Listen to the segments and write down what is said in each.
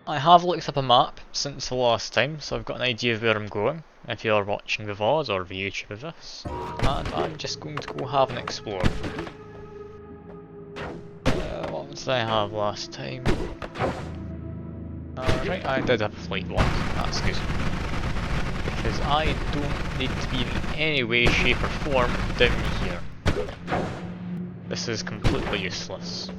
I have looked up a map since the last time, so I've got an idea of where I'm going, if you're watching the VOD or the YouTube of this, and I'm just going to go have an explore. What did I have last time? Right, I did have a flight lock, that's good. Because I don't need to be in any way, shape or form down here. This is completely useless.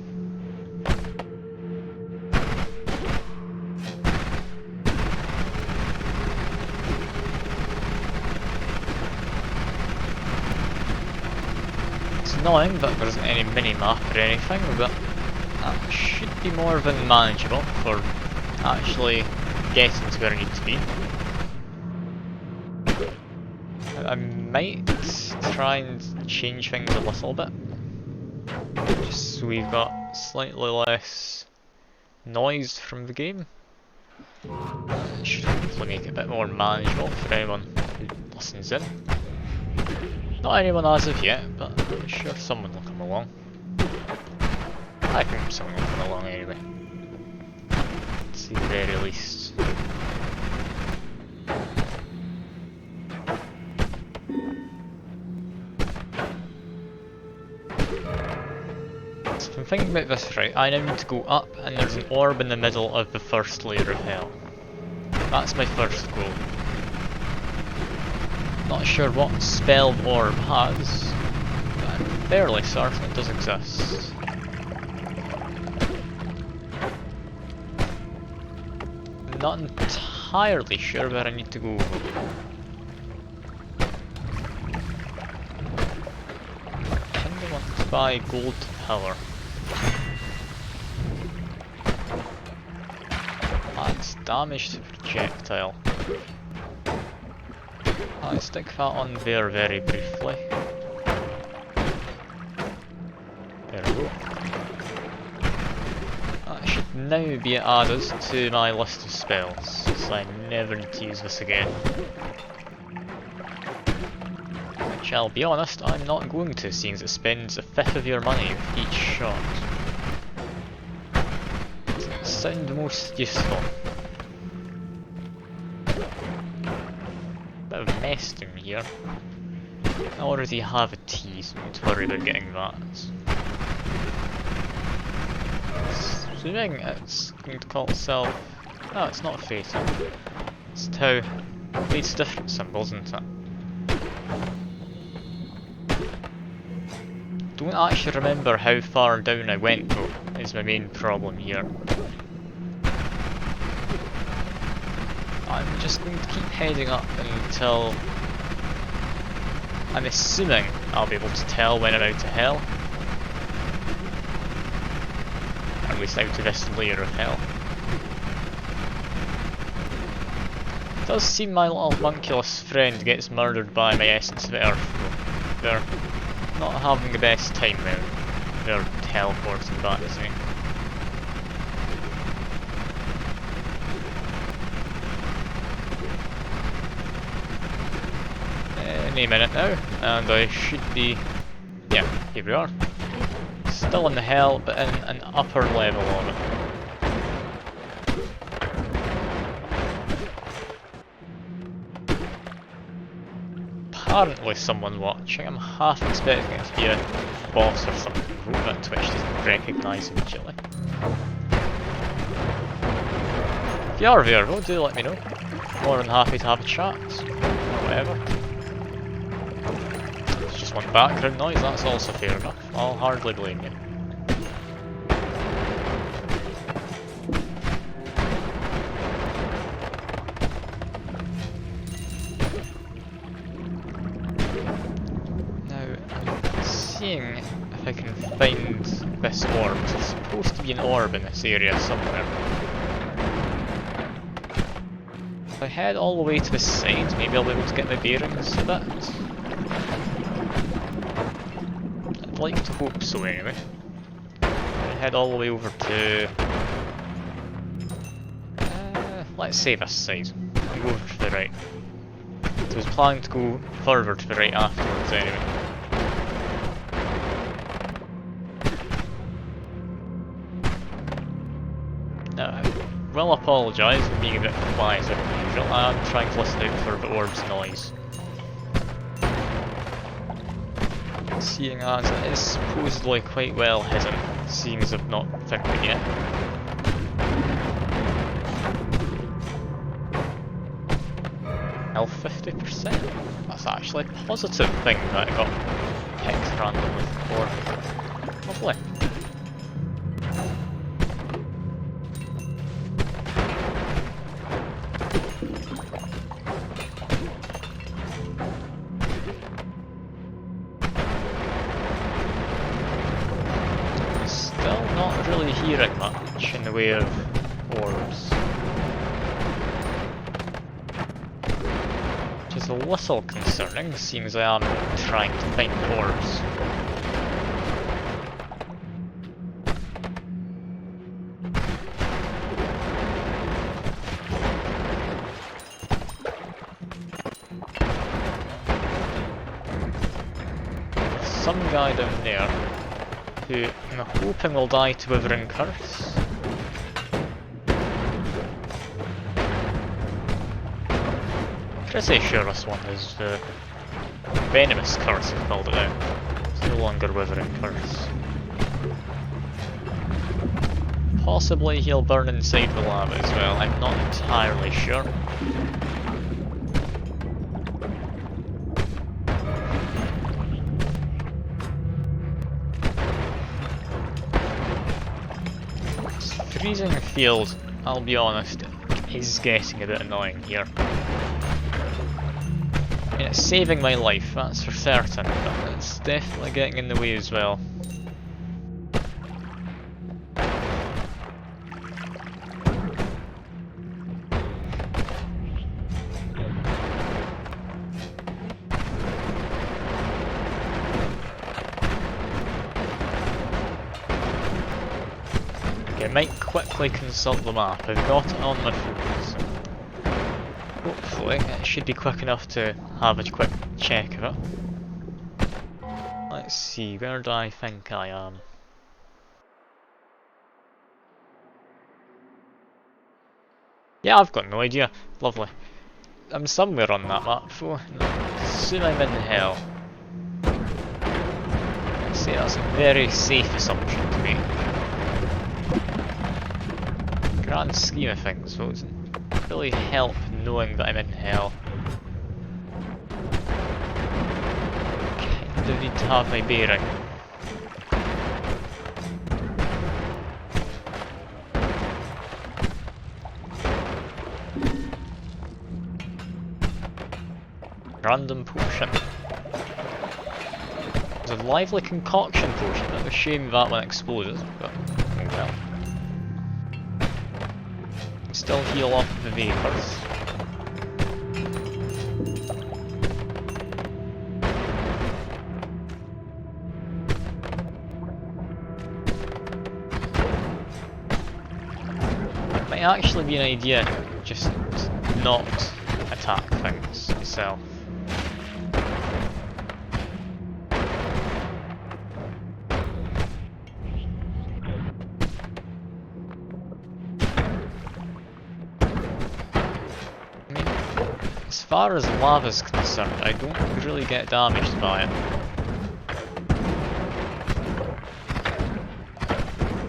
It's annoying that there isn't any mini-map or anything, but that should be more than manageable for actually getting to where I need to be. I might try and change things a little bit, just so we've got slightly less noise from the game. It should hopefully make it a bit more manageable for anyone who listens in. Not anyone as of yet, but I'm sure someone will come along. I think someone will come along anyway. At the very least. So if I'm thinking about this right, I now need to go up and there's an orb in the middle of the first layer of hell. That's my first goal. Not sure what spell the orb has, but I'm fairly certain it does exist. I'm not entirely sure where I need to go. I kinda want to buy gold power. That's damage to projectile. I'll stick that on there very briefly. There we go. That should now be added to my list of spells, so I never need to use this again. Which I'll be honest, I'm not going to, seeing as it spends a fifth of your money with each shot. Doesn't sound the most useful. Bit of a mess down here. I already have a T, so don't worry about getting that. Assuming it's going to call itself... Oh, it's not fatal. It's tau. It's a different symbol, isn't it? Don't actually remember how far down I went though, is my main problem here. I'm just going to keep heading up until... I'm assuming I'll be able to tell when I'm out of hell. Or at least out of this layer of hell. It does seem my little monculus friend gets murdered by my essence of earth though. They're not having the best time now. They're teleporting back to me. Any minute now, and I should be... yeah, here we are. Still in the hell, but in an upper level of it. Apparently someone watching. I'm half expecting it to be a boss or something. I hope that Twitch doesn't recognise immediately. If you are there though, do let me know. More than happy to have a chat, or whatever. It's just one background noise, that's also fair enough. I'll hardly blame you. Seeing if I can find this orb. There's supposed to be an orb in this area somewhere. If I head all the way to the side, maybe I'll be able to get my bearings a bit. I'd like to hope so anyway. Head all the way over to... let's say this side. And go over to the right. So I was planning to go further to the right afterwards anyway. No, will apologise for being a bit quieter than usual. I am trying to listen out for the orb's noise. Seeing as it is supposedly quite well hidden, seeing as I've not found it yet. Health 50%? That's actually a positive thing that I got picked randomly for. Lovely. Still not really hearing much in the way of orbs. Which is a little concerning, seeing as I am trying to find orbs. There's some guy down there who I'm hoping will die to Withering Curse. Pretty sure this one is the Venomous Curse, I've called it out. It's no longer Withering Curse. Possibly he'll burn inside the lava as well, I'm not entirely sure. Freezing field, I'll be honest, is getting a bit annoying here. I mean, it's saving my life, that's for certain, but it's definitely getting in the way as well. I might quickly consult the map, I've got it on my phone, so hopefully it should be quick enough to have a quick check of it. Let's see, where do I think I am? Yeah, I've got no idea, lovely. I'm somewhere on that map, so soon I'm in hell. I'd say that's a very safe assumption to make. Grand scheme of things, so it doesn't really help knowing that I'm in hell. Kinda need to have my bearing. Random potion. There's a lively concoction potion, it's a shame that one exploded, but oh well. Still heal off the vapors. It might actually be an idea just not attack things itself. As far as lava's concerned, I don't really get damaged by it.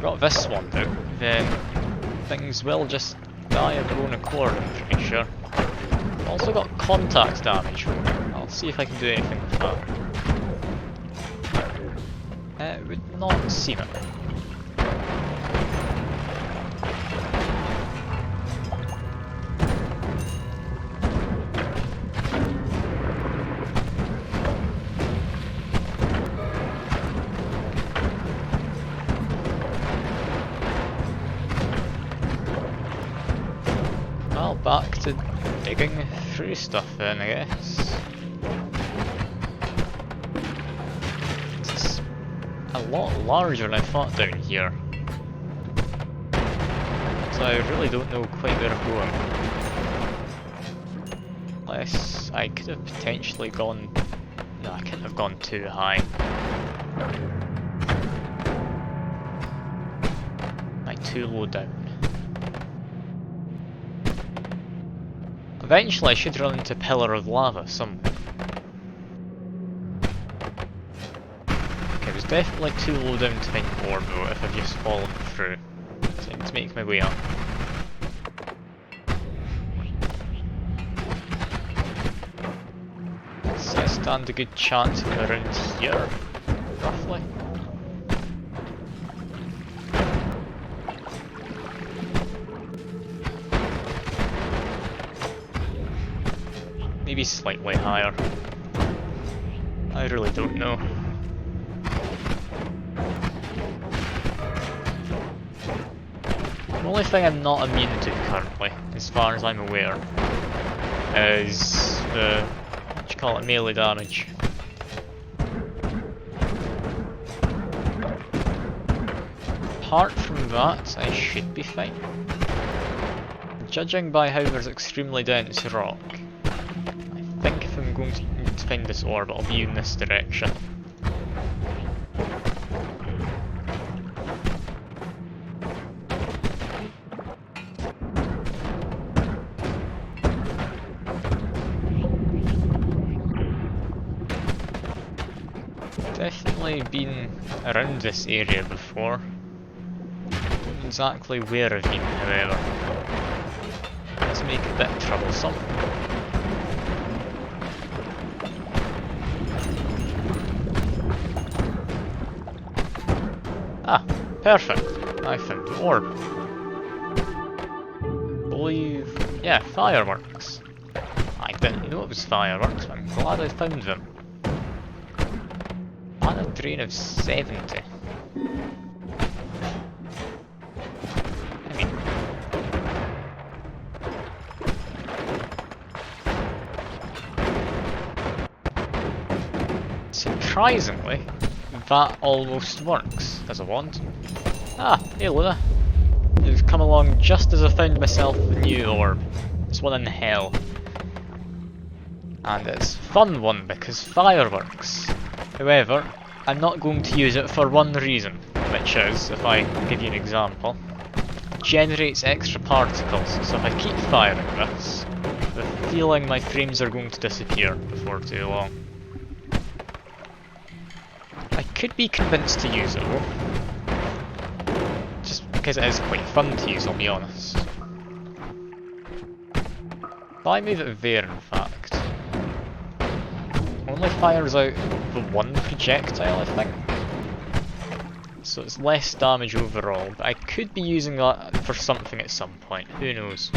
Got this one though, then things will just die of their own accord, I'm pretty sure. Also got contact damage from it. I'll see if I can do anything with that. It would not seem it. Back to digging through stuff then, I guess. It's a lot larger than I thought down here. So I really don't know quite where I'm going. Unless I could have potentially gone... No, I couldn't have gone too high. Like too low down. Eventually I should run into a pillar of lava somewhere. Okay, it was definitely too low down to find an orb though if I've just fallen through. So I need to make my way up. So I stand a good chance of around here, roughly. Maybe slightly higher. I really don't know. The only thing I'm not immune to currently, as far as I'm aware, is the, what do you call it, melee damage. Apart from that, I should be fine. Judging by how there's extremely dense rock, I think if I'm going to find this orb, I'll be in this direction. Definitely been around this area before. Not exactly where I've been, however. Does make it a bit troublesome. Ah, perfect. I found the orb. Believe, yeah, fireworks. I didn't know it was fireworks, but I'm glad I found them. On a drain of 70. I mean, surprisingly, that almost works as a wand. Ah, hey Luna. You've come along just as I found myself a new orb. It's one in hell. And it's a fun one because fireworks. However, I'm not going to use it for one reason, which is, if I give you an example, it generates extra particles, so if I keep firing this, the feeling my frames are going to disappear before too long. I could be convinced to use it though, just because it is quite fun to use, I'll be honest. If I move it there in fact, only fires out the one projectile, I think. So it's less damage overall, but I could be using that for something at some point, who knows.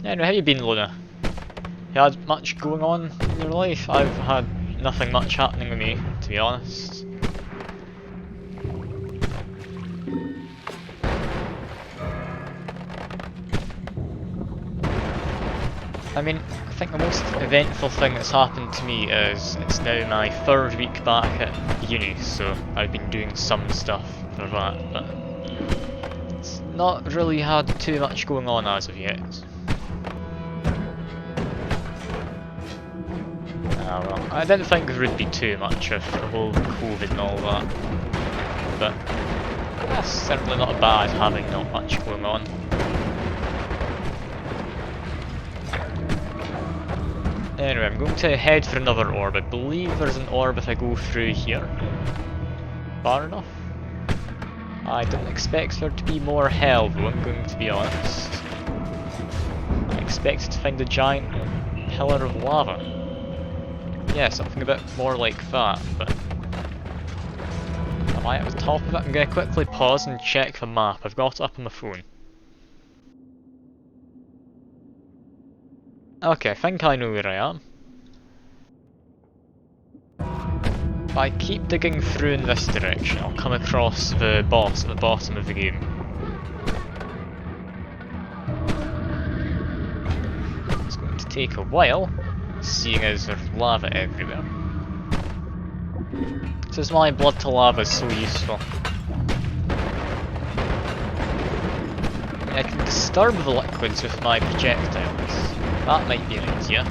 Anyway, how you been, Luna? You had much going on in your life? I've had nothing much happening with me, to be honest. I mean, I think the most eventful thing that's happened to me is it's now my third week back at uni, so I've been doing some stuff for that, but it's not really had too much going on as of yet. Ah well, I didn't think there would be too much of the whole COVID and all that, but that's certainly not bad having not much going on. Anyway, I'm going to head for another orb. I believe there's an orb if I go through here. Far enough? I didn't expect there to be more hell though, I'm going to be honest. I expected to find a giant pillar of lava. Yeah, something a bit more like that, but... Am I at the top of it? I'm going to quickly pause and check the map. I've got it up on my phone. Okay, I think I know where I am. If I keep digging through in this direction, I'll come across the boss at the bottom of the game. It's going to take a while, seeing as there's lava everywhere. This is why blood to lava is so useful. I can disturb the liquids with my projectiles. That might be an idea.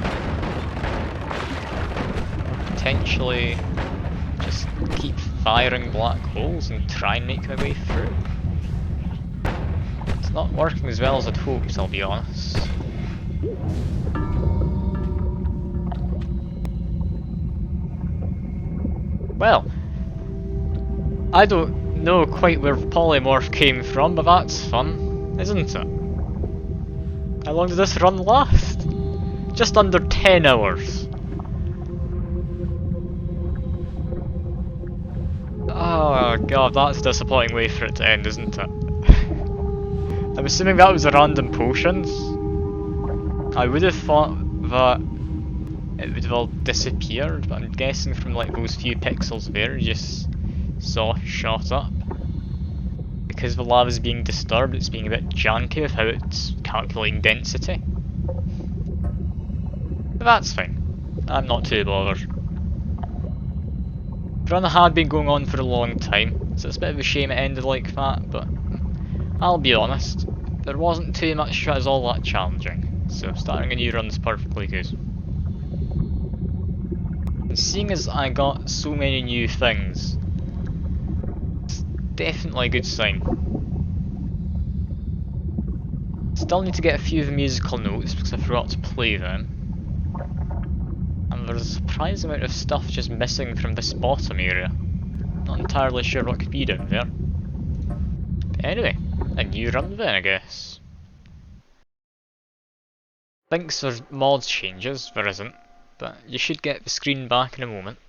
Potentially just keep firing black holes and try and make my way through. It's not working as well as I'd hoped, I'll be honest. Well, I don't know quite where polymorph came from, but that's fun, isn't it? How long did this run last? Just under 10 hours. Oh god, that's a disappointing way for it to end, isn't it? I'm assuming that was a random potions. I would have thought that it would have all disappeared, but I'm guessing from like those few pixels there, you just saw shot up. Because the lava's being disturbed, it's being a bit janky with how it's calculating density. But that's fine. I'm not too bothered. The run had been going on for a long time, so it's a bit of a shame it ended like that, but I'll be honest, there wasn't too much that was all that challenging, so starting a new run's perfectly good. And seeing as I got so many new things, it's definitely a good sign. Still need to get a few of the musical notes because I forgot to play them. And there's a surprising amount of stuff just missing from this bottom area. Not entirely sure what could be down there. But anyway, a new run then, I guess. Thinks there's mod changes, there isn't, but you should get the screen back in a moment.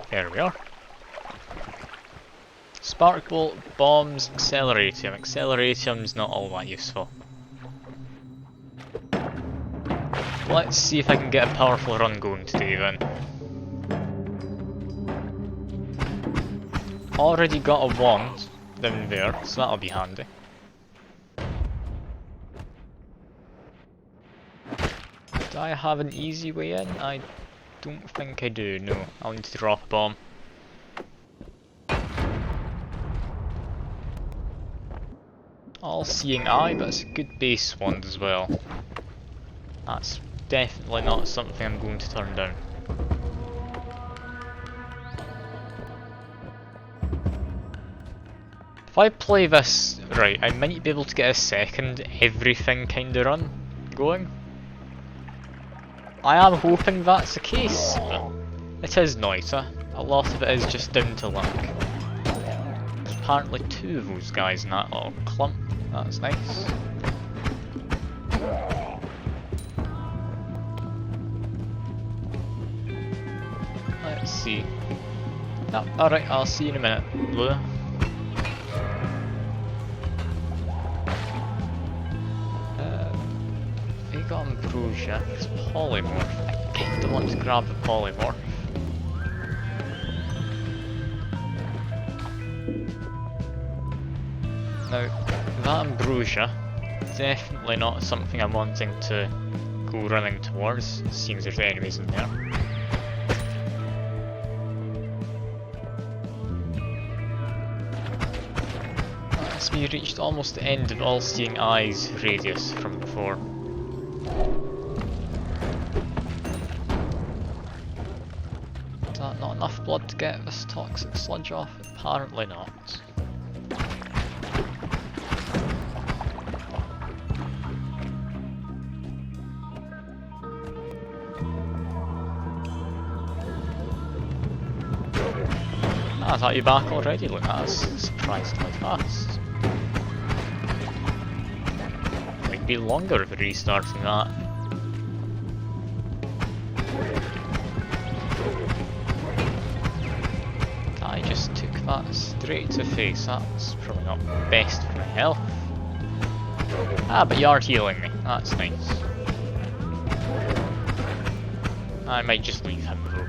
There we are. Spark bolt, bombs, acceleratium. Acceleratium's not all that useful. Let's see if I can get a powerful run going today then. Already got a wand down there, so that'll be handy. Do I have an easy way in? I don't think I do, no. I'll need to drop a bomb. All-seeing eye, but it's a good base wand as well. That's definitely not something I'm going to turn down. If I play this right, I might be able to get a second everything kinda run going. I am hoping that's the case, but it is Noita. A lot of it is just down to luck. There's apparently two of those guys in that little clump. That's nice. Let's see. Yep, alright, I'll see you in a minute, Blue. We got ambrosia, it's polymorph. I kinda want to grab the polymorph. Now, that ambrosia, definitely not something I'm wanting to go running towards, seeing as there's enemies in there. As we reached almost the end of all-seeing eyes radius from before. Is that not enough blood to get this toxic sludge off? Apparently not. I thought you were back already. Look, that's surprisingly fast. Might be longer if restarting that. I just took that straight to face. That's probably not best for my health. Ah, but you are healing me. That's nice. I might just leave him though.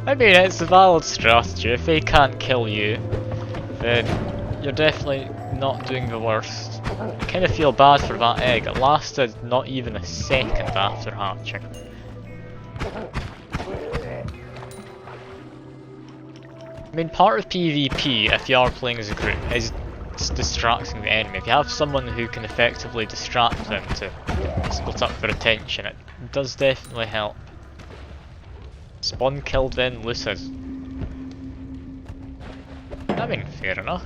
I mean, it's a valid strategy. If they can't kill you, then you're definitely not doing the worst. I kind of feel bad for that egg. It lasted not even a second after hatching. I mean, part of PvP, if you are playing as a group, is distracting the enemy. If you have someone who can effectively distract them to split up for attention, it does definitely help. Spawn killed then looted. I mean, fair enough.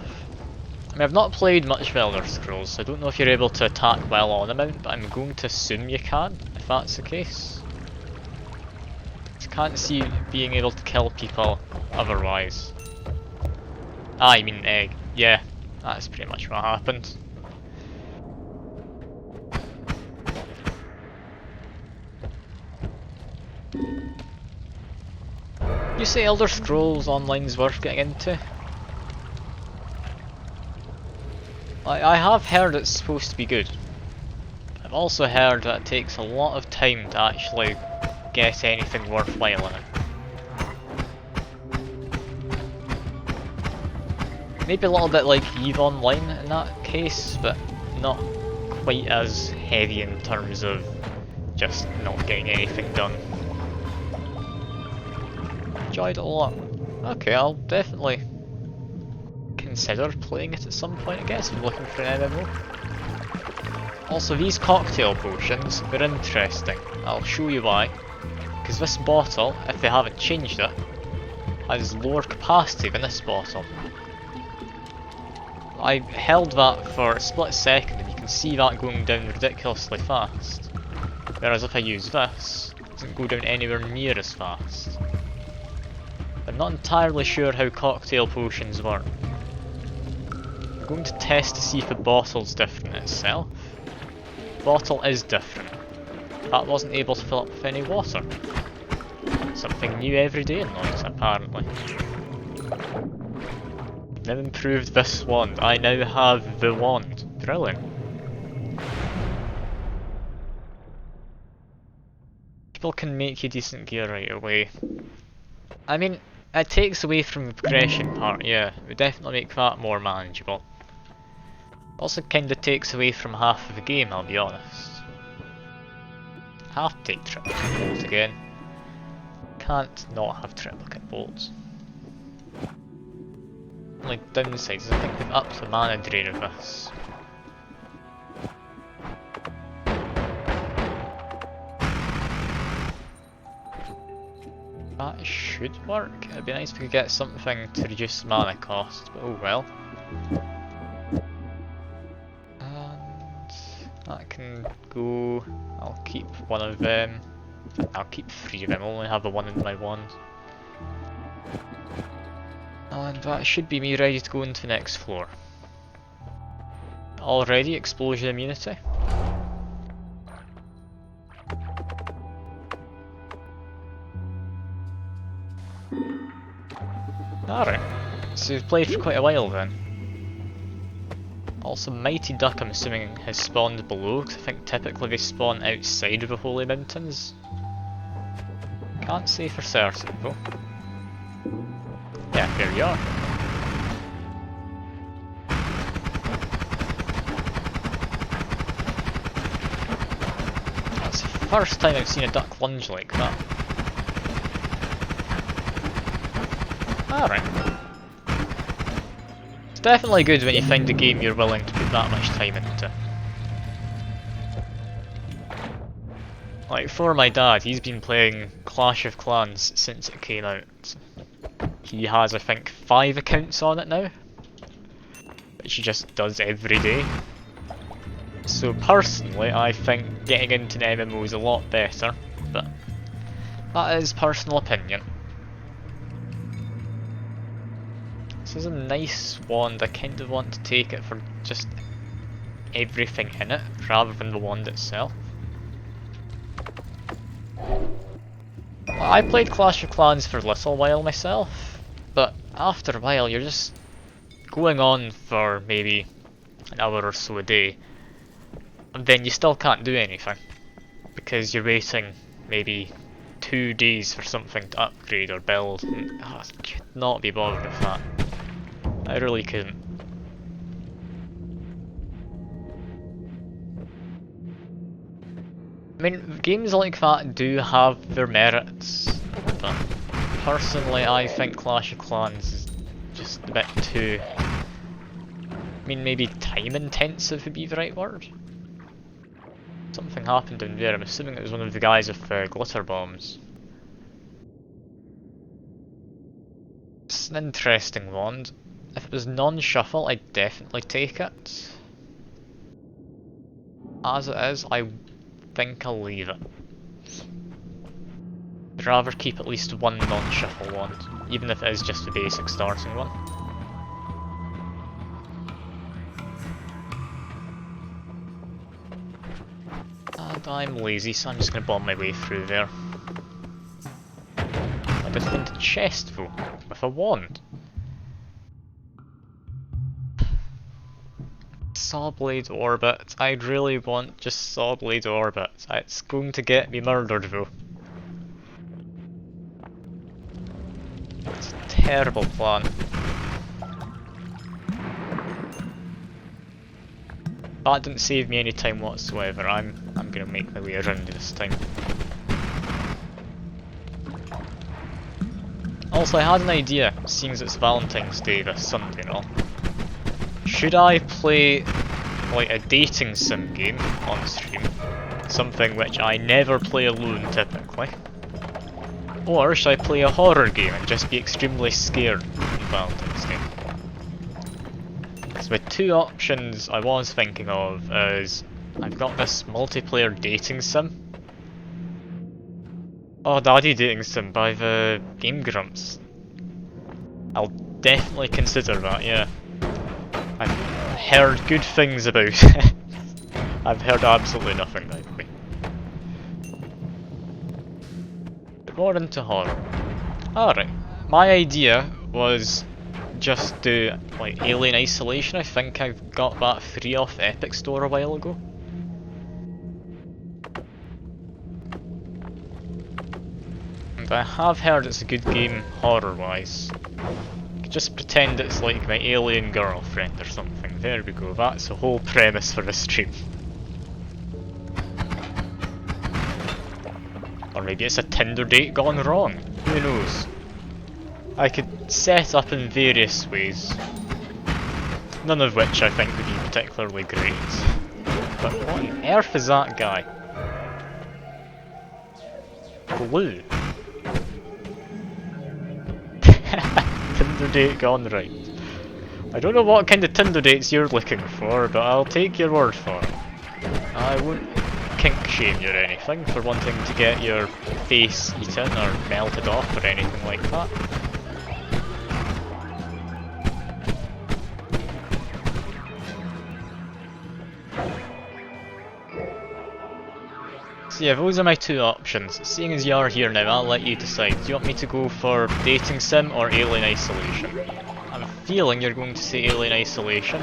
I mean, I've not played much of Elder Scrolls, so I don't know if you're able to attack while on a mount, but I'm going to assume you can, if that's the case. I can't see being able to kill people otherwise. I mean, yeah, that's pretty much what happened. You say Elder Scrolls Online's worth getting into? I have heard it's supposed to be good. I've also heard that it takes a lot of time to actually get anything worthwhile in it. Maybe a little bit like EVE Online in that case, but not quite as heavy in terms of just not getting anything done. Enjoyed it a lot. Okay, I'll definitely consider playing it at some point, I guess, if I'm looking for an MMO. Also, these cocktail potions are interesting. I'll show you why. Because this bottle, if they haven't changed it, has lower capacity than this bottle. I held that for a split second and you can see that going down ridiculously fast. Whereas if I use this, it doesn't go down anywhere near as fast. I'm not entirely sure how cocktail potions work. I'm going to test to see if the bottle's different itself. The bottle is different. That wasn't able to fill up with any water. Something new every day in Noita, apparently. Now improved this wand. I now have the wand. Brilliant. People can make you decent gear right away. I mean, it takes away from the progression part, yeah. It would definitely make that more manageable. Also kinda takes away from half of the game, I'll be honest. Have to take triplicate bolt again. Can't not have triplicate bolts. Only downside is I think they've upped the mana drain of this. That should work. It'd be nice if we could get something to reduce mana cost, but oh well. And that can go. I'll keep one of them. I'll keep 3 of them, I'll only have the one in my wand. And that should be me ready to go into the next floor. Already explosion immunity. Alright, so we've played for quite a while then. Also Mighty Duck I'm assuming has spawned below, because I think typically they spawn outside of the Holy Mountains. Can't say for certain though. Yeah, there you are. That's the first time I've seen a duck lunge like that. Alright. It's definitely good when you find a game you're willing to put that much time into. Like, for my dad, he's been playing Clash of Clans since it came out. He has, I think, 5 accounts on it now, which he just does every day. So personally, I think getting into an MMO is a lot better, but that is personal opinion. This is a nice wand, I kind of want to take it for just everything in it, rather than the wand itself. I played Clash of Clans for a little while myself, but after a while you're just going on for maybe an hour or so a day, and then you still can't do anything, because you're waiting maybe 2 days for something to upgrade or build, and I could not be bothered with that. I really couldn't. I mean, games like that do have their merits, but personally I think Clash of Clans is just a bit too... I mean, maybe time intensive would be the right word. Something happened in there. I'm assuming it was one of the guys with glitter bombs. It's an interesting wand. If it was non-shuffle, I'd definitely take it. As it is, I think I'll leave it. I'd rather keep at least one non-shuffle wand, even if it is just the basic starting one. And I'm lazy, so I'm just going to bomb my way through there. I just found a chest though, with a wand. Sawblade Orbit. I really want just Sawblade Orbit. It's going to get me murdered though. It's a terrible plan. That didn't save me any time whatsoever. I'm gonna make my way around this time. Also, I had an idea, seeing as it's Valentine's Day this Sunday and all. Should I play like a dating sim game on stream? Something which I never play alone typically. Or should I play a horror game and just be extremely scared on Valentine's Day? So the two options I was thinking of is, I've got this multiplayer dating sim. Oh, Daddy Dating Sim by the Game Grumps. I'll definitely consider that, yeah. I've heard good things about it. I've heard absolutely nothing, by the way. But more into horror. Alright, my idea was just do like Alien Isolation. I think I got that free off Epic Store a while ago. And I have heard it's a good game horror-wise. Just pretend it's like my alien girlfriend or something. There we go, that's the whole premise for the stream. Or maybe it's a Tinder date gone wrong, who knows? I could set up in various ways, none of which I think would be particularly great. But what on earth is that guy? Blue. Tinder date gone right. I don't know what kind of Tinder dates you're looking for, but I'll take your word for it. I won't kink shame you or anything for wanting to get your face eaten or melted off or anything like that. So yeah, those are my two options. Seeing as you are here now, I'll let you decide. Do you want me to go for Dating Sim or Alien Isolation? I'm feeling you're going to say Alien Isolation.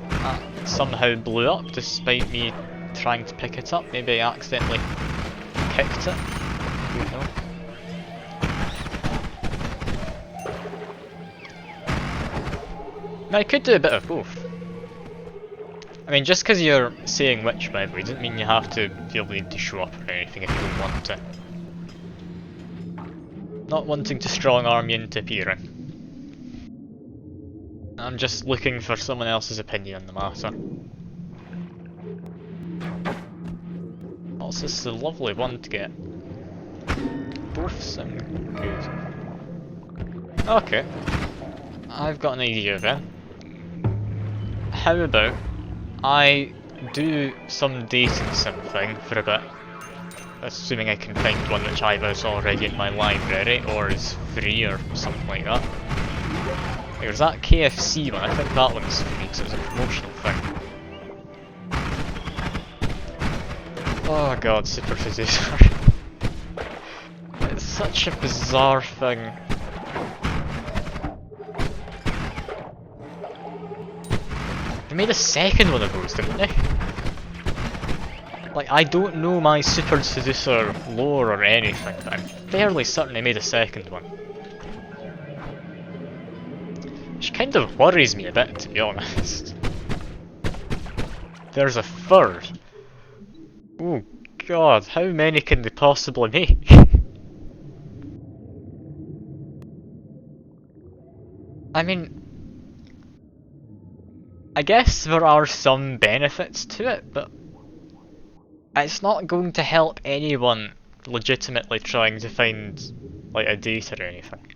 That somehow blew up despite me trying to pick it up. Maybe I accidentally kicked it. I don't know. Now I could do a bit of both. I mean, just because you're saying which, by the way, doesn't mean you have to feel the need to show up or anything if you don't want to. Not wanting to strong arm you into appearing. I'm just looking for someone else's opinion on the matter. Also, this is a lovely one to get. Both sound good. Okay. I've got an idea then. How about I do some dating sim thing for a bit, assuming I can find one which either is already in my library or is free or something like that. There's that KFC one, I think that one's free because it was a promotional thing. Oh god, Super Seducer. It's such a bizarre thing. They made a second one of those, didn't they? Like, I don't know my Super Seducer lore or anything, but I'm fairly certain they made a second one. Which kind of worries me a bit, to be honest. There's a third. Oh god, how many can they possibly make? I mean, I guess there are some benefits to it, but It's not going to help anyone legitimately trying to find like a date or anything.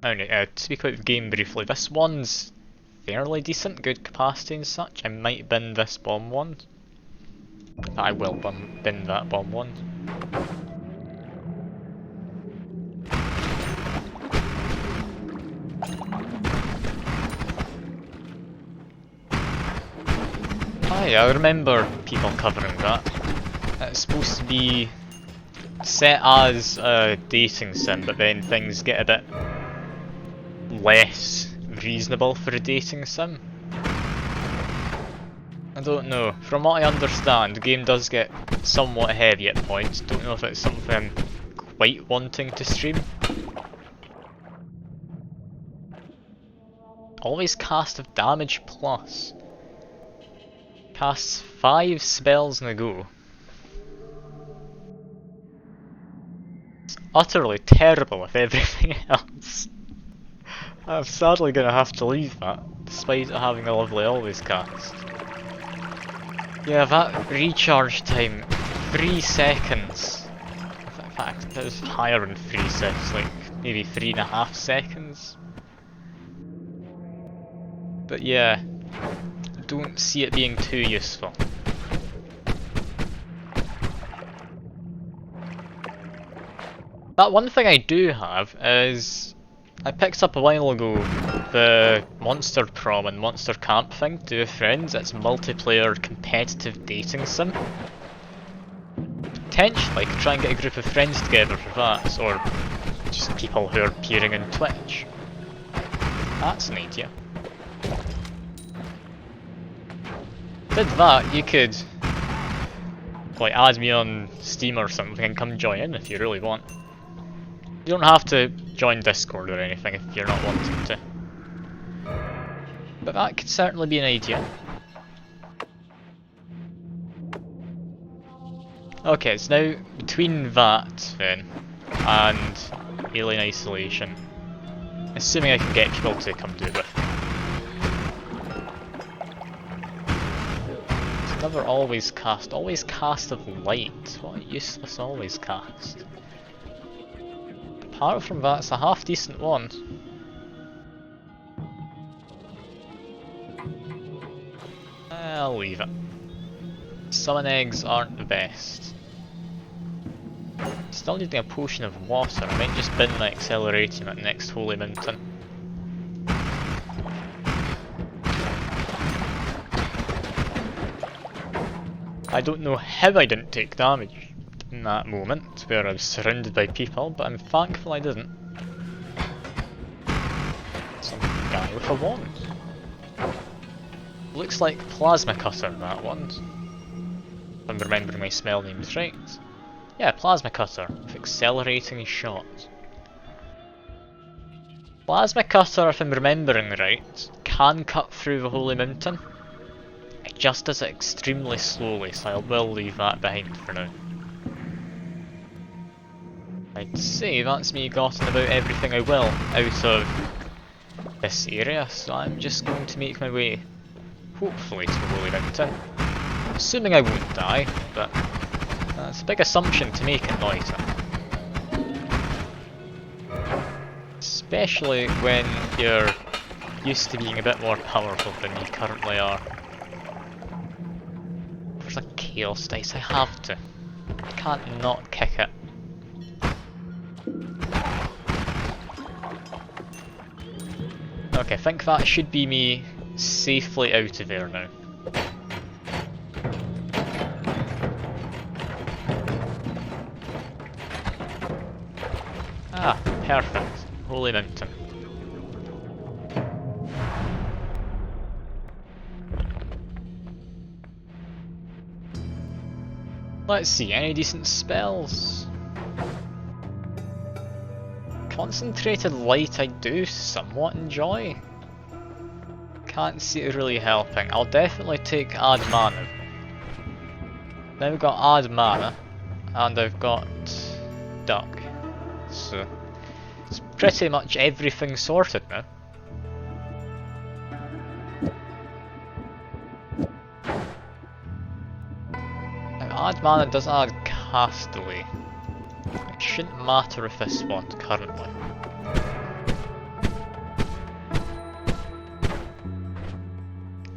Anyway, to speak about the game briefly, this one's fairly decent, good capacity and such. I might bin this bomb one. I will bin that bomb one. I remember people covering that. It's supposed to be set as a dating sim, but then things get a bit less reasonable for a dating sim. I don't know. From what I understand, the game does get somewhat heavy at points. Don't know if it's something I'm quite wanting to stream. Always cast of damage plus. Casts 5 spells in a go. It's utterly terrible with everything else. I'm sadly gonna have to leave that, despite it having a lovely always cast. Yeah, that recharge time, 3 seconds. In fact, it was higher than 3 seconds, like maybe 3.5 seconds. But yeah, don't see it being too useful. That one thing I do have is, I picked up a while ago the Monster Prom and Monster Camp thing to do with friends. It's a multiplayer competitive dating sim. Potentially I could try and get a group of friends together for that, or just people who are appearing on Twitch. That's an idea. Did that, you could like add me on Steam or something and come join in if you really want. You don't have to join Discord or anything if you're not wanting to. But that could certainly be an idea. Okay, it's now between that then and Alien Isolation. Assuming I can get people to come do it with me. It's never always cast of light. What a useless always cast. Apart from that, it's a half decent one. I'll leave it. Summon eggs aren't the best. Still needing a potion of water. I might just bin the accelerating at next Holy Mountain. I don't know how I didn't take damage in that moment where I was surrounded by people, but I'm thankful I didn't. Some guy with a wand. Looks like Plasma Cutter, that one. If I'm remembering my spell names right. Yeah, Plasma Cutter, with accelerating shot. Plasma Cutter, if I'm remembering right, can cut through the Holy Mountain. It just does it extremely slowly, so I will leave that behind for now. I'd say that's me gotten about everything I will out of this area, so I'm just going to make my way, hopefully, to the Holy Mountain. Assuming I won't die, but that's a big assumption to make in Noita. Especially when you're used to being a bit more powerful than you currently are. There's a Chaos Dice, I have to. I can't not kick it. Okay, I think that should be me safely out of there now. Ah, perfect. Holy Mountain. Let's see, any decent spells? Concentrated Light I do somewhat enjoy. Can't see it really helping. I'll definitely take Add Mana. Now we've got Add Mana, and I've got Duck. So, it's pretty much everything sorted now. Add mana does add Castaway. It shouldn't matter with this one currently.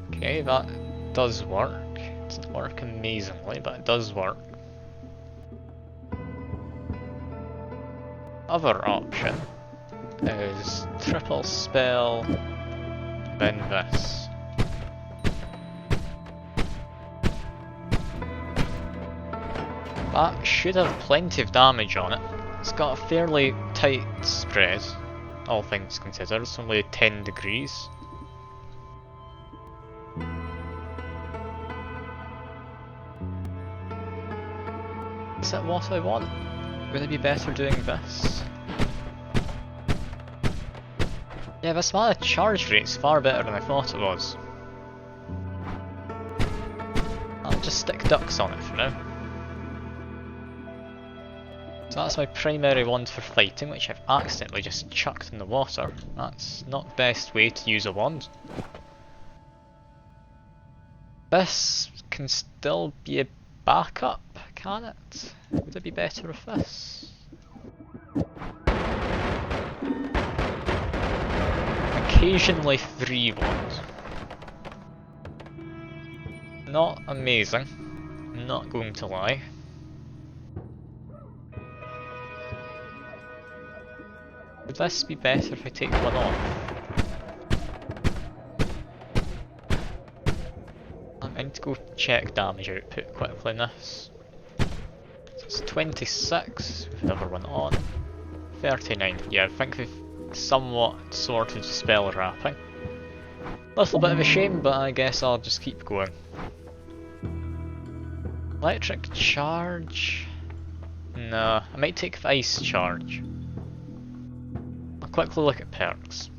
Okay, that does work. It doesn't work amazingly, but it does work. Other option is triple spell, then this. That should have plenty of damage on it. It's got a fairly tight spread, all things considered. It's only 10 degrees. Is that what I want? Would it be better doing this? Yeah, this mana charge rate's far better than I thought it was. I'll just stick ducks on it for now. So that's my primary wand for fighting, which I've accidentally just chucked in the water. That's not the best way to use a wand. This can still be a backup, can it? Would it be better with this? Occasionally 3 wand. Not amazing, I'm not going to lie. Would this be better if I take one off? I need to go check damage output quickly in this. So it's 26 with another one on. 39, yeah, I think we've somewhat sorted spell wrapping. Little bit of a shame, but I guess I'll just keep going. Electric charge? No, I might take the ice charge. I'll quickly look at perks.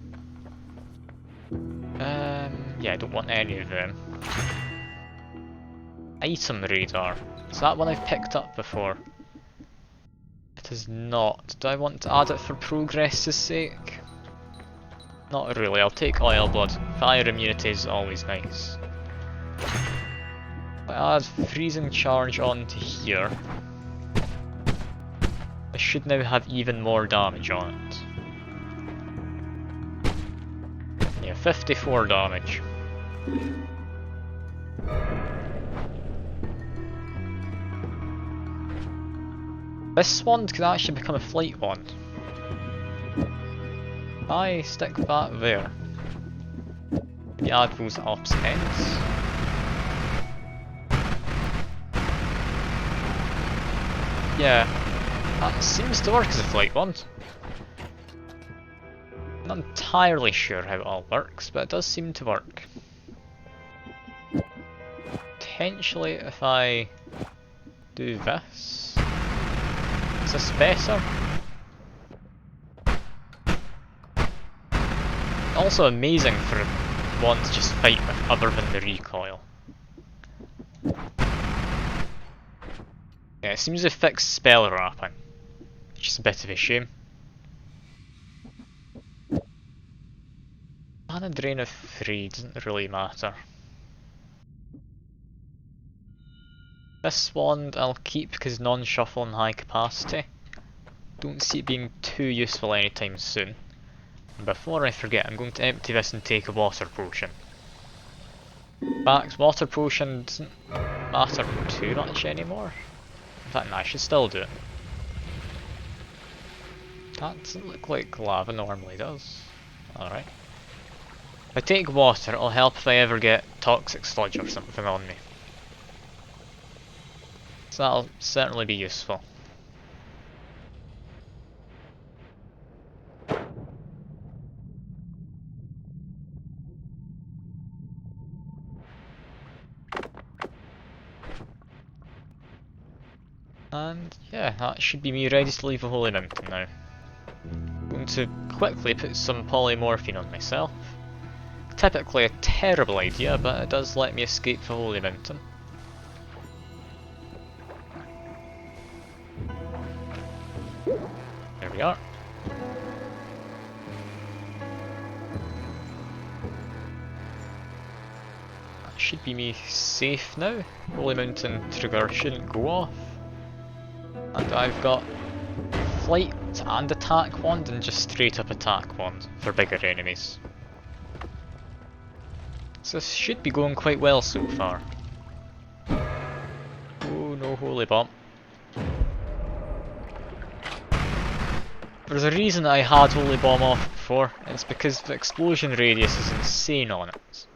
Yeah, I don't want any of them. Item radar. Is that one I've picked up before? It is not. Do I want to add it for progress's sake? Not really, I'll take oil blood. Fire immunity is always nice. If I add freezing charge onto here, I should now have even more damage on it. Yeah, 54 damage. This wand can actually become a flight wand. I stick that there. Maybe add those ops ends. Yeah, that seems to work as a flight wand. Not entirely sure how it all works, but it does seem to work. Potentially if I do this. Is this better? Also amazing for one to just fight with other than the recoil. Yeah, it seems to fix spell wrapping, which is a bit of a shame. Mana drain of 3 doesn't really matter. This wand I'll keep because non-shuffle and high capacity. Don't see it being too useful anytime soon. And before I forget, I'm going to empty this and take a water potion. Back, water potion doesn't matter too much anymore. In fact, no, I should still do it. That doesn't look like lava normally does. Alright. If I take water, it'll help if I ever get toxic sludge or something on me. So that'll certainly be useful. And yeah, that should be me ready to leave the Holy Mountain now. I'm going to quickly put some polymorphine on myself. Typically a terrible idea, but it does let me escape the Holy Mountain. There we are. That should be me safe now. Holy Mountain trigger shouldn't go off. And I've got flight and attack wand and just straight up attack wand for bigger enemies. So this should be going quite well so far. Oh no, holy bomb. There's a reason that I had holy bomb off before, and it's because the explosion radius is insane on it.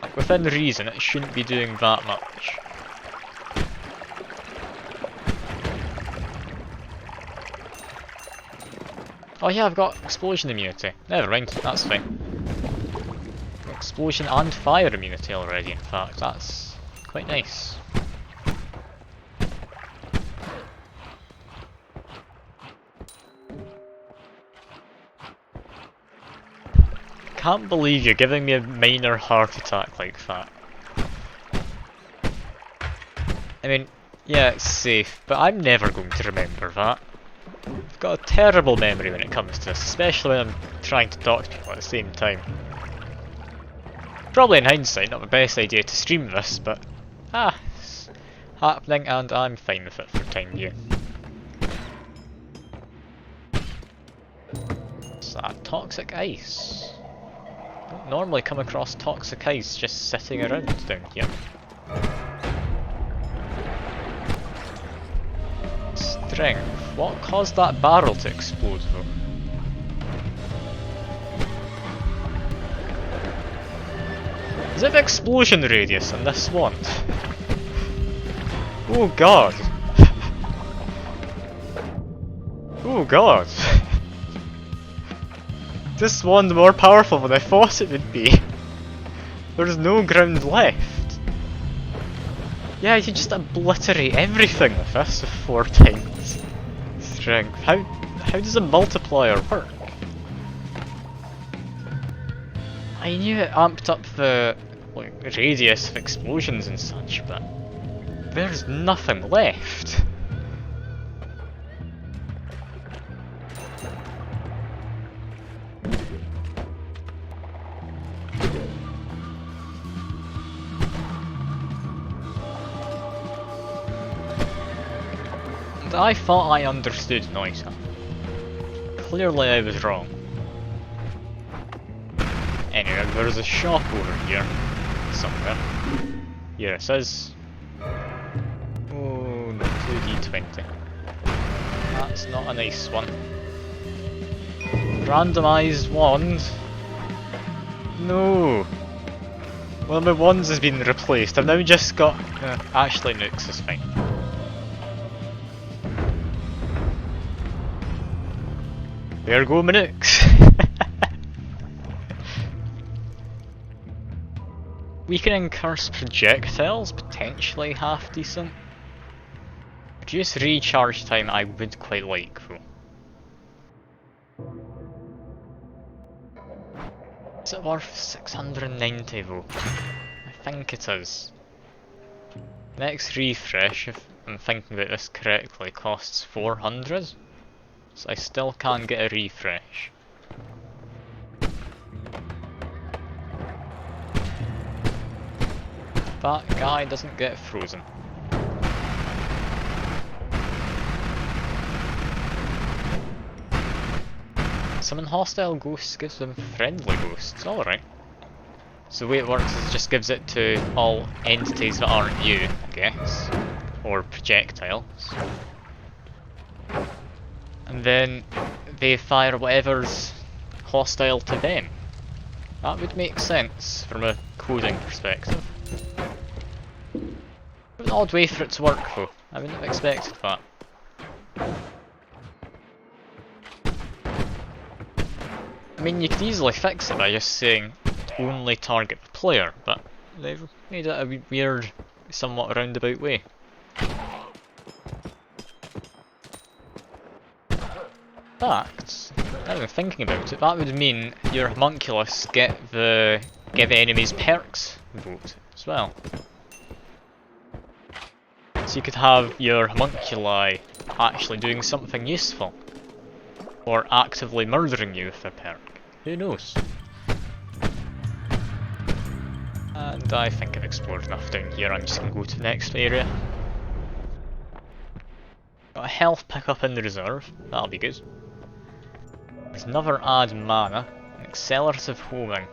Like within reason, it shouldn't be doing that much. Oh yeah, I've got explosion immunity. Never mind, that's fine. Explosion and fire immunity already, in fact. That's quite nice. Can't believe you're giving me a minor heart attack like that. I mean, yeah, it's safe, but I'm never going to remember that. I've got a terrible memory when it comes to this, especially when I'm trying to talk to people at the same time. Probably in hindsight, not the best idea to stream this, but it's happening and I'm fine with it for the time being. What's that? Toxic ice. Don't normally come across toxic ice just sitting around down here. Strength. What caused that barrel to explode though? Is it the explosion radius in this one? Oh god! Oh god! This one's more powerful than I thought it would be. There's no ground left. Yeah, you just obliterate everything with this with 4 times strength. How does a multiplier work? I knew it amped up the radius of explosions and such, but there's nothing left. And I thought I understood Noita. Clearly I was wrong. Anyway, there's a shop over here somewhere. Here it says. Oh no, 2d20. That's not a nice one. Randomised wand. No. One of my wands has been replaced. I've now just got. Actually, nukes is fine. There go my nukes. Weakening curse projectiles, potentially half decent. Reduce recharge time I would quite like though. Is it worth 690 though? I think it is. Next refresh, if I'm thinking about this correctly, costs 400. So I still can't get a refresh. That guy doesn't get frozen. Summon hostile ghosts gives them friendly ghosts, alright. So the way it works is it just gives it to all entities that aren't you, I guess. Or projectiles. And then they fire whatever's hostile to them. That would make sense from a coding perspective. An odd way for it to work though. I wouldn't have expected that. I mean, you could easily fix it by just saying only target the player, but they've made it a weird, somewhat roundabout way. In fact, now that I'm thinking about it, that would mean your homunculus give the enemy's perks vote as well. So you could have your homunculi actually doing something useful, or actively murdering you with a perk. Who knows? I think I've explored enough down here. I'm just going to go to the next area. Got a health pickup in the reserve. That'll be good. There's another add mana. An accelerative homing.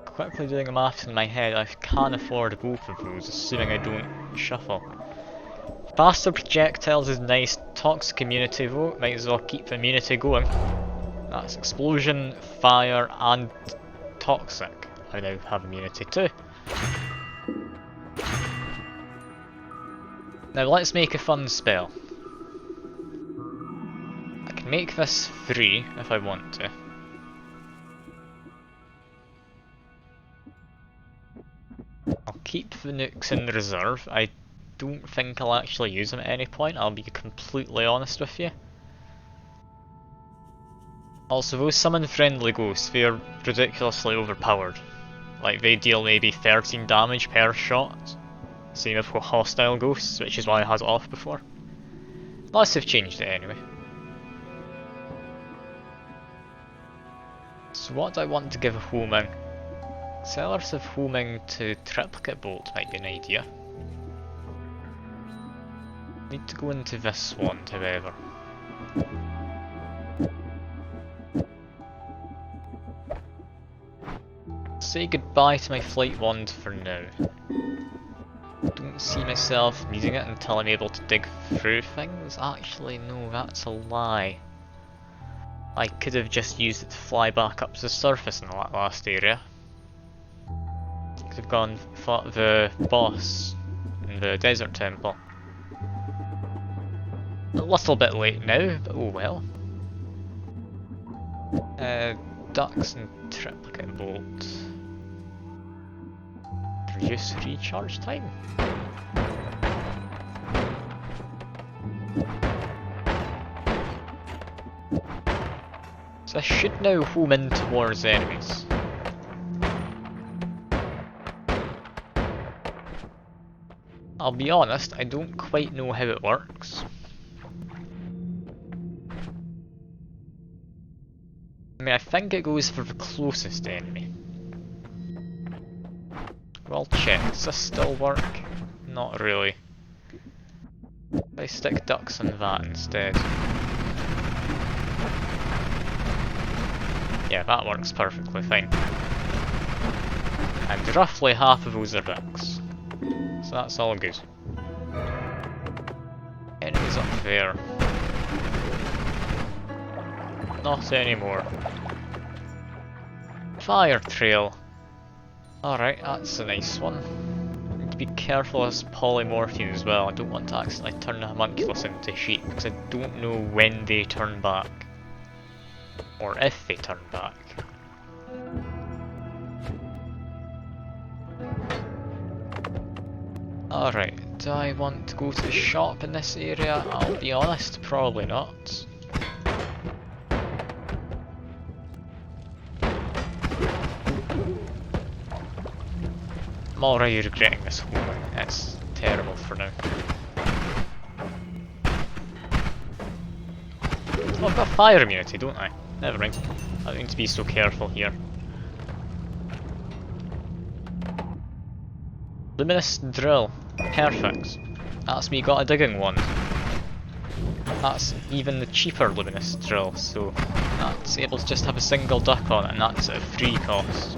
Quickly doing the maths in my head, I can afford both of those, assuming I don't shuffle. Faster projectiles is nice. Toxic immunity though, might as well keep the immunity going. That's explosion, fire and toxic. I now have immunity too. Now let's make a fun spell. I can make this free if I want to. I'll keep the nukes in the reserve. I don't think I'll actually use them at any point, I'll be completely honest with you. Also, those summon friendly ghosts, they're ridiculously overpowered. Like, they deal maybe 13 damage per shot. Same with hostile ghosts, which is why I had it off before. Unless they've changed it anyway. So what do I want to give a homing? Accelerative homing to triplicate bolt might be an idea. Need to go into this one, however. Say goodbye to my flight wand for now. Don't see myself needing it until I'm able to dig through things. Actually, no, that's a lie. I could have just used it to fly back up to the surface in that last area. Could have gone fought the boss in the desert temple. A little bit late now, but oh well. Ducks and triplicate bolt. Reduce recharge time. So I should now home in towards enemies. I'll be honest, I don't quite know how it works. I mean, I think it goes for the closest enemy. Well, check. Does this still work? Not really. I stick ducks on that instead. Yeah, that works perfectly fine. And roughly half of those are ducks. So that's all good. Enemies up there. Not anymore. Fire trail. Alright, that's a nice one. Need to be careful as polymorphine as well. I don't want to accidentally turn the homunculus into sheep because I don't know when they turn back. Or if they turn back. Alright, do I want to go to the shop in this area? I'll be honest, probably not. I'm already regretting this homing, it's terrible for now. Oh, I've got fire immunity, don't I? Never mind, I don't need to be so careful here. Luminous drill, perfect. That's me got a digging one. That's even the cheaper luminous drill, so that's able to just have a single duck on it, and that's at a free cost.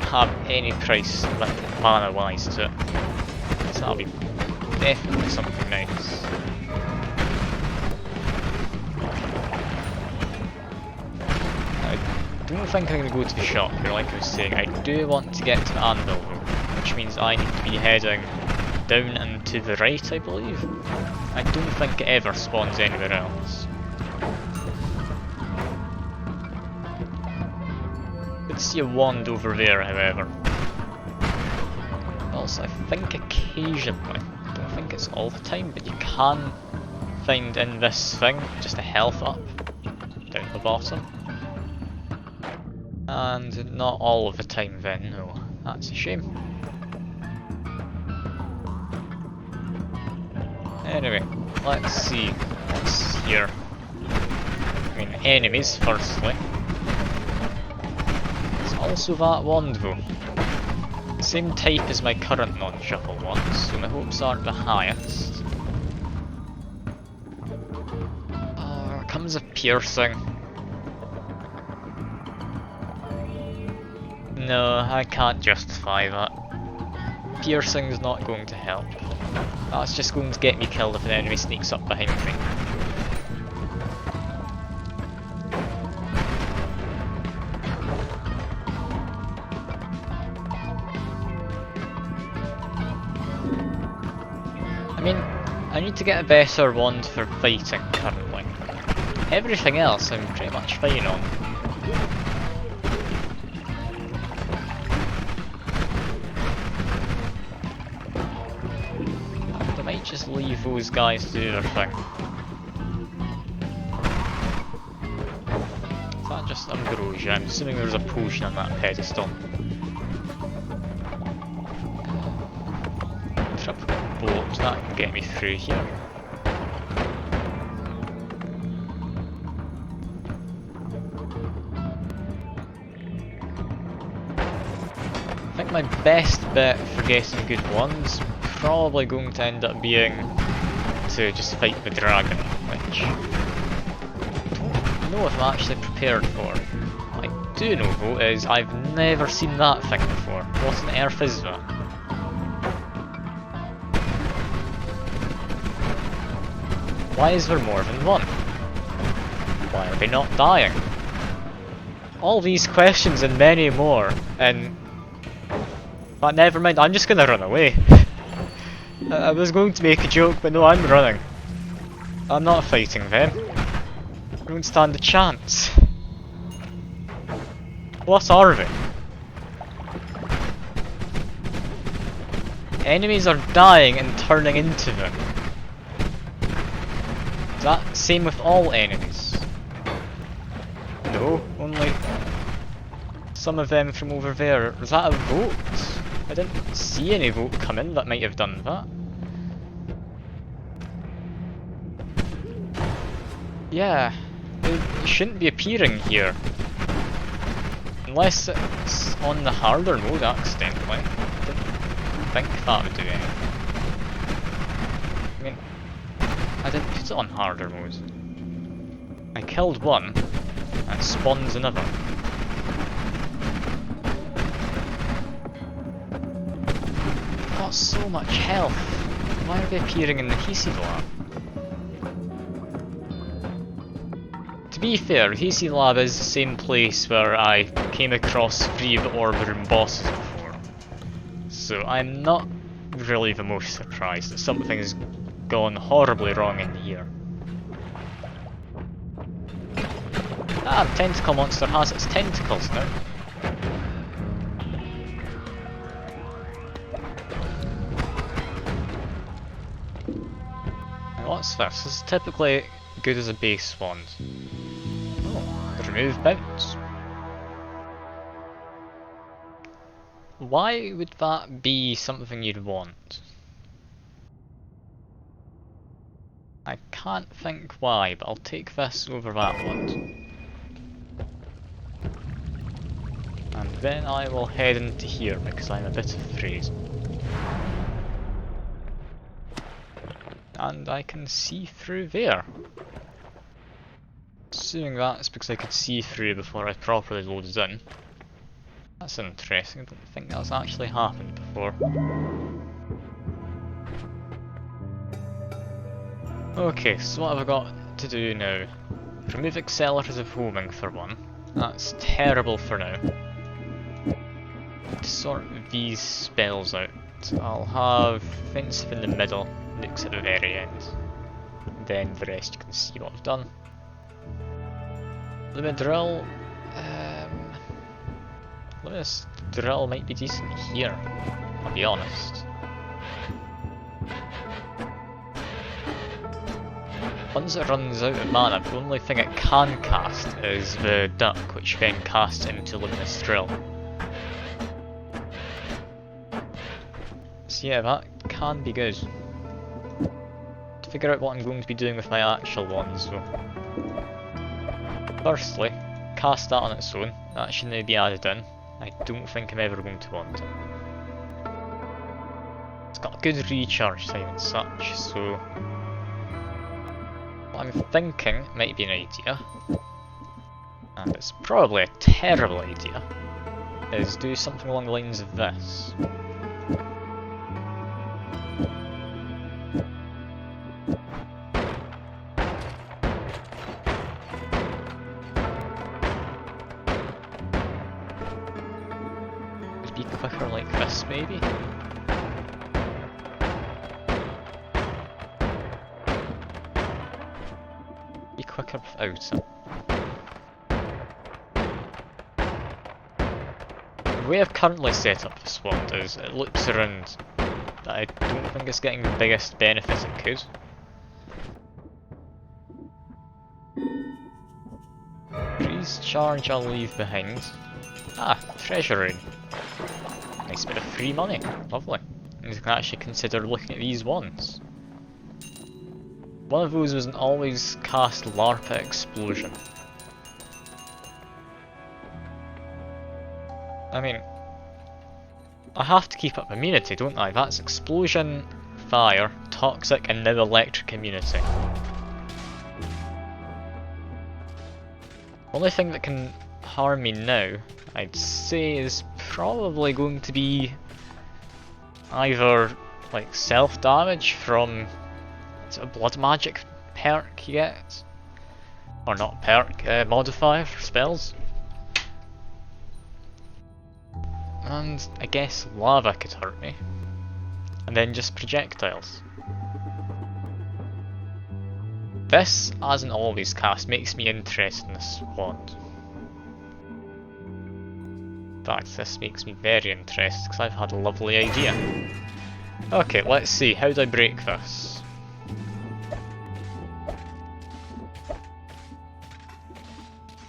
Have any price mana wise to it. So that'll be definitely something nice. I don't think I'm going to go to the shop here, like I was saying. I do want to get to the anvil though, which means I need to be heading down and to the right, I believe. I don't think it ever spawns anywhere else. I see a wand over there, however. Also, I think occasionally, I don't think it's all the time, but you can find in this thing just a health up down the bottom. And not all of the time then, no. That's a shame. Anyway, let's see what's here. I mean, enemies firstly. Also that wand though. Same type as my current non-shuffle ones, so my hopes aren't the highest. Oh, here comes a piercing. No, I can't justify that. Piercing's not going to help. That's just going to get me killed if an enemy sneaks up behind me. I mean, I need to get a better wand for fighting currently. Everything else I'm pretty much fine on. I might just leave those guys to do their thing. Is that just ambrosia? I'm assuming there's a potion on that pedestal. Triple bolt, that can get me through here. I think my best bet for getting good ones probably going to end up being to just fight the dragon, which I don't know if I'm actually prepared for. What I do know though is I've never seen that thing before. What on earth is that? Why is there more than one? Why are they not dying? All these questions and many more, and... But never mind, I'm just gonna run away. I was going to make a joke, but no, I'm running. I'm not fighting them. I don't stand a chance. What are they? Enemies are dying and turning into them. Is that same with all enemies? No, only some of them from over there. Was that a vote? I didn't see any vote come in that might have done that. Yeah, it shouldn't be appearing here. Unless it's on the harder mode accidentally. I didn't think that would do anything. I mean, I didn't put it on harder mode. I killed one, and spawns another. I've got so much health. Why are they appearing in the Hesi lab? To be fair, Hesi lab is the same place where I came across 3 of the orb room bosses before. So I'm not really the most surprised that something has gone horribly wrong in here. Ah, the tentacle monster has its tentacles now. Now what's this? This is typically good as a base wand. Oh, remove bounce. Why would that be something you'd want? I can't think why, but I'll take this over that one. And then I will head into here because I'm a bit afraid. And I can see through there. Assuming that's because I could see through before I properly loaded in. That's interesting, I don't think that's actually happened before. Okay, so what have I got to do now? Remove accelerative homing for one. That's terrible for now. To sort these spells out, I'll have offensive in the middle, nukes at the very end. Then the rest you can see what I've done. Limit drill. Limit drill might be decent here, I'll be honest. Once it runs out of mana, the only thing it can cast is the duck, which then casts into Luminous Drill. So yeah, that can be good. To figure out what I'm going to be doing with my actual ones though. Firstly, cast that on its own, that should now be added in. I don't think I'm ever going to want it. It's got a good recharge time and such, so what I'm thinking might be an idea, and it's probably a terrible idea, is do something along the lines of this. Be quicker like this, maybe? Be quicker without it. The way I've currently set up this wand is it loops around that I don't think it's getting the biggest benefit it could. Freeze charge I'll leave behind. Ah, treasure room. Nice bit of free money, lovely. And you can actually consider looking at these ones. One of those was an always cast LARPA explosion. I mean, I have to keep up immunity, don't I? That's explosion, fire, toxic, and now electric immunity. Only thing that can harm me now, I'd say, is probably going to be either like self-damage from a blood magic perk you get, or not perk, modifier for spells, and I guess lava could hurt me, and then just projectiles. This, as an always cast, makes me interested in this wand. In fact, this makes me very interested because I've had a lovely idea. Okay, let's see, how do I break this?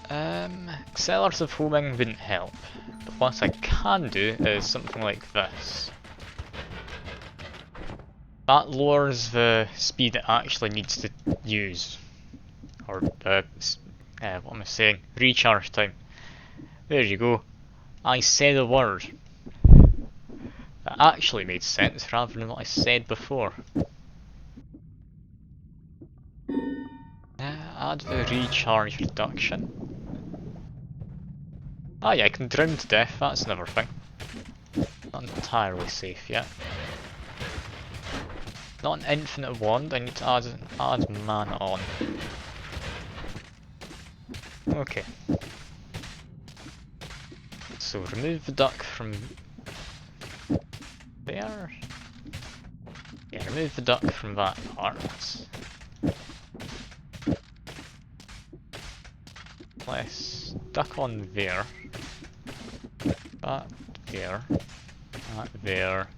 Accelerative homing wouldn't help, but what I can do is something like this. That lowers the speed it actually needs to use, or what am I saying? Recharge time. There you go. I said a word. That actually made sense rather than what I said before. Add the recharge reduction. Ah yeah, I can drown to death, that's another thing. Not entirely safe yet. Not an infinite wand, I need to add mana on. Okay. So remove the duck from there. Yeah, remove the duck from that part. Let's duck on there. That there. That there.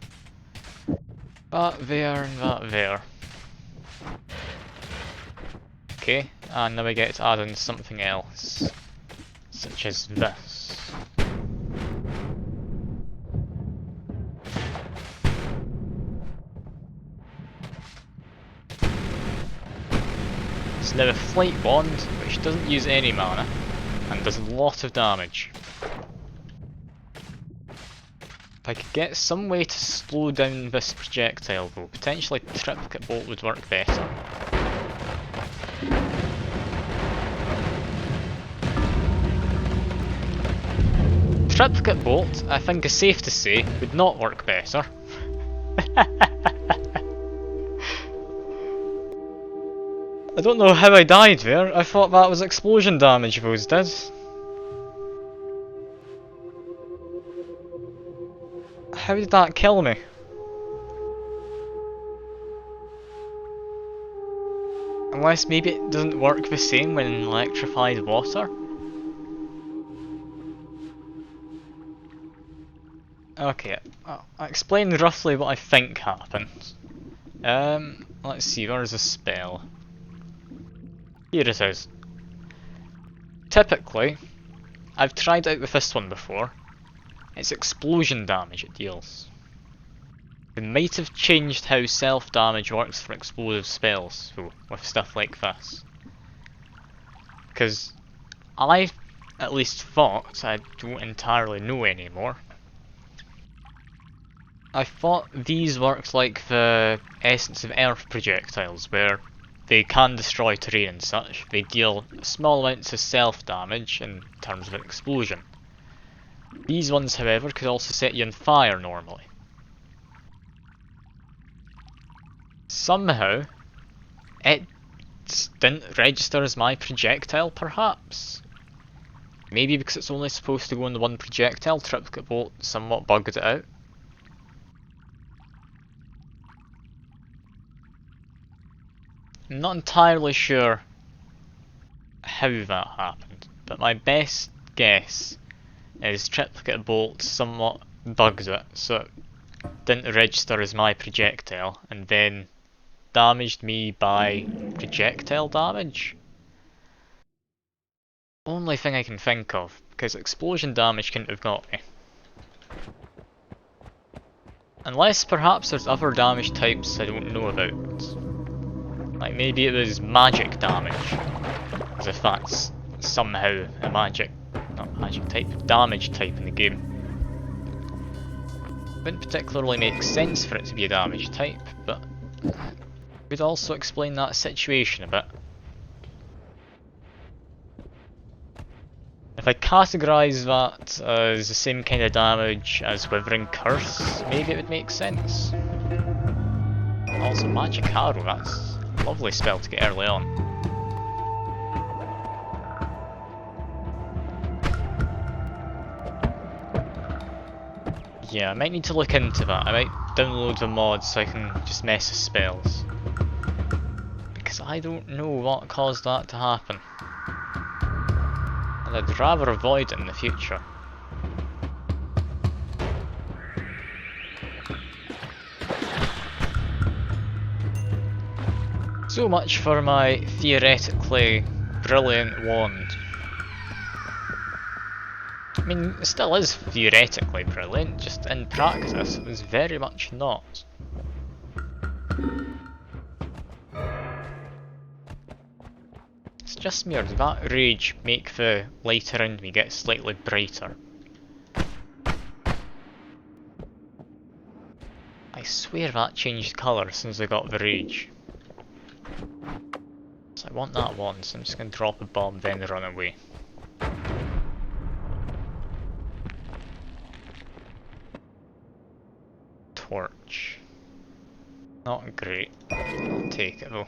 That there and that there. Okay, and now we get to add in something else. Such as this. It's now a flight wand, which doesn't use any mana, and does a lot of damage. If I could get some way to slow down this projectile though, potentially triplicate bolt would work better. Triplicate bolt, I think is safe to say, would not work better. I don't know how I died there, I thought that was explosion damage those did. How did that kill me? Unless maybe it doesn't work the same when in electrified water? Okay, I'll explain roughly what I think happened. Let's see, where's the spell? Here it is. Typically, I've tried out with this one before, it's explosion damage it deals. They might have changed how self-damage works for explosive spells, though, with stuff like this. Because I at least thought, I don't entirely know anymore. I thought these worked like the Essence of Earth projectiles, where they can destroy terrain and such. They deal small amounts of self-damage in terms of an explosion. These ones, however, could also set you on fire normally. Somehow, it didn't register as my projectile, perhaps? Maybe because it's only supposed to go in the one projectile, Triplicate Bolt somewhat bugged it out. I'm not entirely sure how that happened, but my best guess is Triplicate Bolt somewhat bugged it, so it didn't register as my projectile, and then damaged me by projectile damage. Only thing I can think of, because explosion damage couldn't have got me. Unless perhaps there's other damage types I don't know about. Like maybe it was magic damage, as if that's somehow a not magic type, damage type in the game. Wouldn't particularly make sense for it to be a damage type, but would also explain that situation a bit. If I categorise that as the same kind of damage as Withering Curse, maybe it would make sense. Also, Magic Arrow, that's a lovely spell to get early on. Yeah, I might need to look into that. I might download the mod so I can just mess with spells. Because I don't know what caused that to happen. And I'd rather avoid it in the future. So much for my theoretically brilliant wand. I mean, it still is theoretically brilliant, just in practice it was very much not. It's just me, or did that rage make the light around me get slightly brighter? I swear that changed colour as soon as I got the rage. So I want that one, so I'm just going to drop a bomb then run away. Torch. Not great. I'll take it though.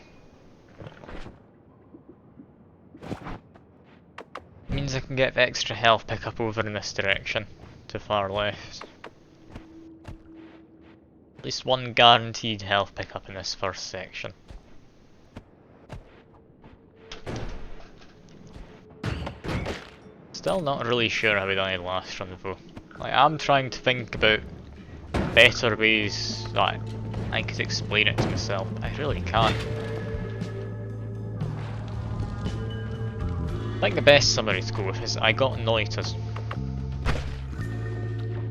Means I can get the extra health pickup over in this direction, to far left. At least one guaranteed health pickup in this first section. Still not really sure how we done it last run though. Like, I'm trying to think about better ways that I could explain it to myself, but I really can't. I think the best summary to go with is I got Noita's.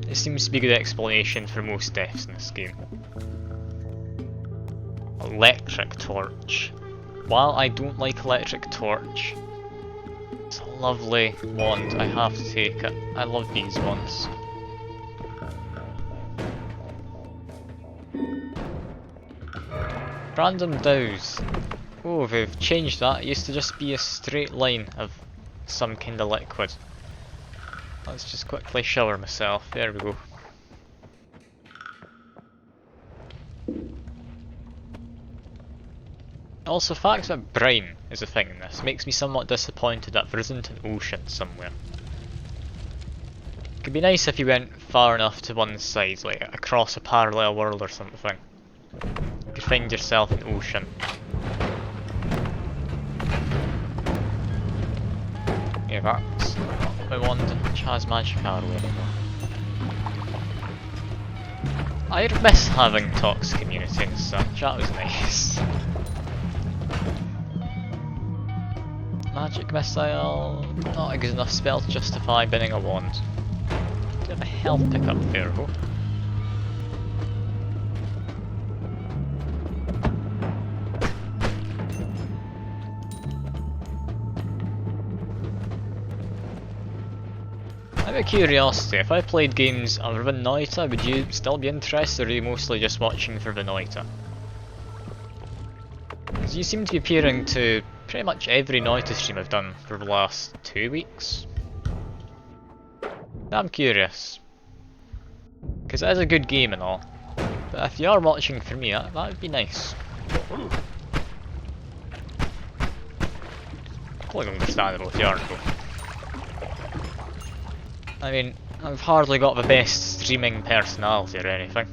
It seems to be a good explanation for most deaths in this game. Electric Torch. While I don't like Electric Torch, it's a lovely wand, I have to take it. I love these ones. Random douse. Oh, they've changed that. It used to just be a straight line of some kind of liquid. Let's just quickly shower myself. There we go. Also, the fact that brine is a thing in this makes me somewhat disappointed that there isn't an ocean somewhere. It could be nice if you went far enough to one side, like across a parallel world or something. You could find yourself an ocean. Yeah, that's not my wand, which has magic arrow anymore. I miss having talks community and such, that was nice. Magic missile, not a good enough spell to justify binning a wand. Do have a health pickup there though. Out of curiosity, if I played games other than Noita, would you still be interested, or are you mostly just watching for the Noita? Because you seem to be appearing to pretty much every Noita stream I've done for the last 2 weeks. I'm curious. Because it is a good game and all. But if you are watching for me, that would be nice. Quite understandable if you aren't though. I mean, I've hardly got the best streaming personality or anything.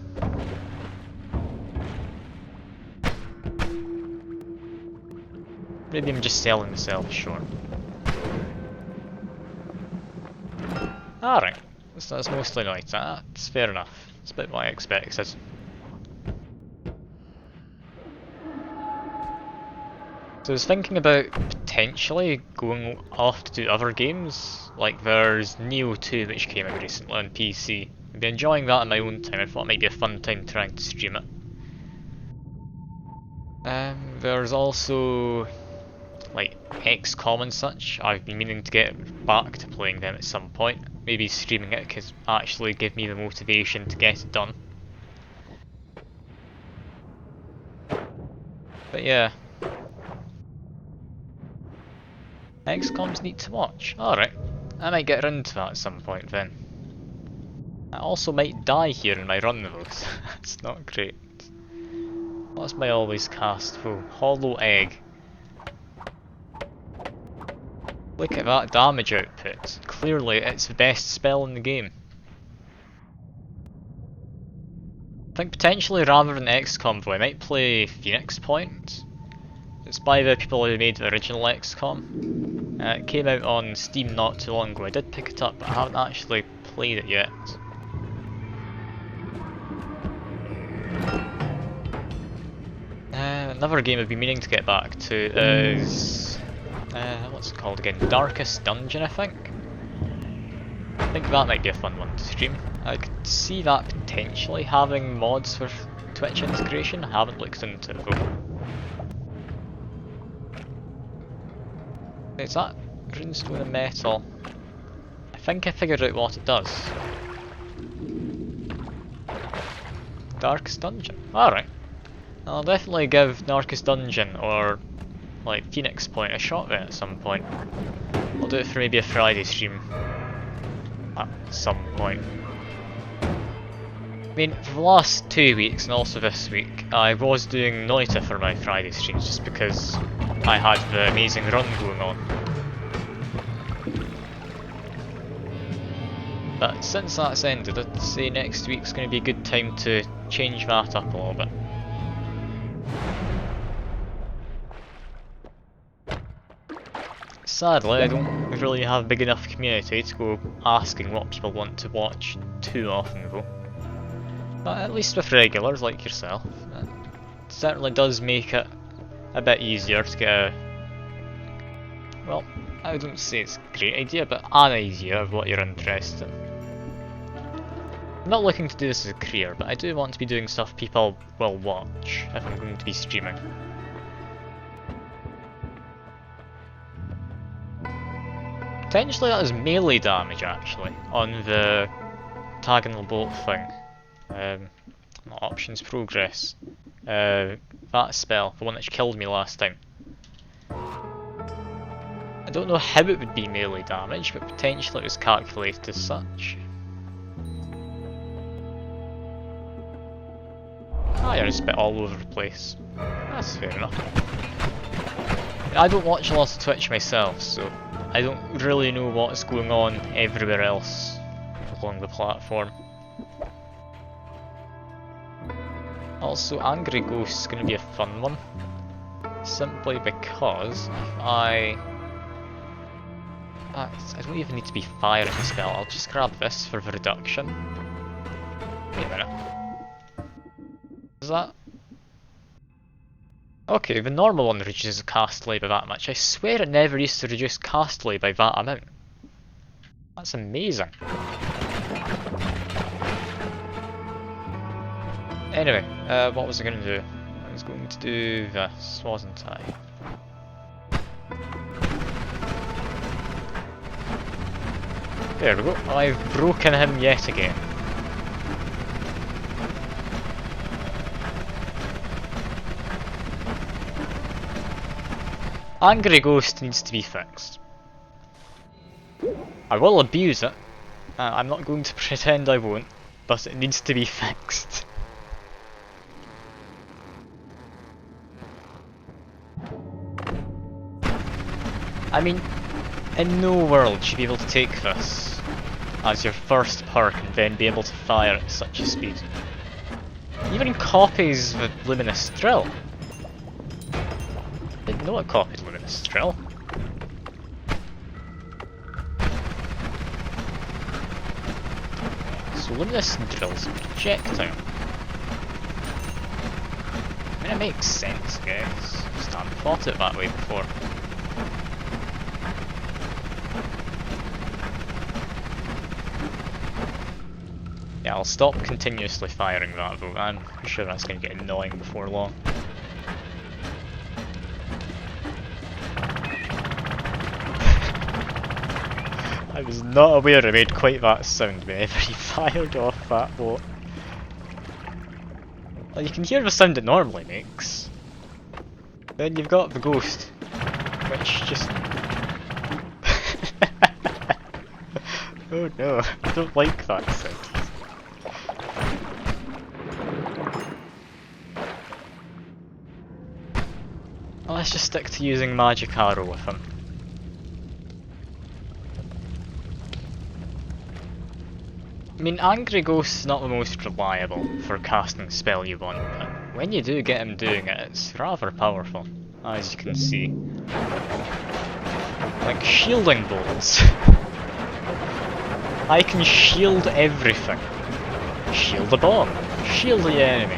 Maybe I'm just selling myself short. Alright, that's mostly Noita. That's fair enough. It's about what I expected. So I was thinking about potentially going off to do other games. Like there's Neo 2 which came out recently on PC. I've been enjoying that in my own time. I thought it might be a fun time trying to stream it. There's also like XCOM and such. I've been meaning to get back to playing them at some point. Maybe streaming it could actually give me the motivation to get it done. But yeah. XCOM's neat to watch. Alright, I might get around to that at some point then. I also might die here in my run though, so that's not great. What's my always cast full? Hollow Egg. Look at that damage output. Clearly it's the best spell in the game. I think potentially rather than XCOM though, I might play Phoenix Point. It's by the people who made the original XCOM. It came out on Steam not too long ago. I did pick it up, but I haven't actually played it yet. Another game I've been meaning to get back to is... what's it called again? Darkest Dungeon, I think? I think that might be a fun one to stream. I could see that potentially having mods for Twitch integration. I haven't looked into it though. Is that runestone and metal? I think I figured out what it does. Darkest Dungeon. Alright. I'll definitely give Darkest Dungeon or like Phoenix Point a shot then at some point. I'll do it for maybe a Friday stream at some point. I mean, for the last 2 weeks and also this week, I was doing Noita for my Friday streams just because I had the amazing run going on. But since that's ended, I'd say next week's going to be a good time to change that up a little bit. Sadly, I don't really have a big enough community to go asking what people want to watch too often though. But at least with regulars like yourself, it certainly does make it a bit easier to get a... well, I don't say it's a great idea, but an idea of what you're interested in. I'm not looking to do this as a career, but I do want to be doing stuff people will watch if I'm going to be streaming. Potentially that is melee damage actually, on the tag and the bolt thing. Not options, progress. That spell, the one that killed me last time. I don't know how it would be melee damage, but potentially it was calculated as such. You're just a bit all over the place. That's fair enough. I don't watch a lot of Twitch myself, so I don't really know what's going on everywhere else along the platform. Also, Angry Ghost is going to be a fun one, simply because I don't even need to be firing the spell. I'll just grab this for the reduction. Wait a minute. Is that? Okay, the normal one reduces cast delay by that much. I swear it never used to reduce cast delay by that amount. That's amazing. Anyway, what was I going to do? I was going to do this, wasn't I? There we go. I've broken him yet again. Angry Ghost needs to be fixed. I will abuse it. I'm not going to pretend I won't, but it needs to be fixed. I mean, in no world should you be able to take this as your first perk and then be able to fire at such a speed. Even copies of Luminous Drill. I didn't know it copied Luminous Drill. So Luminous Drill's a projectile. I mean, it makes sense, guys. Just haven't thought it that way before. Yeah, I'll stop continuously firing that though. I'm sure that's going to get annoying before long. I was not aware it made quite that sound whenever he fired off that boat. Well, you can hear the sound it normally makes. Then you've got the ghost, which just... Oh no, I don't like that sound. Well, let's just stick to using Magic Arrow with him. I mean, Angry Ghost's not the most reliable for casting a spell you want, but when you do get him doing it, it's rather powerful, as you can see. Like shielding bolts. I can shield everything. Shield the bomb. Shield the enemy.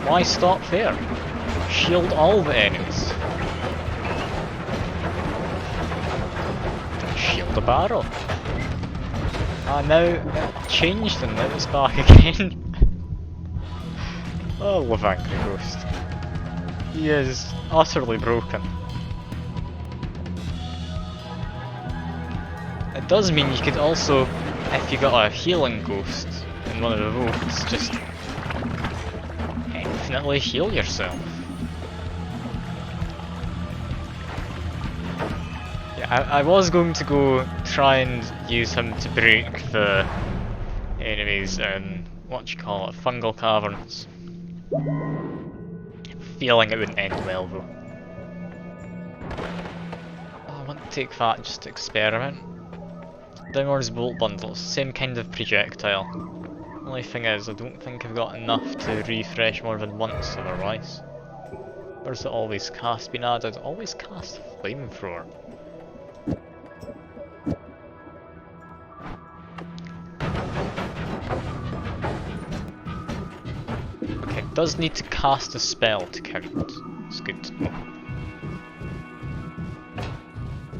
Why stop there? Shield all the enemies. Shield the barrel. Ah, now it changed and now it's back again. Oh, love Angry Ghost. He is utterly broken. It does mean you could also, if you got a healing ghost in one of the votes, just infinitely heal yourself. I was going to go try and use him to break the enemies in, fungal caverns. Feeling it wouldn't end well though. Oh, I want to take that just to experiment. Dinger's Bolt Bundle, same kind of projectile. Only thing is, I don't think I've got enough to refresh more than once otherwise. Where's the always cast been added? Always cast Flamethrower. Okay, it does need to cast a spell to count. It's good to know.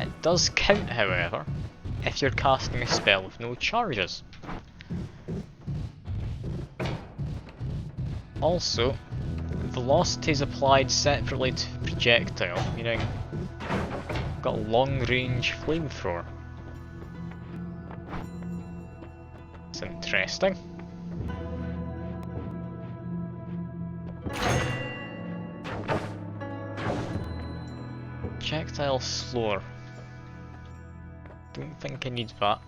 It does count, however, if you're casting a spell with no charges. Also, velocity is applied separately to projectile, meaning I've got a long range flamethrower. It's interesting. Projectile slower. Don't think I need that.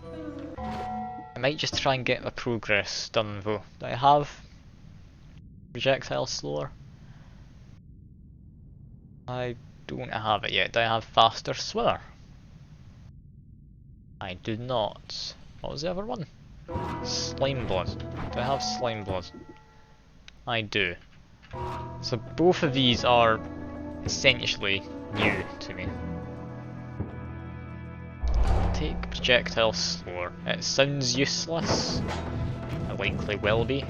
I might just try and get the progress done though. Do I have projectile slower? I don't have it yet. Do I have faster swimmer? I do not. What was the other one? Slime blood. Do I have slime blood? I do. So both of these are essentially new to me. Take projectile slower. It sounds useless. It likely will be.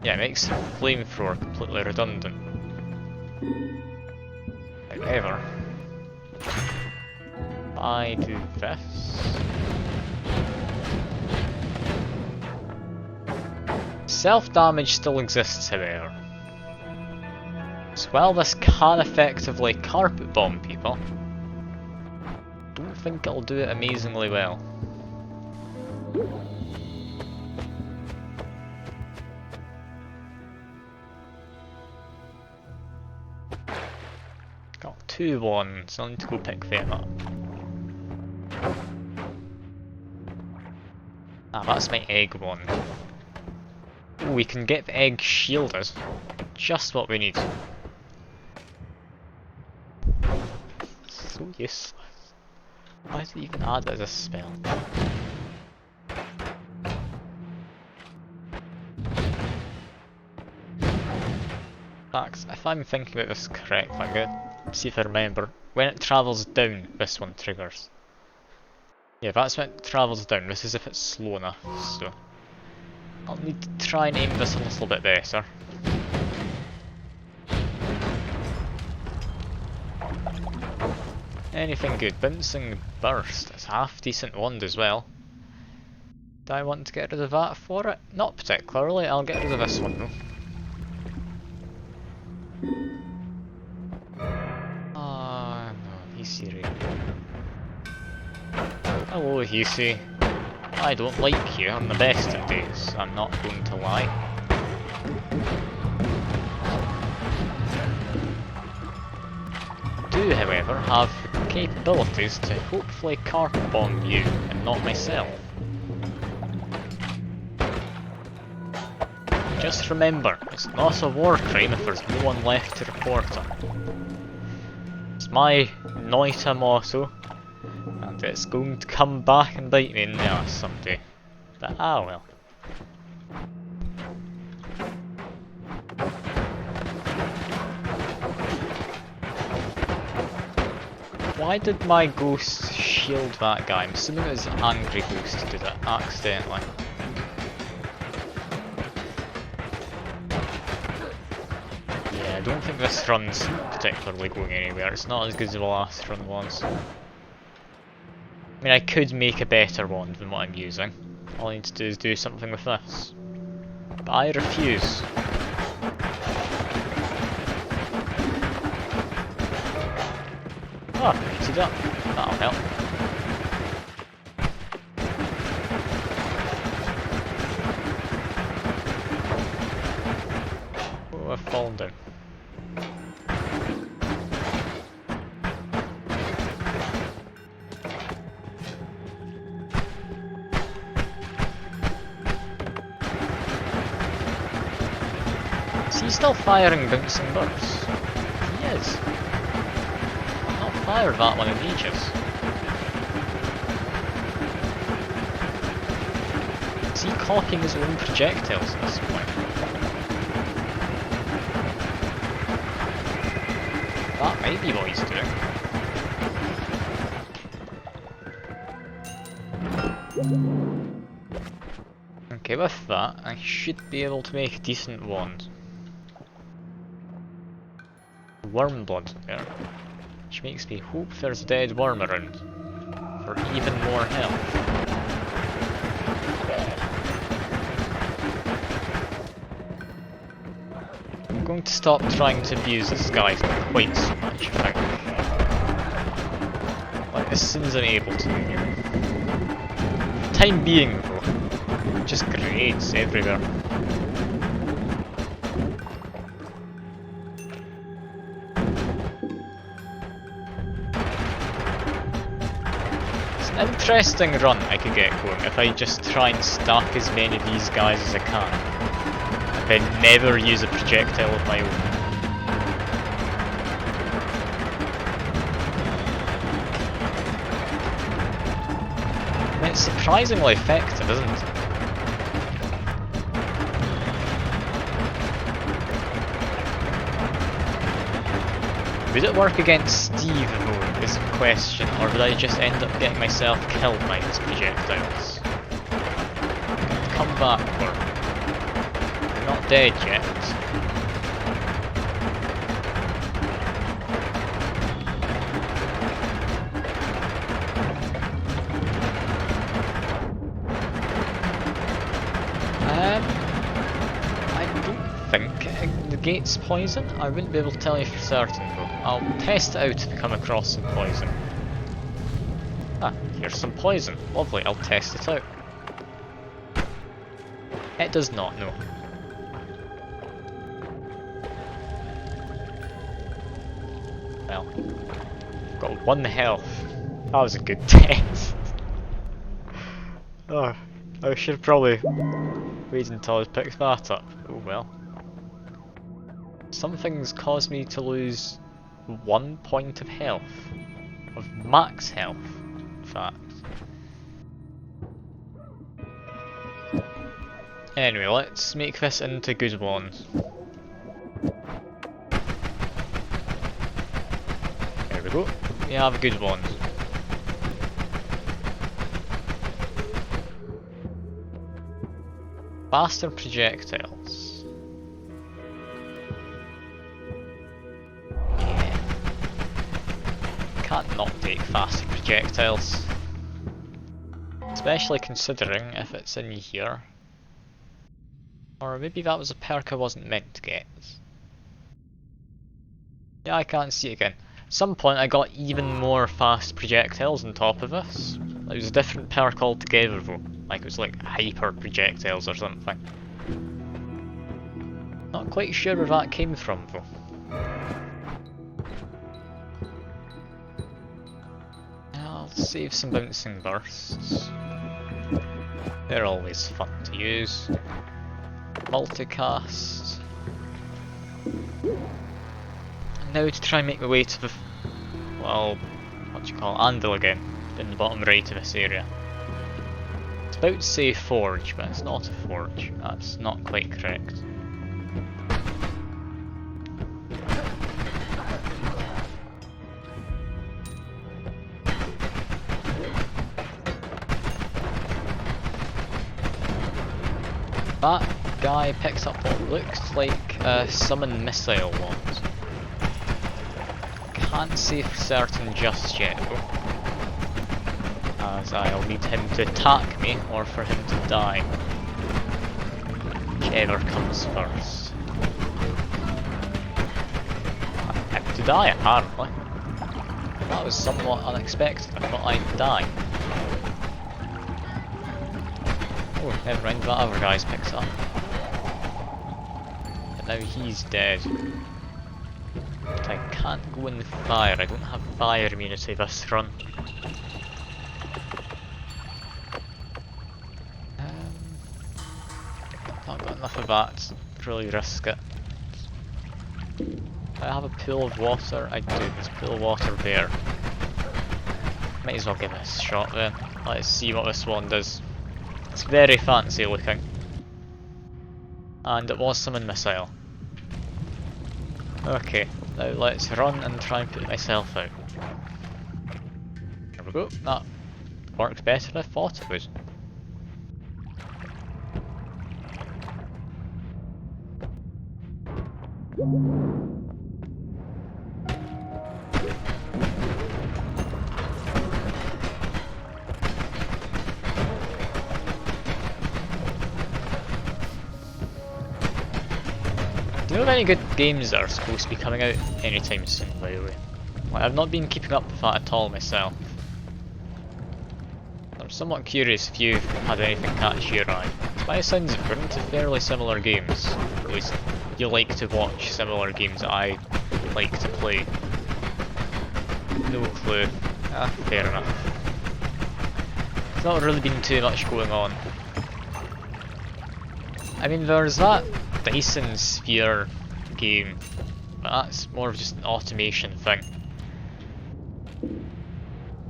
Yeah, it makes flamethrower completely redundant. However, I do this. Self-damage still exists, however. So while this can effectively carpet bomb people, don't think it'll do it amazingly well. Got 2 wands, I need to go pick them up. Ah, that's my egg wand. Ooh, we can get the egg shielded. Just what we need. So useless. Why did it even add it as a spell? Fact, if I'm thinking about this correctly, I'm gonna see if I remember. When it travels down, this one triggers. Yeah, that's when it travels down. This is if it's slow enough, so I'll need to try and aim this a little bit better. Anything good? Bouncing Burst. It's a half decent wand as well. Do I want to get rid of that for it? Not particularly, I'll get rid of this one though. Ah, no, he's radio. Hello, Husey. I don't like you on the best of days, I'm not going to lie. Do, however, have the capabilities to hopefully carpet bomb you and not myself. Just remember, it's not a war crime if there's no one left to report it. It's my Noita motto, and it's going to come back and bite me in the ass someday. But ah well. Why did my ghost shield that guy? I'm assuming it was an angry ghost who did it accidentally. Yeah, I don't think this run's particularly going anywhere. It's not as good as the last run was. I mean, I could make a better wand than what I'm using. All I need to do is do something with this. But I refuse. Oh, heated up. That'll help. Oh, I've fallen down. Is he still firing bouncing bursts? He is. Fired that one in ages. Is he cocking his own projectiles at this point? That might be what he's doing. Okay, with that, I should be able to make a decent wand. Worm blood there. Which makes me hope there's a dead worm around, for even more health. I'm going to stop trying to abuse this guy quite so much, I think. Like, as soon as I'm able to. For the time being though, just grenades everywhere. Interesting run I could get going if I just try and stack as many of these guys as I can, and then never use a projectile of my own. I mean, it's surprisingly effective, isn't it? Would it work against Steve though, is the question, or would I just end up getting myself killed by his projectiles? Come back, or you're not dead yet. I don't think the gate's poison. I wouldn't be able to tell you for certain though. I'll test it out if I come across some poison. Ah, here's some poison. Lovely, I'll test it out. It does not, no. Well, got 1 health. That was a good test. Oh, I should have probably waited until I picked that up. Oh well. Something's caused me to lose 1 point of health. Of max health, in fact. Anyway, let's make this into good ones. There we go. We have good ones. Faster projectiles. Yeah. Can't not take faster projectiles. Especially considering if it's in here. Or maybe that was a perk I wasn't meant to get. Yeah, I can't see it again. At some point I got even more fast projectiles on top of this. It was a different perk altogether though. Like it was like hyper projectiles or something. Not quite sure where that came from though. I'll save some bouncing bursts. They're always fun to use. Multicast. And now to try and make my way to the, well, what do you call it, anvil again, in the bottom right of this area. It's about to say forge, but it's not a forge. That's not quite correct. That guy picks up what looks like a summon missile wand. Can't say for certain just yet though, as I'll need him to attack me or for him to die. Whichever comes first. Him to die apparently. That was somewhat unexpected, I thought I'd die. Oh, never mind, that other guy's picked up. But now he's dead. But I can't go in the fire, I don't have fire immunity this run. Not got enough of that to really risk it. Do I have a pool of water? I do, there's a pool of water there. Might as well give it a shot then. Let's see what this one does. It's very fancy looking. And it was summon missile. Okay, now let's run and try and put myself out. There we go, that worked better than I thought it would. Do you know of any good games that are supposed to be coming out anytime soon, by the way? Like, I've not been keeping up with that at all myself. I'm somewhat curious if you've had anything catch your eye. By the sounds of it, we're into fairly similar games. Or at least you like to watch similar games that I like to play. No clue. Ah, fair enough. There's not really been too much going on. I mean, there's that Dyson Sphere game, but that's more of just an automation thing.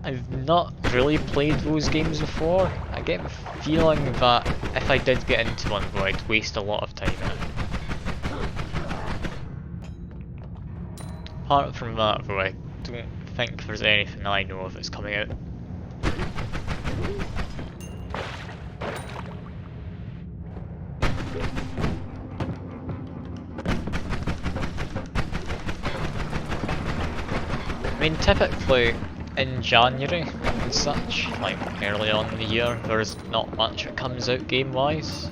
I've not really played those games before. I get the feeling that if I did get into one though, I'd waste a lot of time in it. Apart from that though, I don't think there's anything I know of that's coming out. I mean, typically in January and such, like early on in the year, there's not much that comes out game-wise,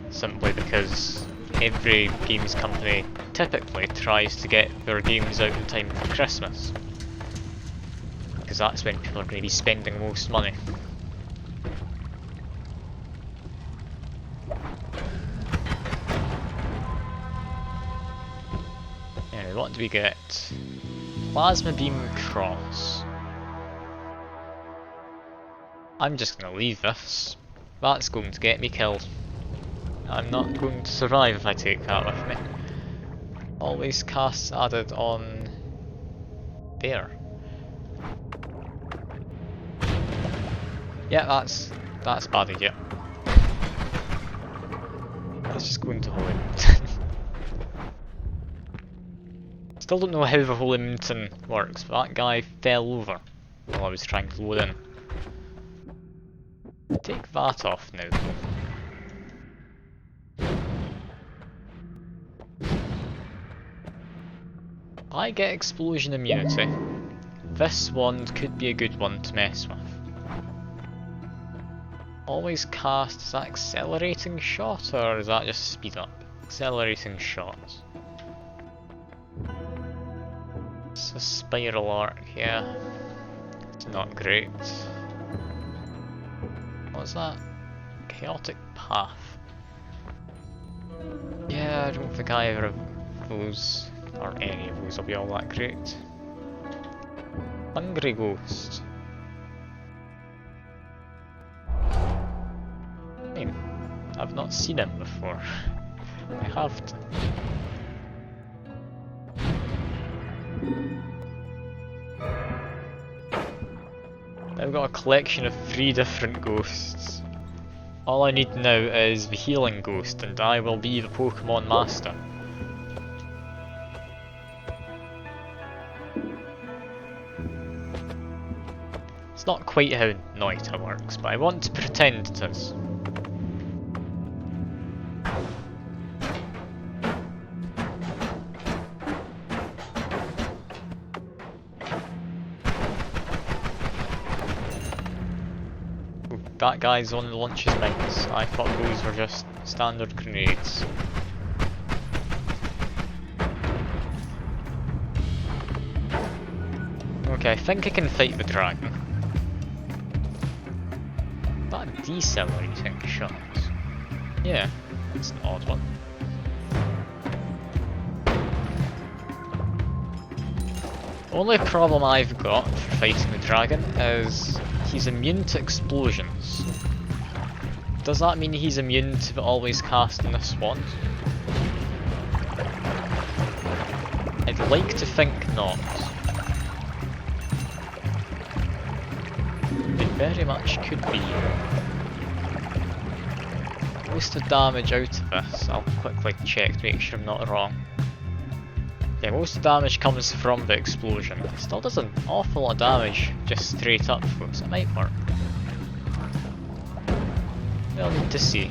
simply because every games company typically tries to get their games out in time for Christmas. Because because that's when people are going to be spending most money. Anyway, what do we get? Plasma beam cross. I'm just going to leave this. That's going to get me killed. I'm not going to survive if I take that with me. Always casts added on there. Yeah, that's bad idea. Let's just go into Holy Mountain. Still don't know how the Holy Mountain works, but that guy fell over while I was trying to load in. Take that off now though. I get explosion immunity. This one could be a good one to mess with. Always cast, is that accelerating shot or is that just speed up? Accelerating shots. It's a spiral arc, yeah. It's not great. What's that? Chaotic path. Yeah, I don't think either of those, or any of those, will be all that great. Hungry Ghost. I've not seen him before. I have to. I've got a collection of 3 different ghosts. All I need now is the healing ghost and I will be the Pokemon Master. It's not quite how Noita works, but I want to pretend it is. That guy's on launches mines. I thought those were just standard grenades. Okay, I think I can fight the dragon. That decelerating shot. Yeah, it's an odd one. Only problem I've got for fighting the dragon is he's immune to explosions. Does that mean he's immune to the always casting the swans? I'd like to think not. It very much could be. Most of the damage out of this, I'll quickly check to make sure I'm not wrong. Yeah, most of the damage comes from the explosion. It still does an awful lot of damage just straight up, folks. It might work. We'll need to see.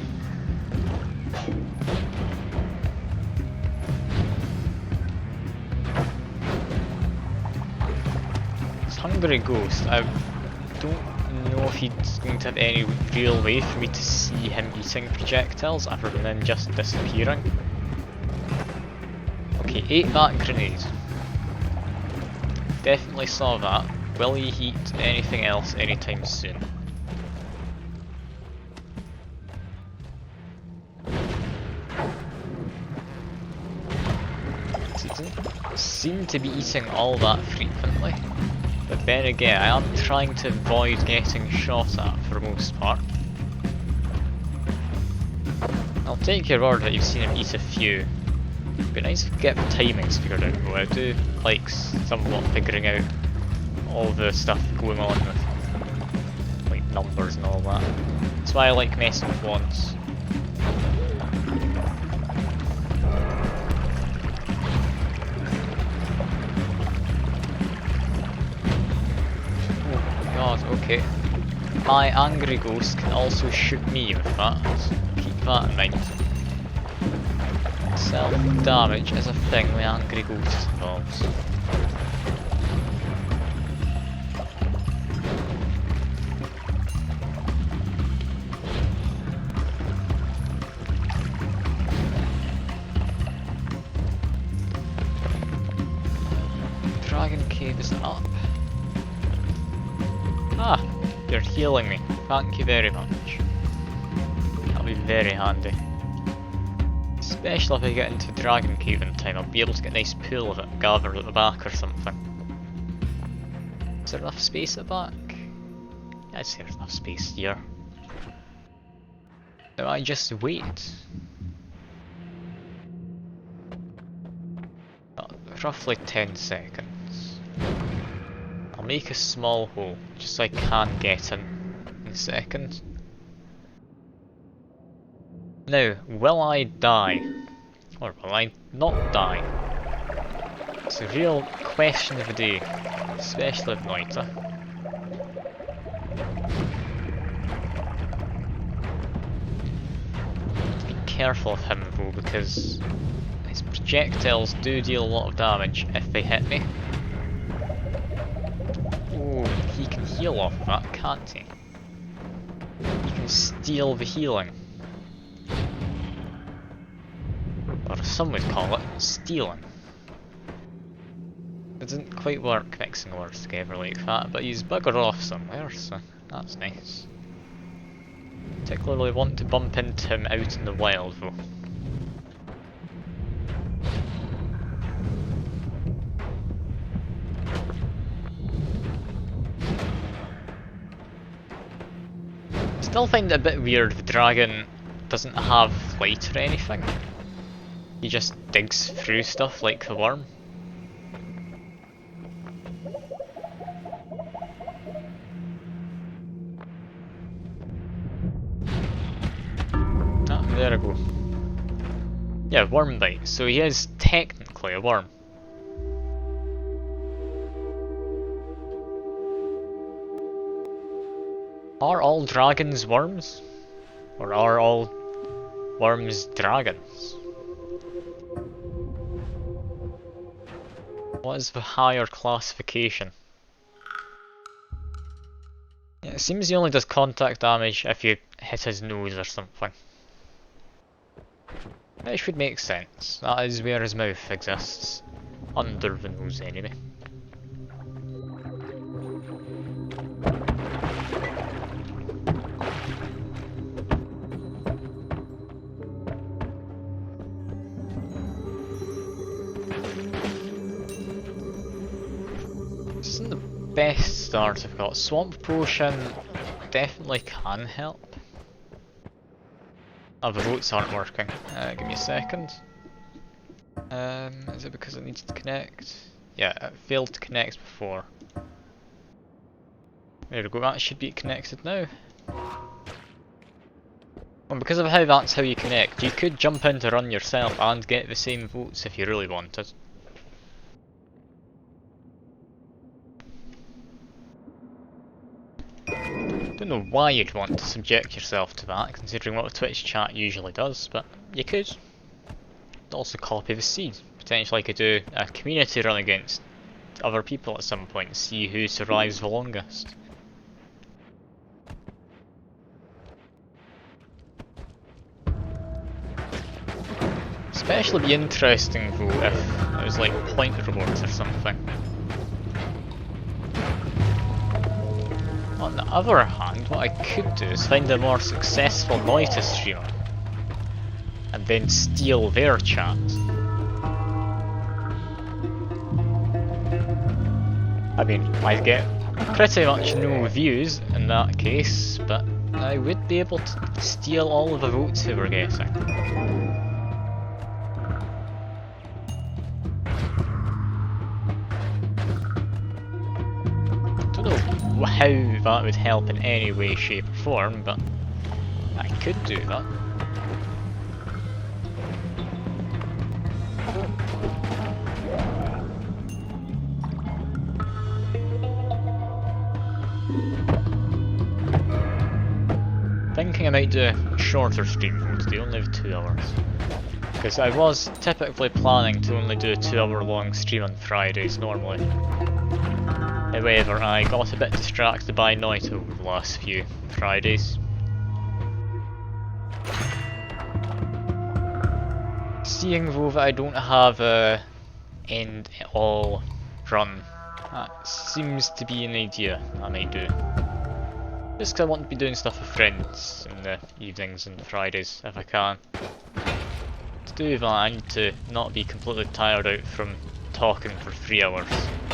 This Hungry Ghost, I don't know if he's going to have any real way for me to see him eating projectiles other than him just disappearing. Okay, ate that grenade. Definitely saw that. Will he eat anything else anytime soon? He doesn't seem to be eating all that frequently. But then again, I am trying to avoid getting shot at for the most part. I'll take your word that you've seen him eat a few. It'd be nice if we get the timings figured out though. I do like somewhat figuring out all the stuff going on with like numbers and all that. That's why I like messing with wands. Oh god, okay. My Angry Ghost can also shoot me with that, so keep that in mind. Self-damage is a thing with Angry Ghosts involves. Dragon Cave is up. You're healing me. Thank you very much. That'll be very handy. Especially if I get into Dragon Cave in time, I'll be able to get a nice pool of it gathered at the back or something. Is there enough space at the back? Yeah, I'd say there's enough space here. Now I just wait. Roughly 10 seconds. I'll make a small hole just so I can get in a second. Now, will I die? Or will I not die? It's a real question of the day, especially with Noita. Be careful of him though, because his projectiles do deal a lot of damage if they hit me. Oh, he can heal off of that, can't he? He can steal the healing. Or some would call it stealing. It doesn't quite work mixing words together like that, but he's buggered off somewhere, so that's nice. Particularly want to bump into him out in the wild though. Still find it a bit weird the dragon doesn't have light or anything. He just digs through stuff like the worm. Ah, there I go. Yeah, worm bite, so he is technically a worm. Are all dragons worms? Or are all worms dragons? What is the higher classification? Yeah, it seems he only does contact damage if you hit his nose or something. Which would make sense. That is where his mouth exists. Under the nose anyway. This isn't the best start I've got. Swamp Potion definitely can help. Oh, the votes aren't working. Give me a second. Is it because it needs to connect? Yeah, it failed to connect before. There we go, that should be connected now. And because of how that's how you connect, you could jump in to run yourself and get the same votes if you really wanted. Don't know why you'd want to subject yourself to that, considering what the Twitch chat usually does, but you could. Also copy the seed. Potentially could do a community run against other people at some point and see who survives the longest. Especially be interesting though if it was like point rewards or something. On the other hand, what I could do is find a more successful Noita streamer and then steal their chat. I mean, I'd get pretty much no views in that case, but I would be able to steal all of the votes they were getting. How that would help in any way, shape or form, but I could do that. Thinking I might do a shorter stream mode today, only have 2 hours. Because I was typically planning to only do a 2-hour long stream on Fridays normally. However, I got a bit distracted by Noita over the last few Fridays. Seeing though that I don't have a end it all run, that seems to be an idea I might do. Just 'cause I want to be doing stuff with friends in the evenings and Fridays if I can. To do that I need to not be completely tired out from talking for 3 hours.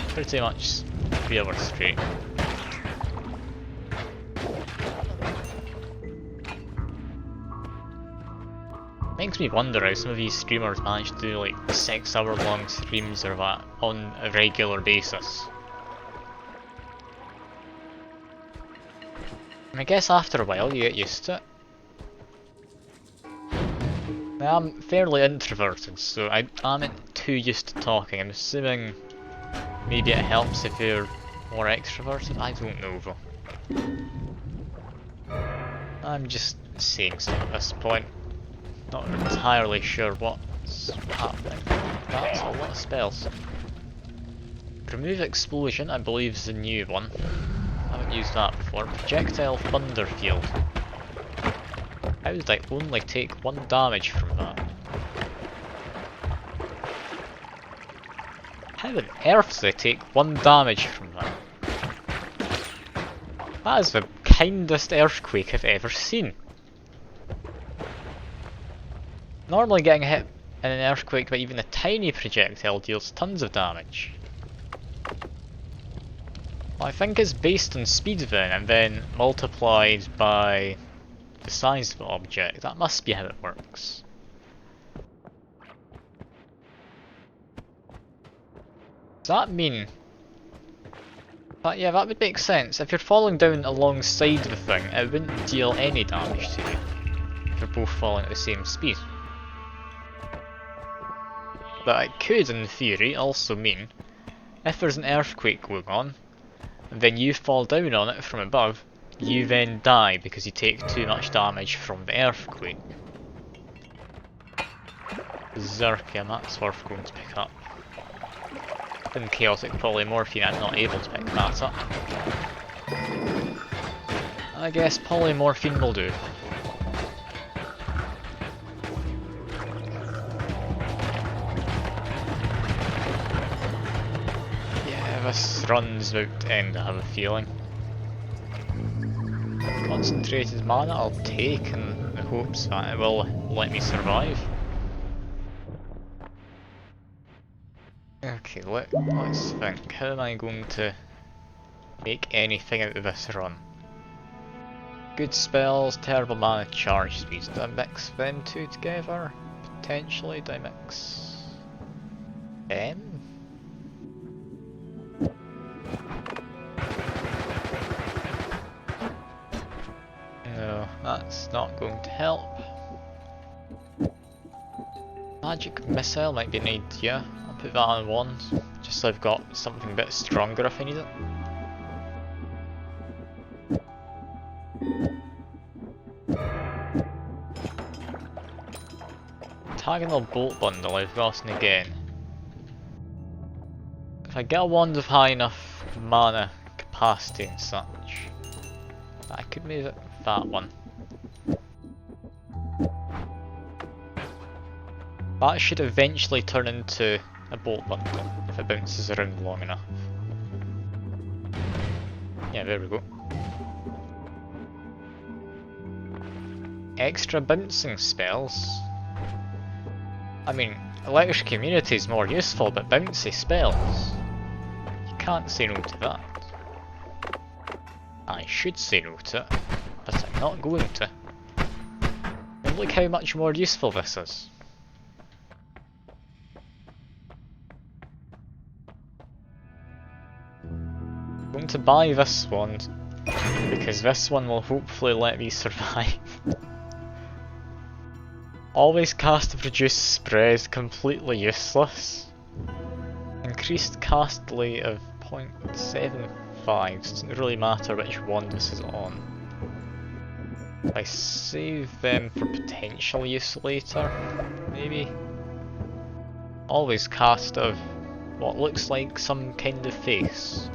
Pretty much 3 hours straight. Makes me wonder how some of these streamers manage to do like 6-hour long streams or that on a regular basis. I guess after a while you get used to it. I'm fairly introverted, so I aren't too used to talking. I'm assuming maybe it helps if you're more extroverted. I don't know though. I'm just saying stuff at this point. Not entirely sure what's happening. That's a lot of spells. Remove Explosion, I believe, is a new one. I haven't used that before. Projectile Thunder Field. How did I only take 1 damage from that? How on earth did I take 1 damage from that? That is the kindest earthquake I've ever seen. Normally getting hit in an earthquake by even a tiny projectile deals tons of damage. Well, I think it's based on speed then, and then multiplied by the size of the object. That must be how it works. Does that mean... But yeah, that would make sense. If you're falling down alongside the thing, it wouldn't deal any damage to you. If you're both falling at the same speed. But it could, in theory, also mean if there's an earthquake going on, and then you fall down on it from above, you then die because you take too much damage from the earthquake. Zirkium, that's worth going to pick up. In Chaotic Polymorphine, I'm not able to pick that up. I guess Polymorphine will do. This run's about to end, I have a feeling. Concentrated mana I'll take in the hopes that it will let me survive. Okay, let's think. How am I going to make anything out of this run? Good spells, terrible mana, charge speeds. Do I mix them two together? Potentially. Do I mix them? No, that's not going to help. Magic Missile might be an idea. I'll put that on 1, just so I've got something a bit stronger if I need it. Tagonal Bolt Bundle I've gotten again. If I get a wand of high enough mana capacity and such, I could move it that one. That should eventually turn into a bolt bundle if it bounces around long enough. Yeah, there we go. Extra bouncing spells. I mean, Electric Community is more useful, but bouncy spells, you can't say no to that. I should say no to it, but I'm not going to. And look how much more useful this is. I'm going to buy this one, because this one will hopefully let me survive. Always cast and reduce spread, completely useless. Increased cast delay of 0.75, so it doesn't really matter which one this is on. I save them for potential use later, maybe? Always cast of what looks like some kind of face.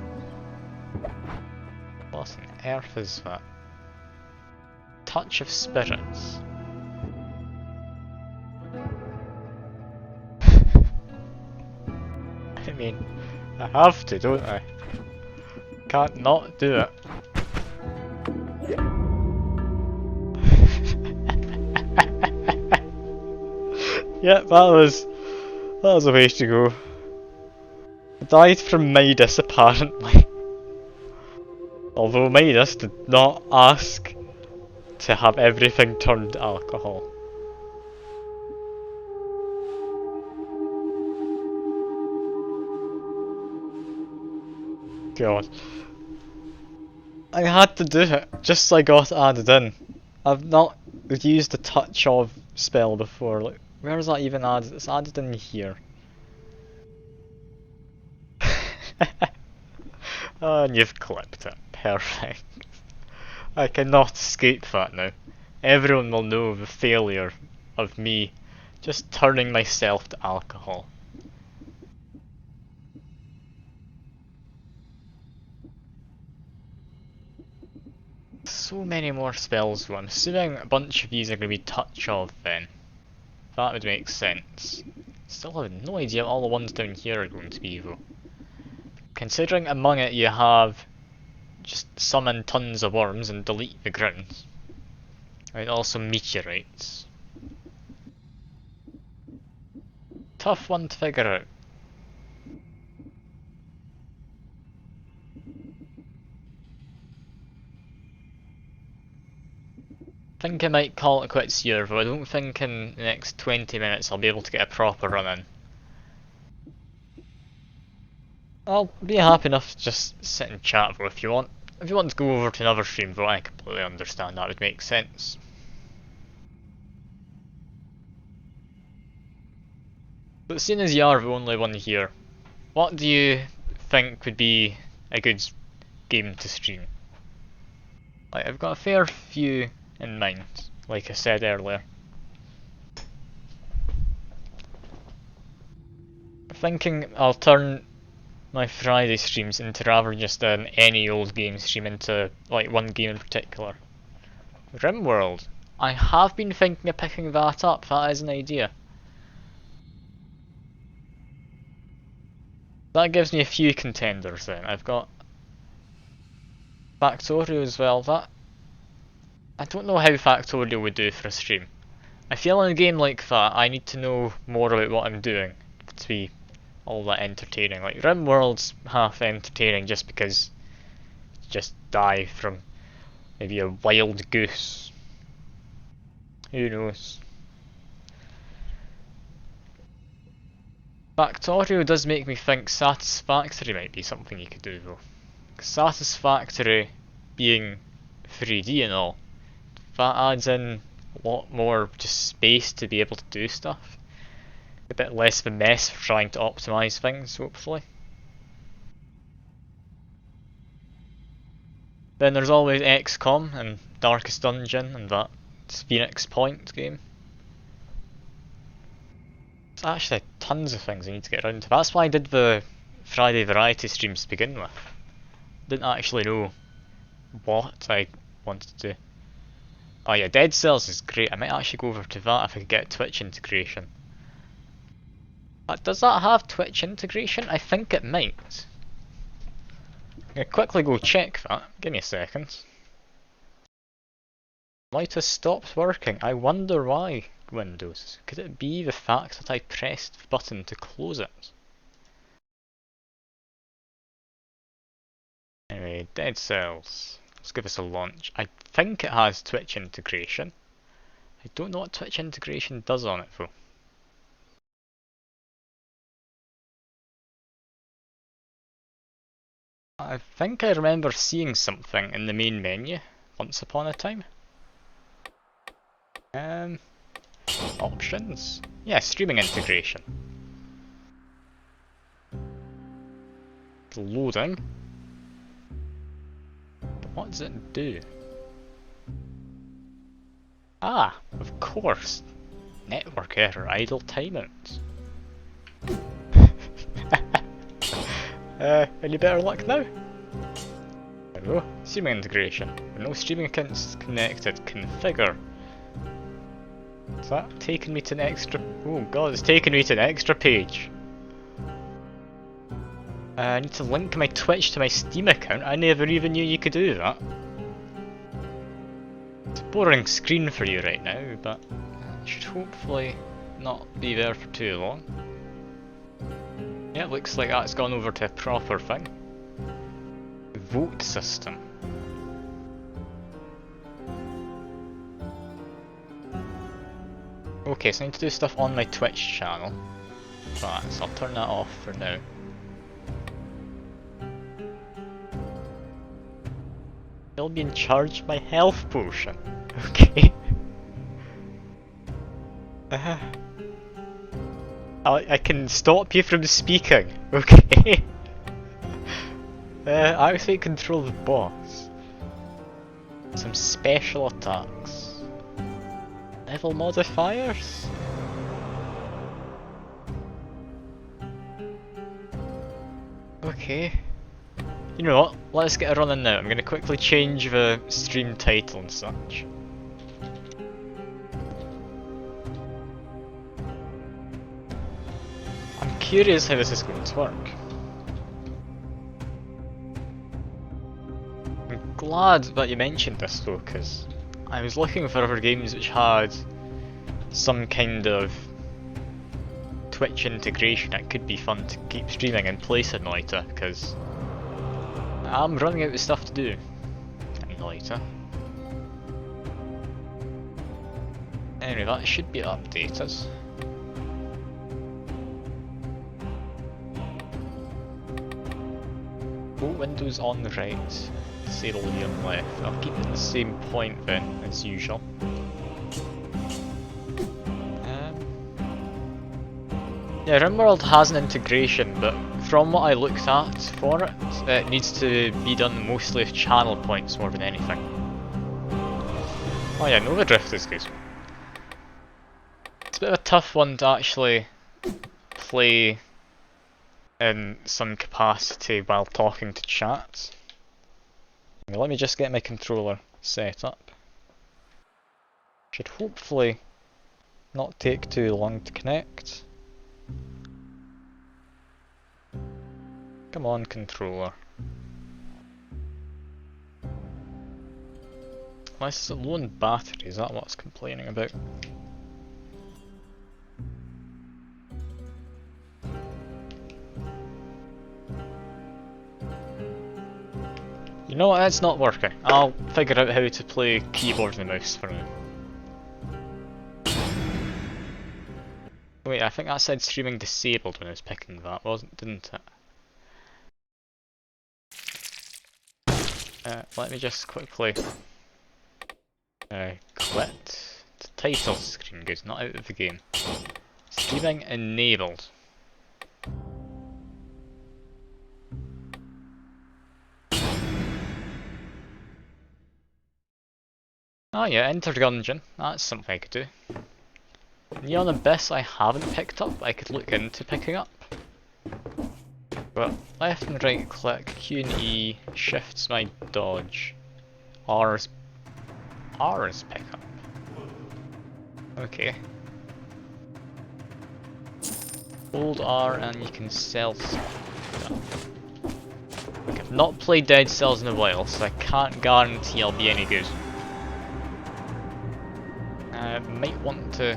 What on earth is that? Touch of Spirits. I mean, I have to, don't I? Can't not do it. Yeah, that was a way to go. I died from Midas apparently. Although Midas did not ask to have everything turned to alcohol. God. I had to do it, just so I got added in. I've not used the touch of spell before, like, where is that even added? It's added in here. Oh, and you've clipped it. Perfect. I cannot escape that now. Everyone will know the failure of me just turning myself to alcohol. So many more spells though. I'm assuming a bunch of these are going to be touch of then. That would make sense. Still have no idea what all the ones down here are going to be though. Considering among it you have just summon tons of worms and delete the grounds. And also meteorites. Tough one to figure out. I think I might call it quits here, though I don't think in the next 20 minutes I'll be able to get a proper run in. I'll be happy enough to just sit and chat though if you want. If you want to go over to another stream though, I completely understand, that would make sense. But seeing as you are the only one here, what do you think would be a good game to stream? Like, I've got a fair few in mind, like I said earlier. I'm thinking I'll turn my Friday streams into rather just an any old game stream into like one game in particular. RimWorld. I have been thinking of picking that up, that is an idea. That gives me a few contenders then. I've got Factorio as well. That I don't know how Factorio would do for a stream. I feel in a game like that I need to know more about what I'm doing to be all that entertaining. Like RimWorld's half entertaining just because you just die from maybe a wild goose. Who knows? Factorio does make me think Satisfactory might be something you could do though. Satisfactory being 3D and all, that adds in a lot more just space to be able to do stuff. A bit less of a mess for trying to optimise things, hopefully. Then there's always XCOM and Darkest Dungeon and that Phoenix Point game. There's actually tons of things I need to get around to. That's why I did the Friday variety streams to begin with. Didn't actually know what I wanted to do. Oh yeah, Dead Cells is great. I might actually go over to that if I could get Twitch integration. Does that have Twitch integration? I think it might. I'm gonna quickly go check that. Give me a second. Might have stopped working. I wonder why, Windows. Could it be the fact that I pressed the button to close it? Anyway, Dead Cells. Let's give this a launch. I think it has Twitch integration. I don't know what Twitch integration does on it though. I think I remember seeing something in the main menu once upon a time. Options? Yeah, streaming integration. It's loading. But what does it do? Ah, of course. Network error, idle timeouts. Any better luck now? There we go. Streaming integration. No streaming accounts connected. Configure. Is that taking me to an extra... Oh god, it's taking me to an extra page. I need to link my Twitch to my Steam account. I never even knew you could do that. It's a boring screen for you right now, but it should hopefully not be there for too long. Yeah, it looks like that's gone over to a proper thing. Vote system. Okay, so I need to do stuff on my Twitch channel. Right, so I'll turn that off for now. Still being charged my health potion. Okay. I can stop you from speaking. Okay. I actually control the boss. Some special attacks. Level modifiers? Okay. You know what? Let's get it running now. I'm gonna quickly change the stream title and such. I'm curious how this is going to work. I'm glad that you mentioned this though, because I was looking for other games which had some kind of Twitch integration that could be fun to keep streaming in place of Noita, because I'm running out of stuff to do in Noita. Anyway, that should be updated. Both windows on the right, disable the on the left. I'll keep it at the same point then, as usual. Yeah, RimWorld has an integration, but from what I looked at for it, it needs to be done mostly with channel points more than anything. Oh yeah, Nova Drift is good. It's a bit of a tough one to actually play in some capacity while talking to chat. Now, let me just get my controller set up. Should hopefully not take too long to connect. Come on, controller. Unless it's low on battery, is that what it's complaining about? You know what, it's not working. I'll figure out how to play keyboard and mouse for now. Wait, I think that said streaming disabled when I was picking that, didn't it? Let me just quickly quit the title screen, good, not out of the game. Streaming enabled. Oh yeah, enter dungeon, that's something I could do. Neon Abyss I haven't picked up, I could look into picking up. But left and right click, Q and E, shifts my dodge. R's pick up. Okay. Hold R and you can sell stuff. Okay, I've not played Dead Cells in a while, so I can't guarantee I'll be any good. Might want to...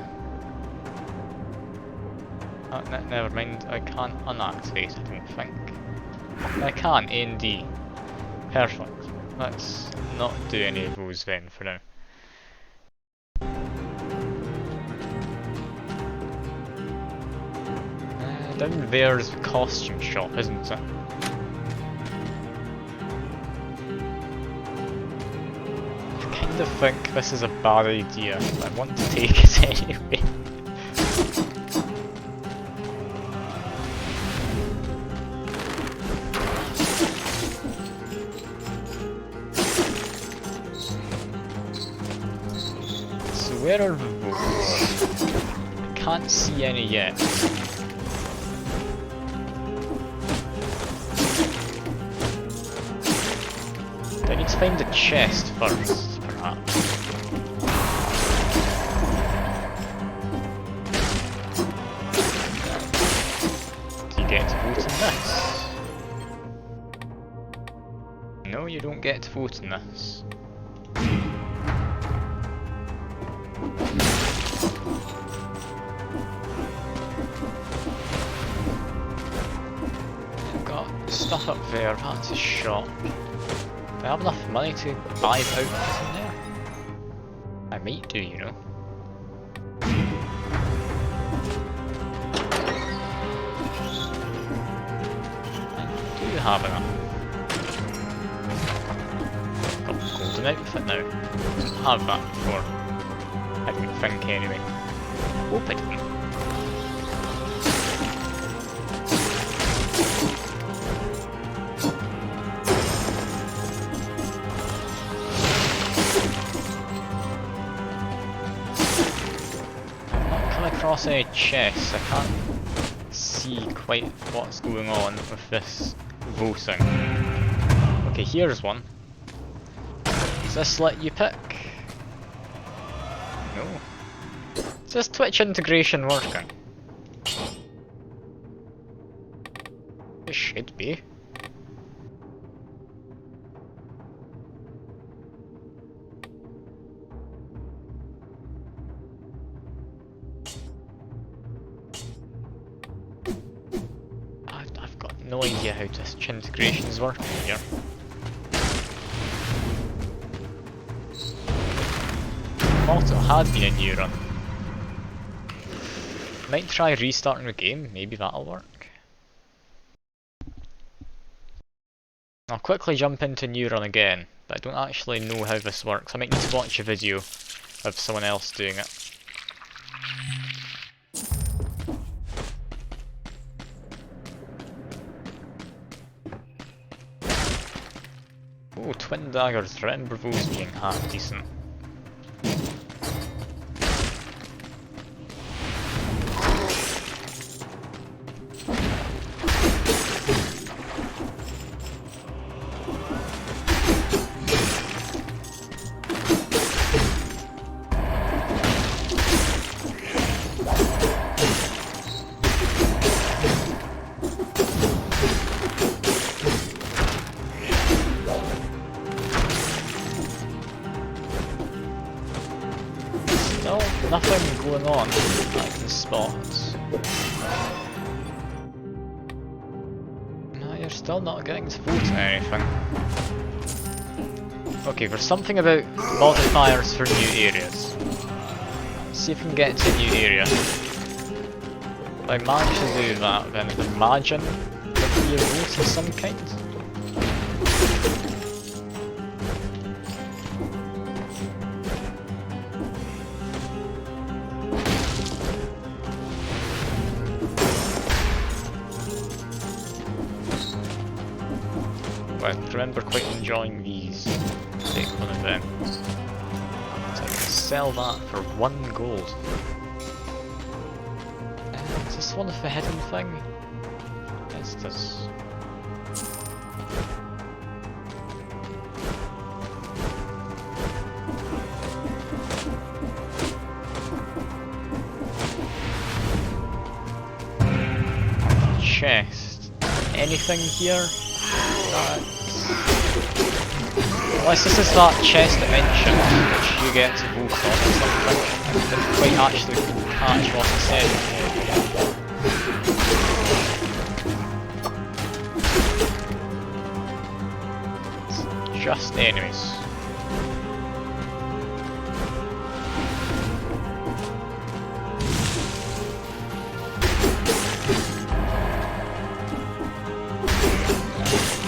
never mind, I can't unactivate, I don't think. I can, A and D. Perfect. Let's not do any of those then for now. Down there's the costume shop, isn't it? I kind of think this is a bad idea, but I want to take it anyway. So where are the votes? I can't see any yet. I need to find the chest first, perhaps. Do you get to vote in this? No, you don't get to vote in this. Stuff up there, that's a shop. Do I have enough money to buy outfits in there? I might do, you know. I do have enough. Got a golden outfit now. Didn't have that before. I didn't think anyway. Hope I didn't. Across any chests, I can't see quite what's going on with this voting. Okay, here's one. Does this let you pick? No. Is this Twitch integration working? It should be. No idea how Twitch integration is working here. Thought it had been a new run. Might try restarting the game, maybe that'll work. I'll quickly jump into new run again, but I don't actually know how this works. I might need to watch a video of someone else doing it. Oh, twin daggers, remember those being half decent. Nothing going on that I can spot. No, you're still not getting to vote or anything. Okay, there's something about modifiers for new areas. Let's see if we can get to a new area. If I manage to do that, then I'd imagine there'll be a vote of some kind. I remember quite enjoying these. Take one of them. So I can sell that for 1 gold. Is this one of the hidden thing? Yes, it is. Chest. Anything here? Unless this is that chest dimension which you get to vote on or something. I didn't quite actually catch what it said. It's just enemies.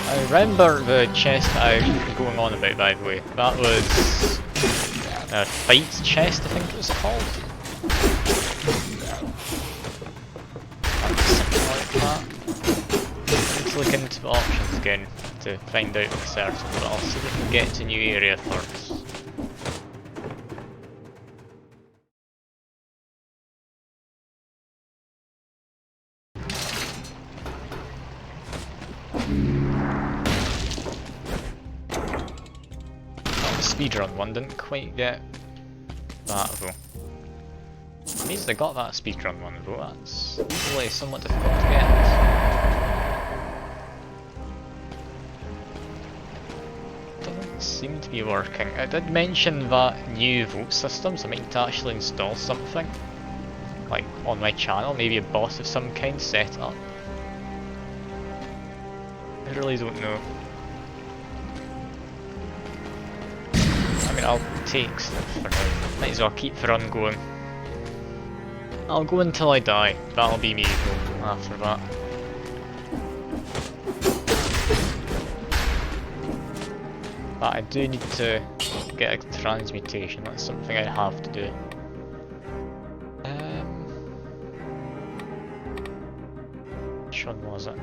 I remember the chest I was going on about, by the way. That was a fight chest, I think it was called. Something like that. I need to look into the options again to find out for certain, but I'll see if we can get to a new area first. Speedrun one, didn't quite get that though. At least I got that speedrun one though, that's usually somewhat difficult to get. Doesn't seem to be working. I did mention that new vote system, so I might need to actually install something. Like on my channel, maybe a bot of some kind set up. I really don't know. I mean, I'll take stuff for now. Might as well keep the run going. I'll go until I die. That'll be me though, after that. But I do need to get a transmutation. That's something I have to do. Which one was it?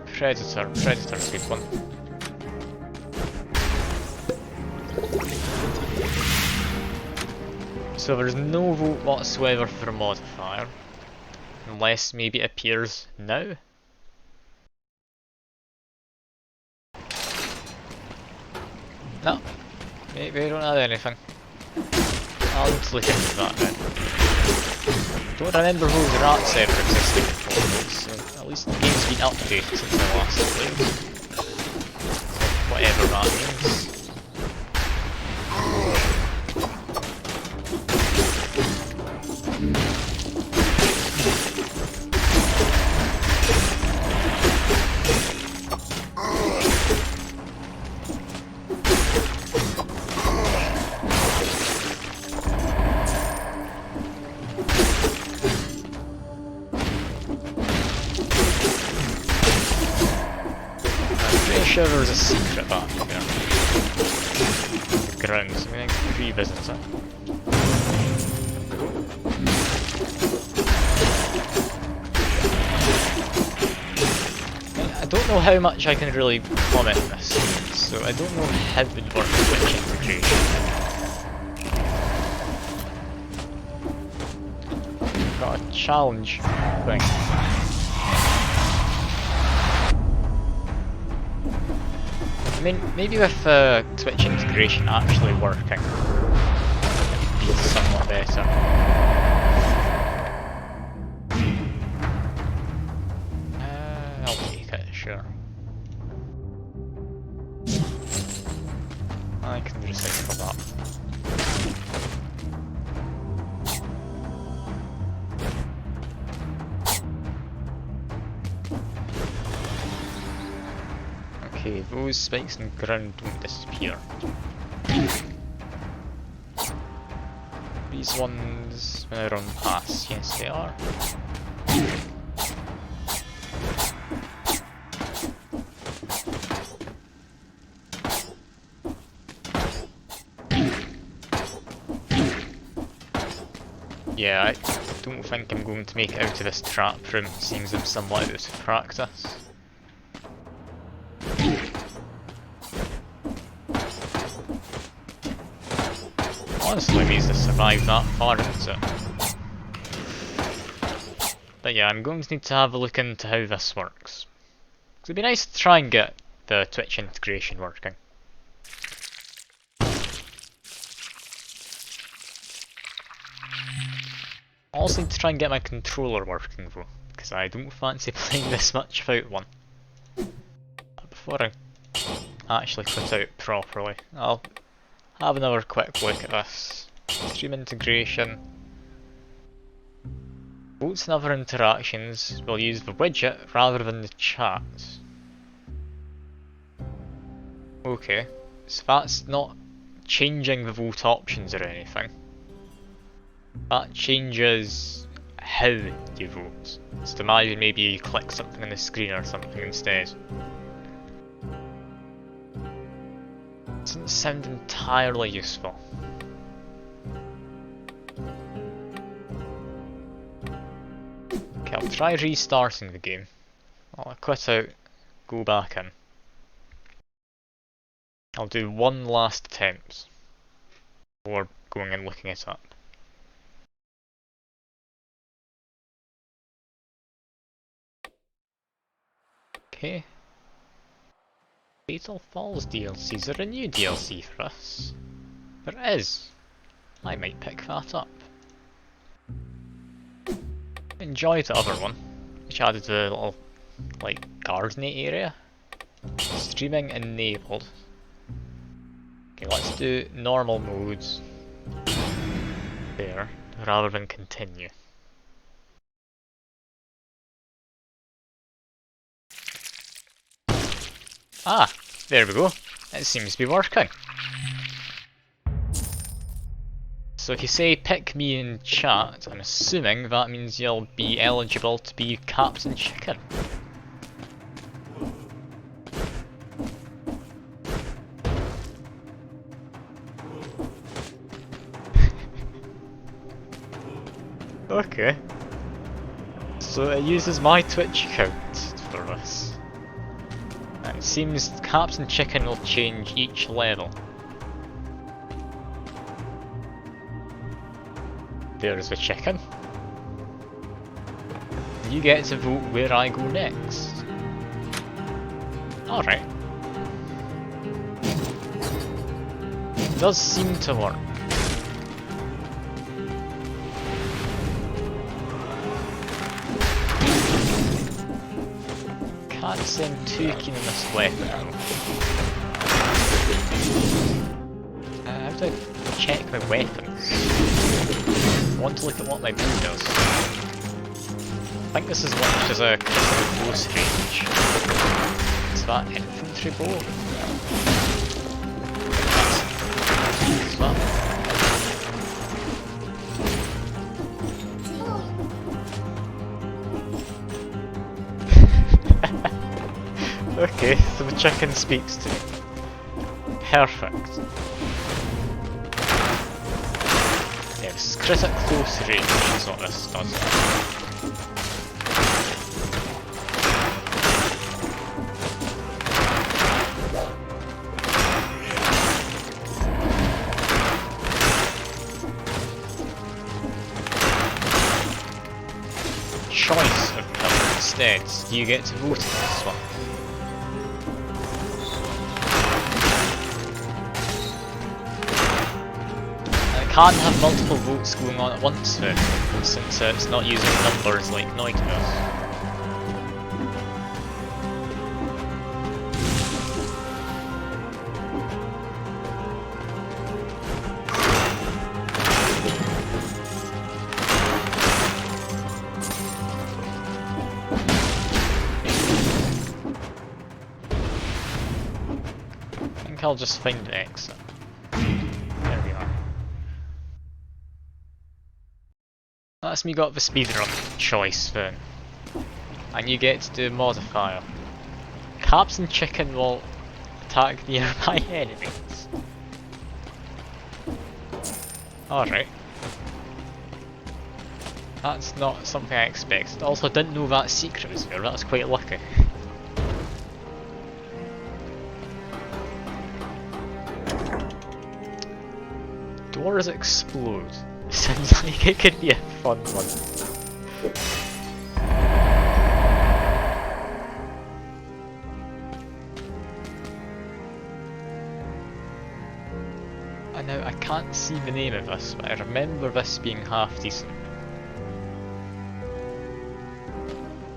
Predator. Predator's a good one. So there's no vote whatsoever for a modifier. Unless maybe it appears now. No. Maybe I don't have anything. I'll need to look into that then. Don't remember those rats ever existing before, so at least the game's been updated since the last played. Whatever that means. Sure there's a secret back there. The grounds, I'm going to revisit it. I don't know how much I can really comment this, so I don't know how it would work with Twitch integration. Got a challenge thing. I mean, maybe with Twitch integration actually working, it would be somewhat better. I'll take it, sure. I can recycle that. Okay, those spikes in the ground don't disappear. These ones, when I run past, yes they are. Yeah, I don't think I'm going to make it out of this trap room, seeing as I'm somewhat out of practice. Honestly means to survive that far into it. But yeah, I'm going to need to have a look into how this works. It'd be nice to try and get the Twitch integration working. I also need to try and get my controller working though, because I don't fancy playing this much without one. But before I actually put out properly, I'll have another quick look at this. Stream integration. Votes and other interactions will use the widget rather than the chat. Okay, so that's not changing the vote options or anything. That changes how you vote. So imagine maybe you click something on the screen or something instead. Doesn't sound entirely useful. Okay, I'll try restarting the game. I'll quit out, go back in. I'll do one last attempt before going and looking it up. Okay. Fatal Falls DLC. Is there a new DLC for us? There is. I might pick that up. Enjoyed the other one, which added a little, like, garden-y area. Streaming enabled. Okay, let's do normal modes there, rather than continue. Ah, there we go. It seems to be working. So if you say pick me in chat, I'm assuming that means you'll be eligible to be Captain Chicken. Okay. So it uses my Twitch account for this. And it seems Captain Chicken will change each level. There's the chicken. You get to vote where I go next. Alright. Does seem to work. Can't say I'm too keen on this weapon though. I have to check my weapons. I want to look at what my bow does. I think this is one which is a critical close range. Is that infantry bow? That's that. Okay, so the chicken speaks to me. Perfect. Yes, critical close range is what this does. Choice of colour instead. Do you get to vote on this one? Can't have multiple votes going on at once though, since it's not using numbers like Noita does. I think I'll just find the exit. There we are. That's me got the speedrun choice then. And you get to do modifier. Captain Chicken will attack nearby enemies. Alright. That's not something I expected. Also, I didn't know that secret was there, that was quite lucky. Doors explode. Sounds like it could be a fun one. I know I can't see the name of this, but I remember this being half decent.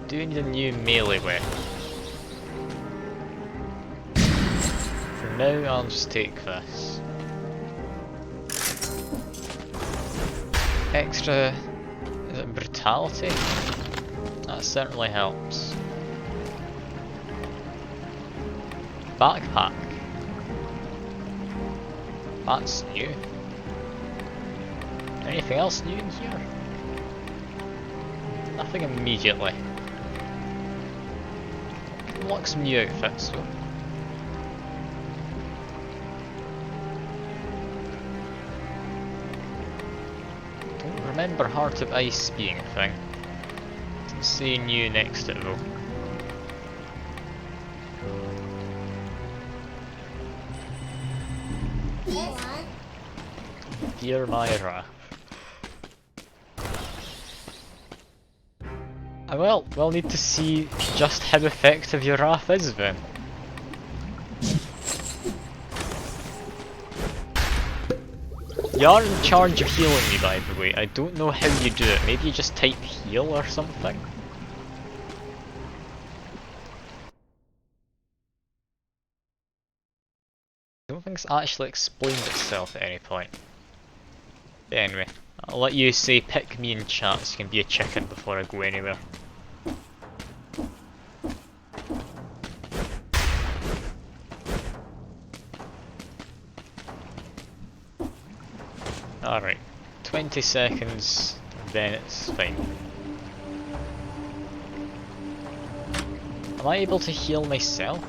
Do need a new melee weapon. For now, I'll just take this. Extra, is it brutality? That certainly helps. Backpack. That's new. Anything else new in here? Nothing immediately. Unlock some new outfits though. Remember Heart of Ice being a thing. Didn't say new next to it though. Dear Myra. Well, we'll need to see just how effective your wrath is then. You are in charge of healing me, by the way. I don't know how you do it. Maybe you just type heal or something? I don't think it's actually explained itself at any point. But anyway, I'll let you say pick me in chat so you can be a chicken before I go anywhere. Alright, 20 seconds, then it's fine. Am I able to heal myself?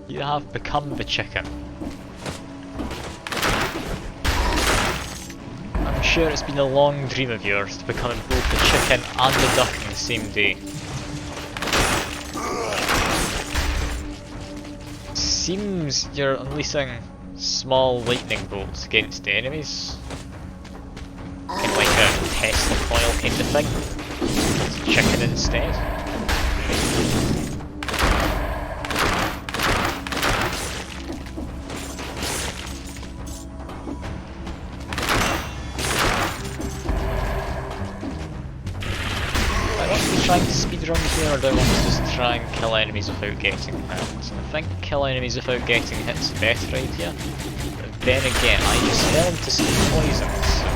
You have become the chicken. I'm sure it's been a long dream of yours to become both the chicken and the duck in the same day. Seems you're unleashing small lightning bolts against the enemies. In like a Tesla coil kind of thing. It's chicken instead. Trying to speedrun here, or do I want to just try and kill enemies without getting hit? I think kill enemies without getting hit's a better idea. But then again, I just fell into some poison, so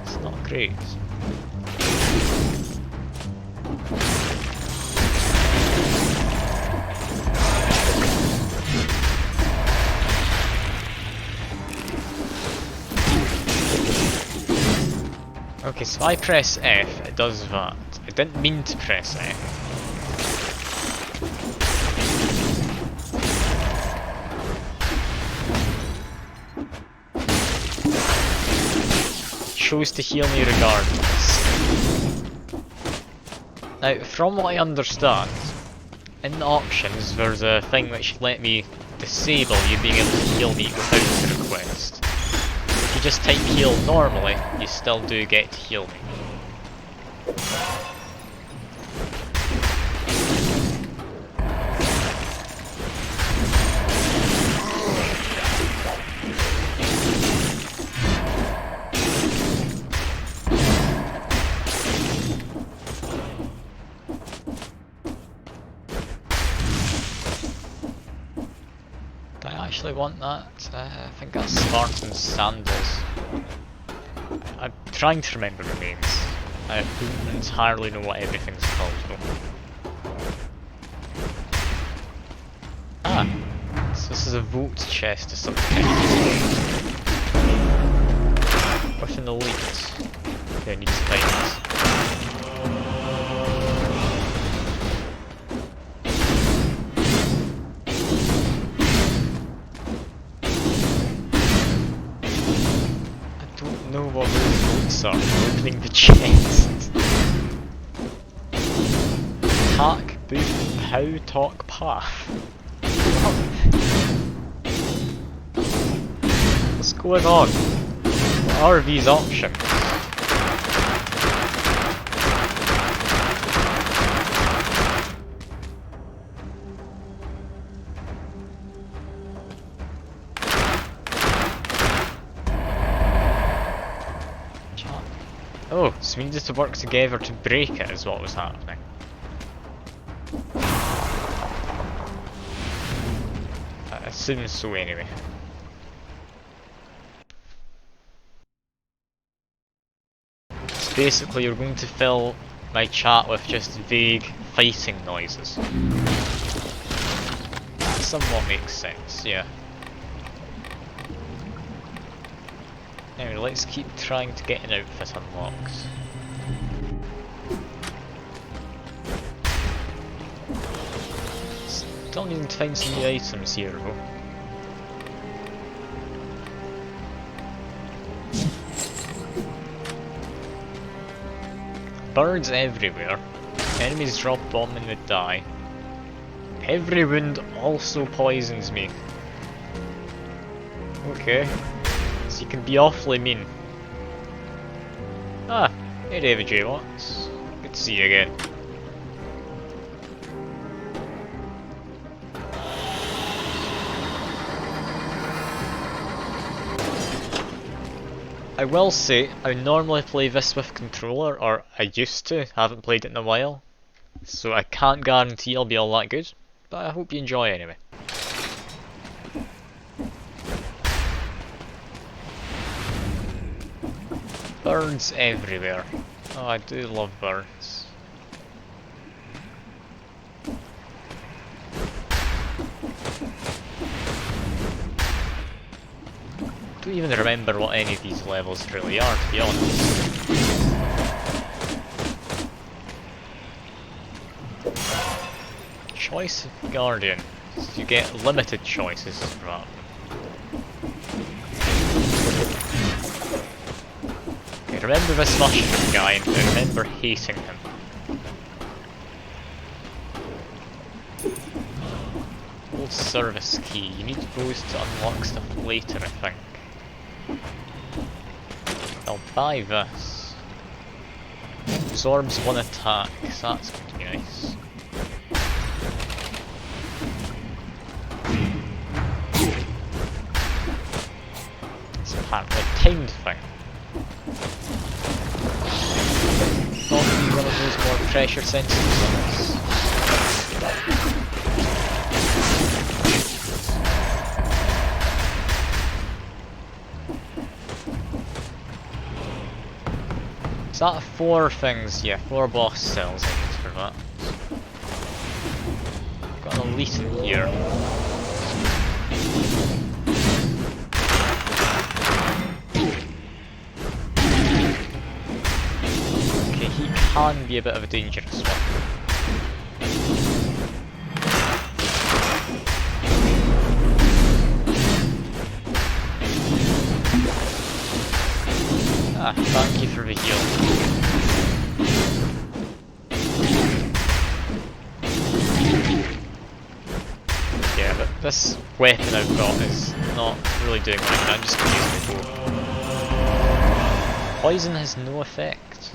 it's not great. Okay, so I press F, it does that. I didn't mean to press F. It chose to heal me regardless. Now, from what I understand, in the options there's a thing which let me disable you being able to heal me without a request. If you just type heal normally, you still do get to heal me. Do I actually want that? I think that's Spartan Sandals. I'm trying to remember the names. I don't entirely know what everything's called though. Ah! So this is a vote chest of some kind. With an elite. Okay, I need to find this. Know what those votes are. Opening the chest. Attack, boost, how, talk, path. What's going on? What are these options? Oh, so we needed to work together to break it is what was happening. I assume so anyway. So basically you're going to fill my chat with just vague fighting noises. That somewhat makes sense, yeah. Anyway, let's keep trying to get an outfit unlocked. Still needing to find some new items here though. Birds everywhere. Enemies drop bomb and would die. Every wound also poisons me. Okay. You can be awfully mean. Ah, hey David J. Watts. Good to see you again. I will say, I normally play this with controller, or I used to, haven't played it in a while. So I can't guarantee it'll be all that good, but I hope you enjoy anyway. Birds everywhere. Oh, I do love birds. I don't even remember what any of these levels really are, to be honest. Choice of Guardian. So you get limited choices for that. Okay, remember this mushroom guy and remember hating him. Old service key. You need those to unlock stuff later, I think. I'll buy this. Absorbs one attack, so that's going to be nice. It's apparently a timed thing. Thought it'd be one of those more pressure sensitive ones. Is that 4 things? Yeah, 4 boss cells I need for that. Got an elite in here. Okay, he can be a bit of a dangerous one. Ah, thank you for the heal. Yeah, but this weapon I've got is not really doing anything, I'm just gonna use my bow. Poison has no effect.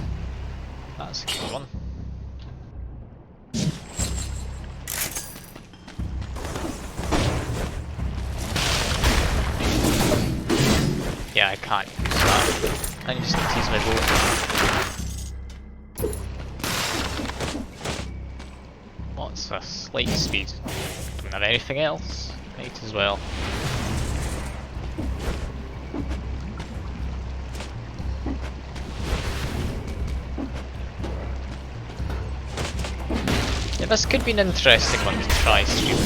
That's a good one. Yeah, I can't use that. I just need to use my bow. What's this? Light speed. Don't have anything else. Might as well. Yeah, this could be an interesting one to try stream.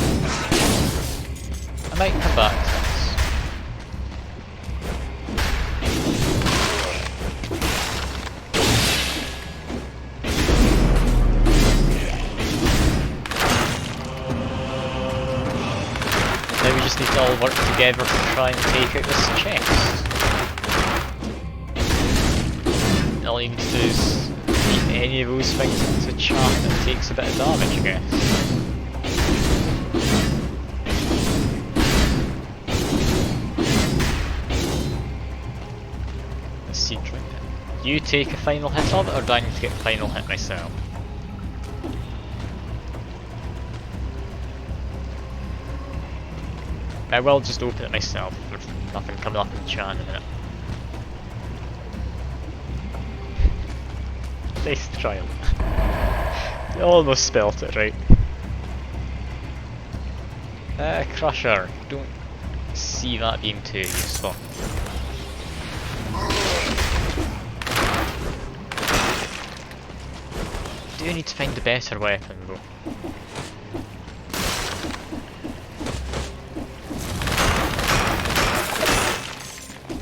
I might come back to this. Now we just need to all work together to try and take out this chest. All you need to do is beat any of those things into chat and it takes a bit of damage, I guess. Let's see, you take a final hit of it, or do I need to get a final hit myself? I will just open it myself, there's nothing coming up in the chat in a minute. Nice trial. You almost spelt it right. Crusher. Don't see that being too useful. Do need to find a better weapon though.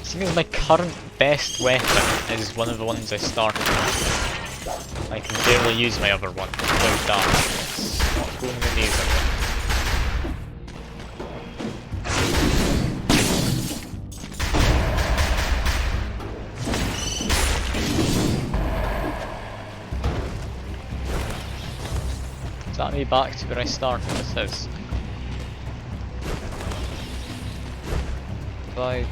Seeing as my current best weapon is one of the ones I started with, I can barely use my other one without damage. It's not going amazing. Is that me back to where I started? This is. Did I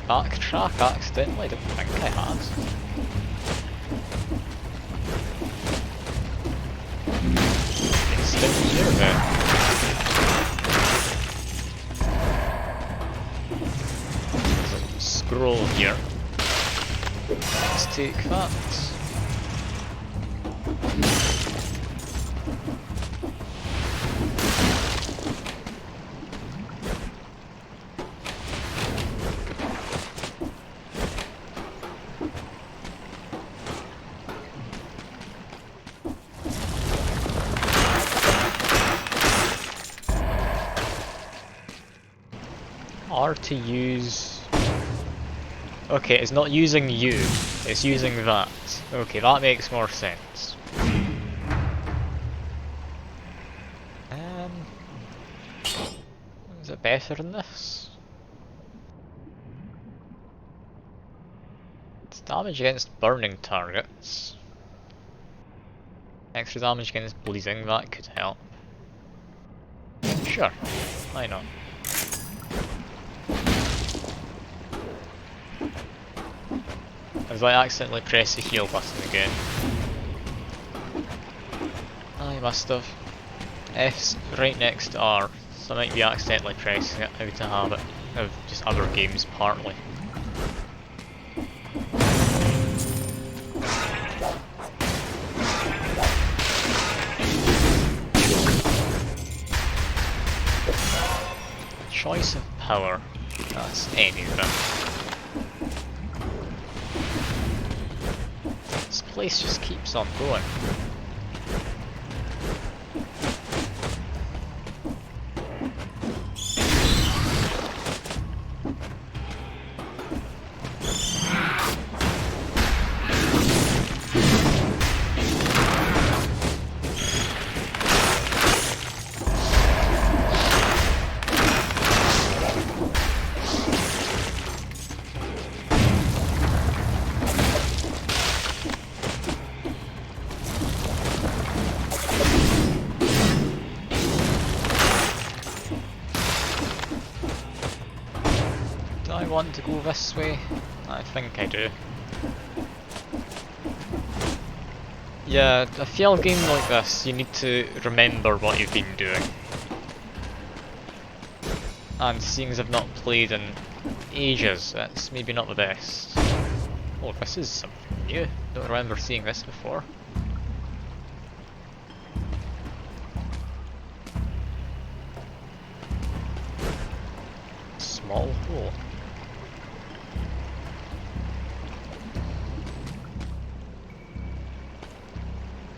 backtrack accidentally? I don't think I had. It's down here then. There's a scroll here. Let's take that. R to use... Okay, it's not using you, it's using that. Okay, that makes more sense. Is it better than this? It's damage against burning targets. Extra damage against bleeding, that could help. Sure, why not? As I accidentally press the heal button again. I must have. F's right next to R, so I might be accidentally pressing it out of habit of just other games partly. Choice of power, that's any of them. This place just keeps on going. Want to go this way? I think I do. Yeah, I feel a game like this, you need to remember what you've been doing. And seeing as I've not played in ages, it's maybe not the best. Oh, this is something new. Don't remember seeing this before. Small hole.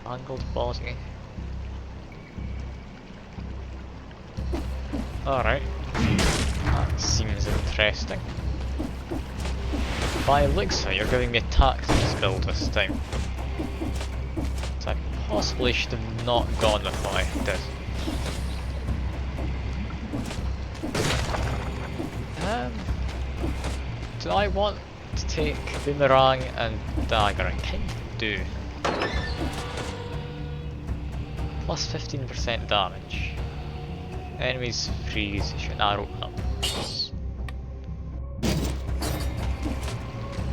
Angled body. Alright. That seems interesting. By the looks of it, you're giving me a tactics build this time. So I possibly should have not gone with what I did. Do I want to take boomerang and dagger? I kind of do. Plus 15% damage. Enemies freeze, you shoot an arrow up.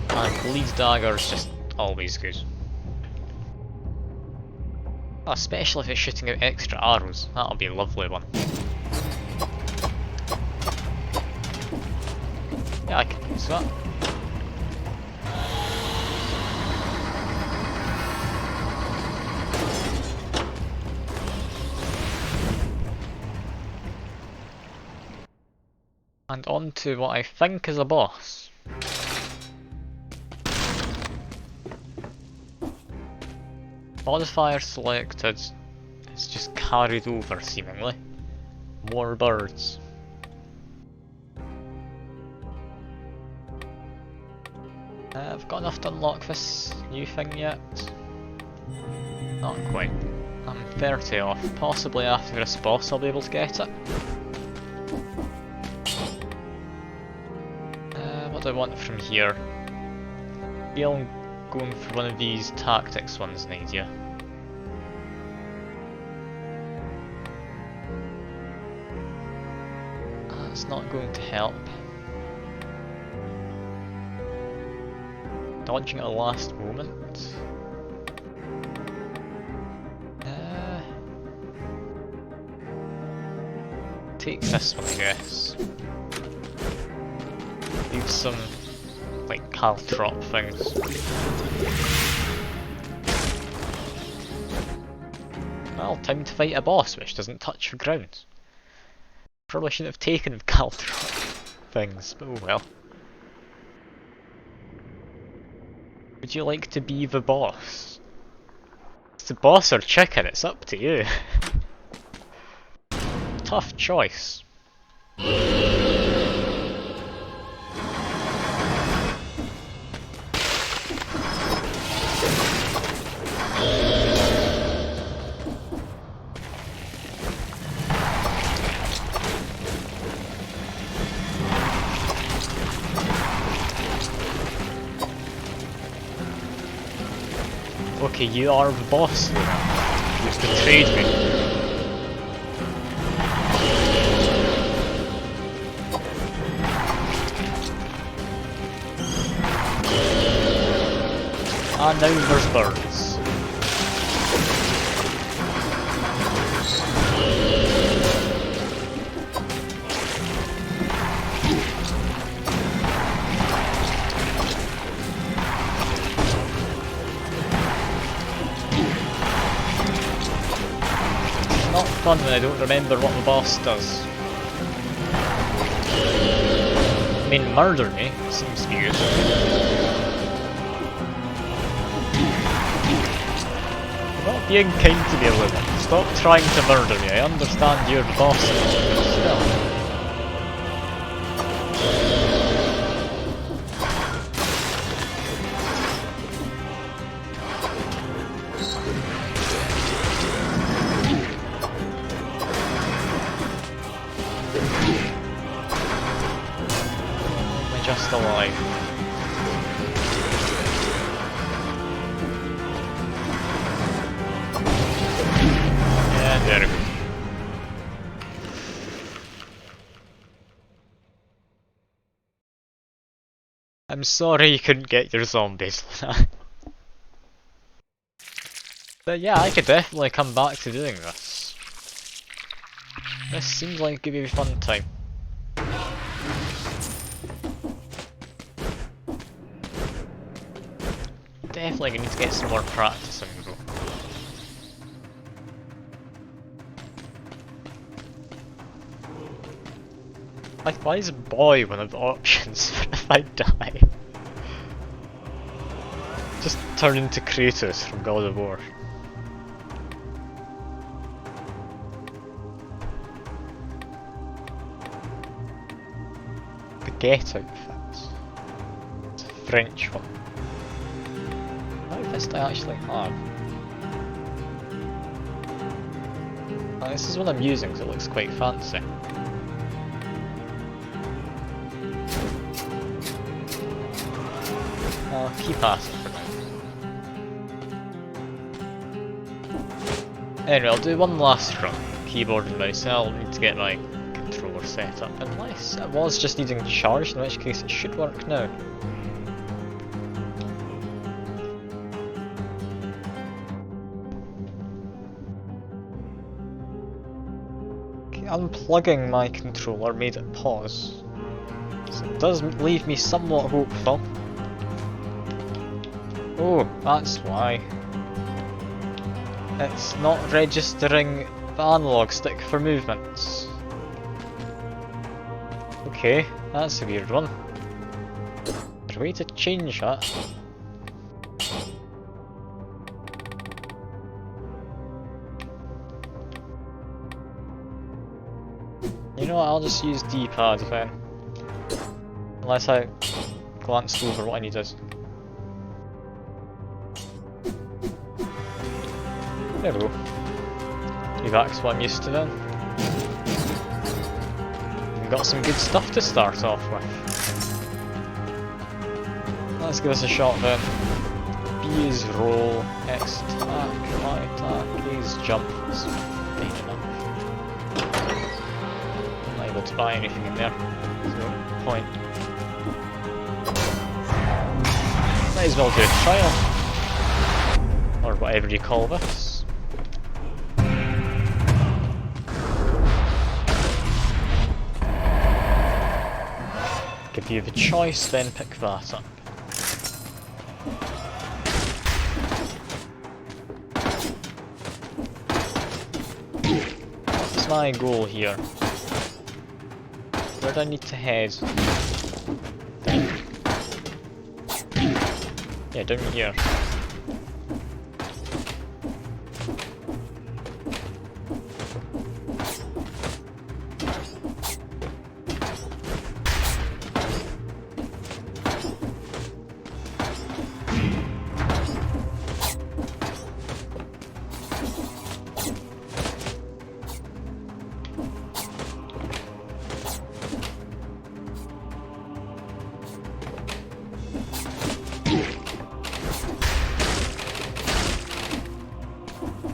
And bleed dagger is just always good. Especially if it's shooting out extra arrows, that'll be a lovely one. Yeah, I can use that. And on to what I think is a boss. Modifier selected is just carried over seemingly. More birds. I've got enough to unlock this new thing yet. Not quite. I'm 30 off. Possibly after this boss I'll be able to get it. What do I want from here? Maybe I'm going for one of these tactics ones in idea. That's not going to help. Dodging at the last moment. Take this one, I guess. Need some, like, caltrop things. Well, time to fight a boss which doesn't touch the ground. Probably shouldn't have taken caltrop things, but oh well. Would you like to be the boss? It's the boss or chicken, it's up to you. Tough choice. Okay, you are the boss now. You've betrayed me. Ah, now there's birds. Not fun when I don't remember what the boss does. I mean, murder me seems to be good. You're not being kind to me, Olivia. Stop trying to murder me. I understand you're the boss, but still. Am I just alive? Yeah, there we go. I'm sorry you couldn't get your zombies. But yeah, I could definitely come back to doing this. This seems like it could be a fun time. Definitely need to get some more practice in though. Like, why is a boy one of the options if I die? Just turn into Kratos from God of War. The Get outfit. It's a French one. What outfits do I actually have? Oh, this is what I'm using because it looks quite fancy. I'll keep at it for now. Anyway, I'll do one last run. Keyboard and mouse. I'll need to get my controller set up. Unless it was just needing charge, in which case it should work now. Okay, unplugging my controller made it pause. So it does leave me somewhat hopeful. Oh, that's why. It's not registering the analog stick for movements. Okay, that's a weird one. Is there a way to change that? You know what, I'll just use D-pad then. Unless I glanced over what I needed. There we go. Be back to what I'm used to then. We've got some good stuff to start off with. Let's give this a shot then. B is roll, X attack, Y attack, A is jump. That's fine enough. I'm not able to buy anything in there. So, point. Might as well do a trial. Or whatever you call this. Give you the choice, then pick that up. What's my goal here? Where do I need to head? Down. Yeah, down here.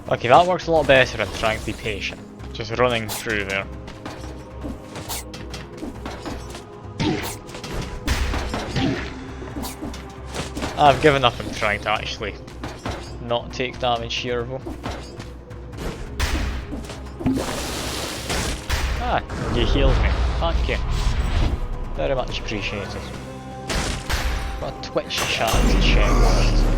Okay, that works a lot better than trying to be patient. Just running through there. I've given up on trying to actually not take damage here though. Ah, you healed me. Thank you. Very much appreciated. Got a Twitch chat to check.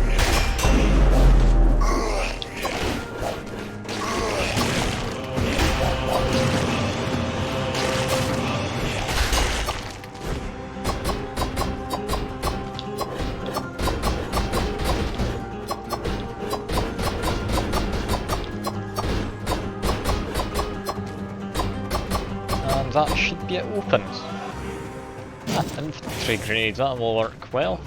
That should be opened. Ah, infantry grenade, that will work well.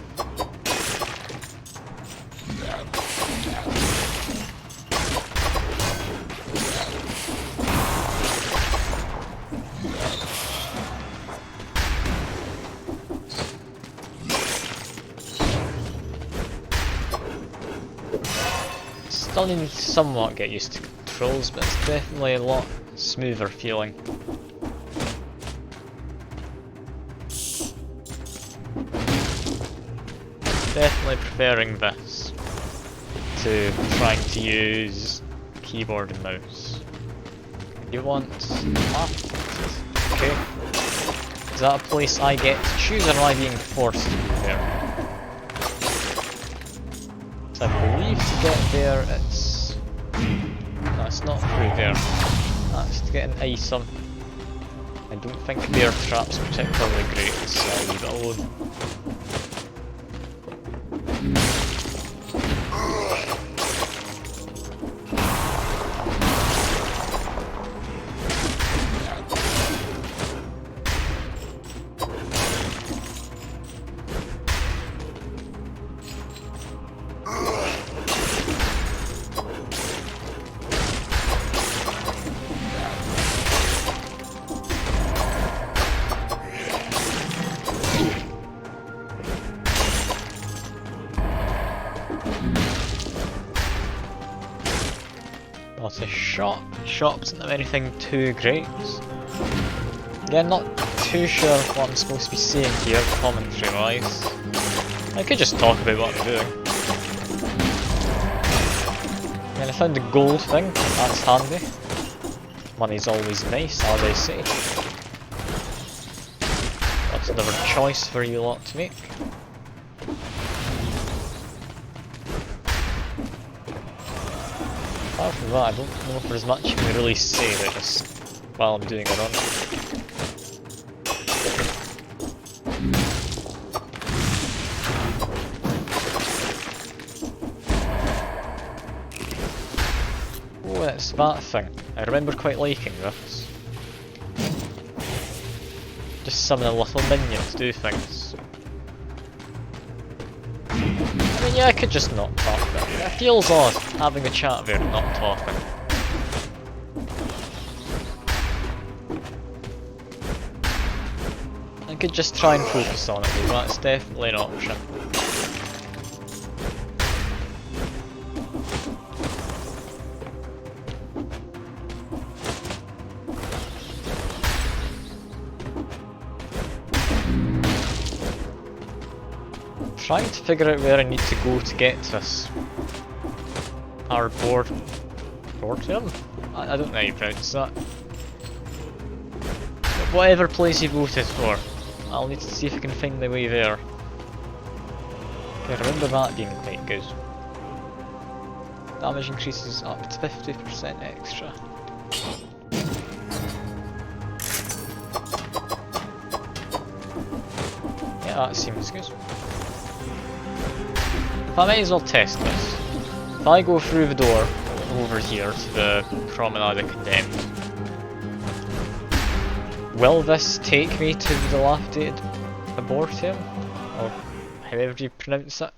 Still need to somewhat get used to controls, but it's definitely a lot smoother feeling. Definitely preferring this to trying to use keyboard and mouse. You want okay. Is that a place I get to choose, or am I being forced to be there? So I believe to get there it's... No, it's not through there. That's to get an item. I don't think bear trap's particularly great, so I'll leave it alone. Lots of shops don't have anything too great. Yeah, I'm not too sure what I'm supposed to be saying here, commentary wise. I could just talk about what I'm doing. And I found the gold thing, that's handy. Money's always nice, as I say. That's another choice for you lot to make. Apart from that, I don't know if there's much you can really say about this while I'm doing a run. Oh, it's that thing. I remember quite liking this. Just some of the little minions do things. I mean, yeah, I could just not talk, but it feels odd having a chat there and not talking. I could just try and focus on it, but that's definitely an option. Trying to figure out where I need to go to get this. Our boardroom? I don't know how you pronounce that. But whatever place you voted for, I'll need to see if I can find my way there. I remember that being quite good. Damage increases up to 50% extra. Yeah, that seems good. I might as well test this. If I go through the door over here to the Promenade of Condemned, will this take me to the dilapidated abortium? Or however you pronounce it?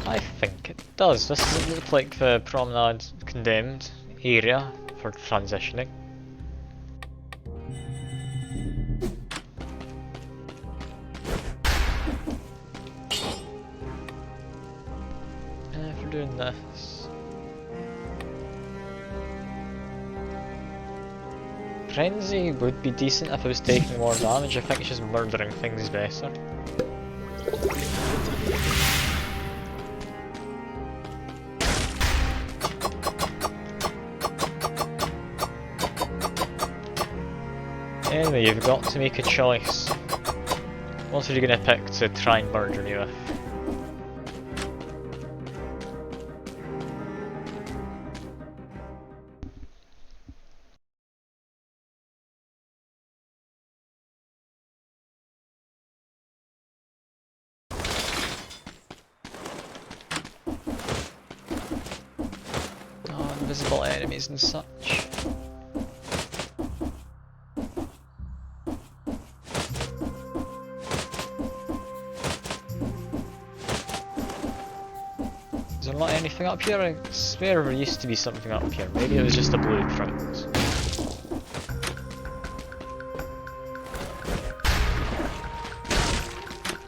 I think it does. This doesn't look like the Promenade Condemned area for transitioning. for doing this. Frenzy would be decent if I was taking more damage. I think just murdering things is better. Anyway, you've got to make a choice. What are you going to pick to try and murder me with? Oh, invisible enemies and such. Is there not anything up here? I swear there used to be something up here. Maybe it was just a blueprint.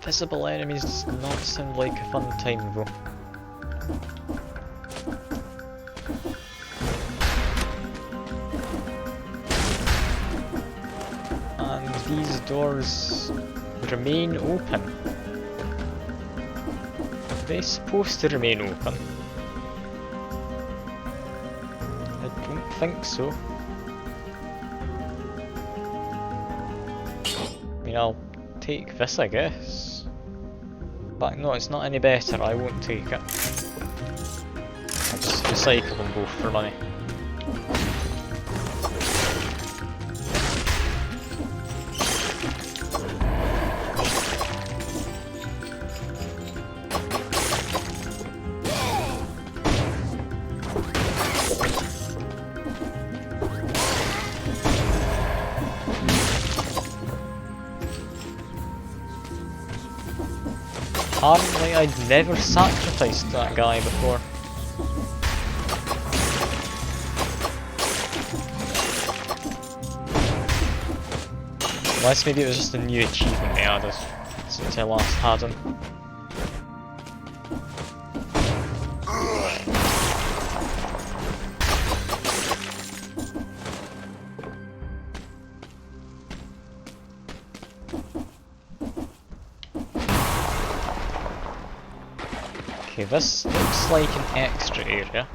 Visible enemies does not sound like a fun time though. And these doors remain open. Are they supposed to remain open? I don't think so. I mean, I'll take this, I guess. But no, it's not any better, I won't take it. I'll just recycle them both for money. Apparently I'd never sacrificed that guy before. Unless maybe it was just a new achievement they added since I last had him. Okay, this looks like an extra area.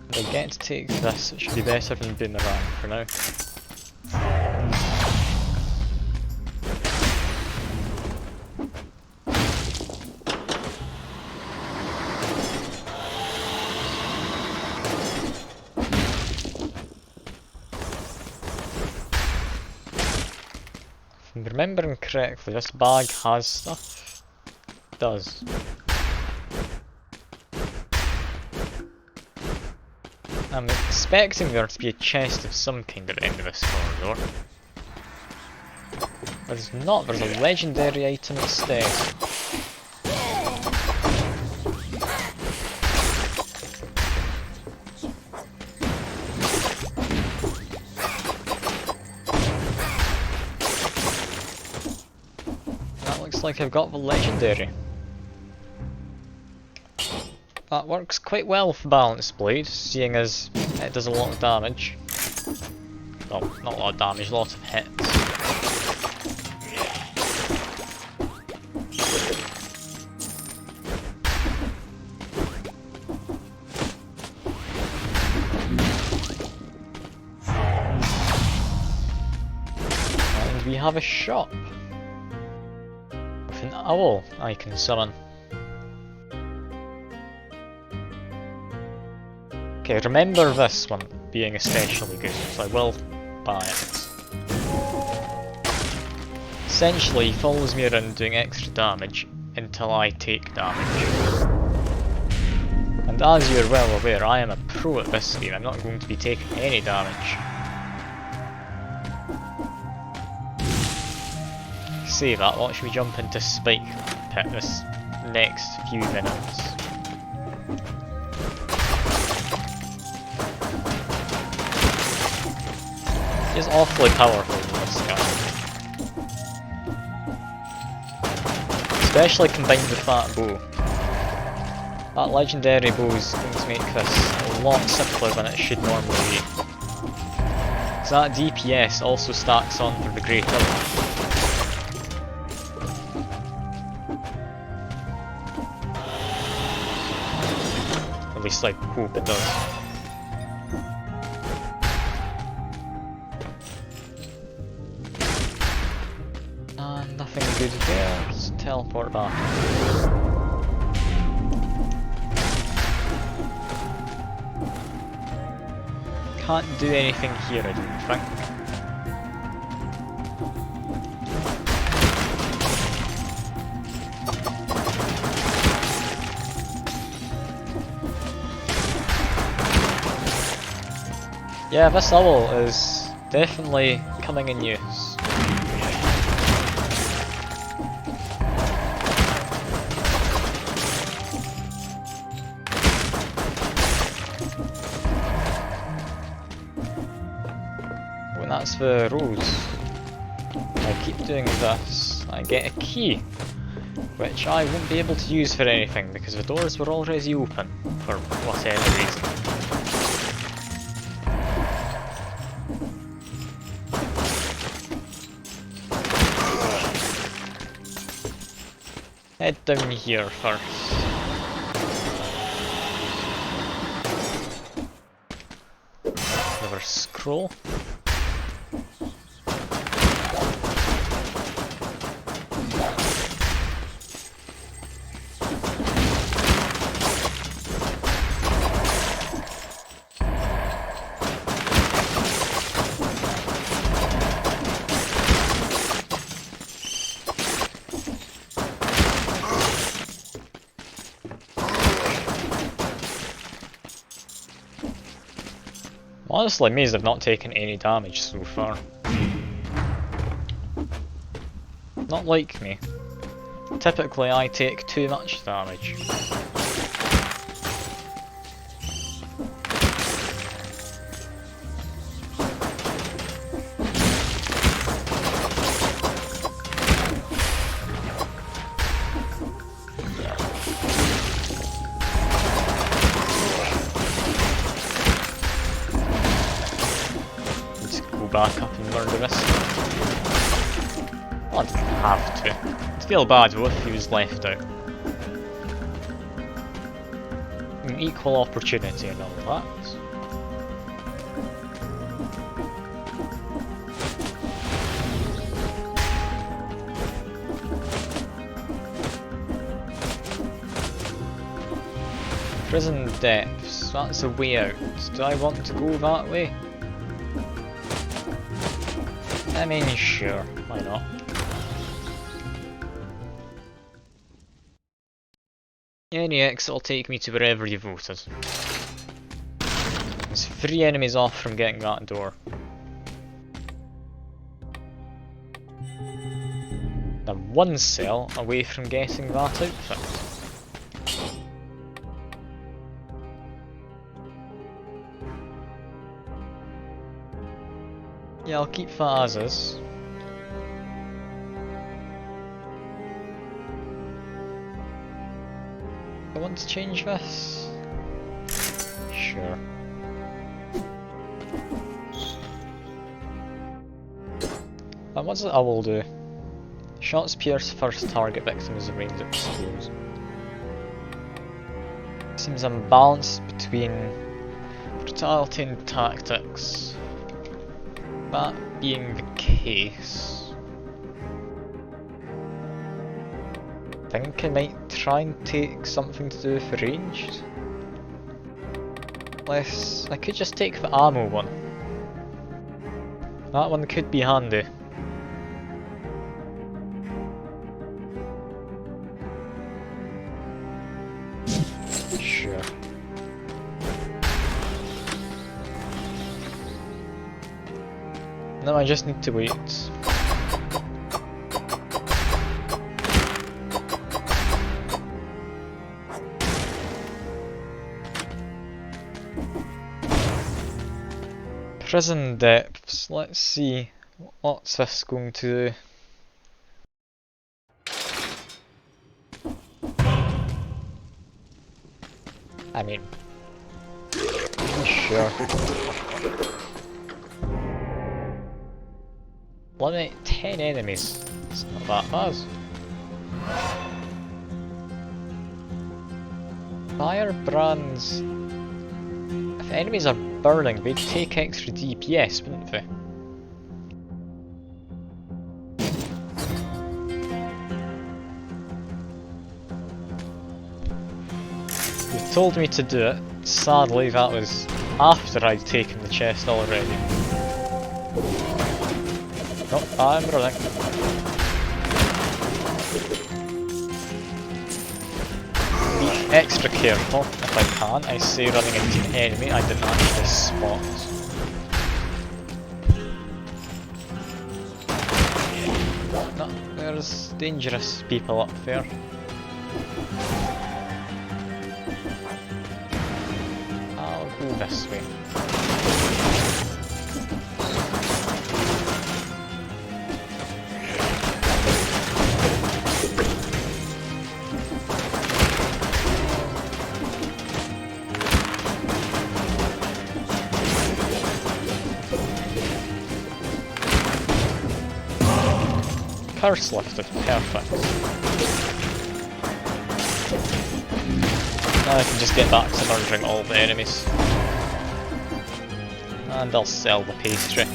If I get to take this, it should be better than boomerang for now. If I'm remembering correctly, this bag has stuff. Does. I'm expecting there to be a chest of some kind at the end of this corridor. There's not, there's a legendary item instead. That looks like I've got the legendary. That works quite well for Balance Blade, seeing as it does a lot of damage. Well, not a lot of damage, a lot of hits. And we have a shop with an owl I can summon. Okay, remember this one being especially good, so I will buy it. Essentially, he follows me around doing extra damage until I take damage. And as you're well aware, I am a pro at this game, I'm not going to be taking any damage. Say that, watch me jump into Spike Pit this next few minutes. He's awfully powerful, this guy. Especially combined with that bow. That legendary bow is going to make this a lot simpler than it should normally be. So that DPS also stacks on for the Great Owl. At least I hope it does. Nothing good there, let's teleport back. Can't do anything here, I don't think. Yeah, this owl is definitely coming in use. That's the rules. I keep doing this, I get a key, which I won't be able to use for anything because the doors were already open for whatever reason. Head down here first. Another scroll. Honestly, amazed I've not taken any damage so far. Not like me. Typically I take too much damage. Back up and murder this. Well, I didn't have to. I'd feel bad though if he was left out. An equal opportunity and all that. Prison depths, that's a way out. Do I want to go that way? I mean, sure, why not? Any exit will take me to wherever you voted. There's 3 enemies off from getting that door. I'm 1 cell away from getting that outfit. Yeah, I'll keep that as is. I want to change this? Sure. And what does the owl do? Shots pierce first target victim as the range explodes. Seems unbalanced between brutality and tactics. That being the case, I think I might try and take something to do with ranged. Unless I could just take the ammo one. That one could be handy. Sure. No, I just need to wait. Prison depths, let's see what's this going to do. I mean, sure. Eliminate 10 enemies. It's not that bad. Firebrands. If enemies are burning, they'd take extra DPS, wouldn't they? You told me to do it. Sadly, that was after I'd taken the chest already. Nope, I'm running. Be extra careful if I can. I say running into an enemy I didn't actually spot. No, there's dangerous people up there. I'll go this way. Curse lifted, perfect. Now I can just get back to murdering all the enemies. And I'll sell the pastry.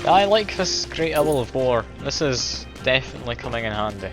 I like this Great Owl of War. This is definitely coming in handy.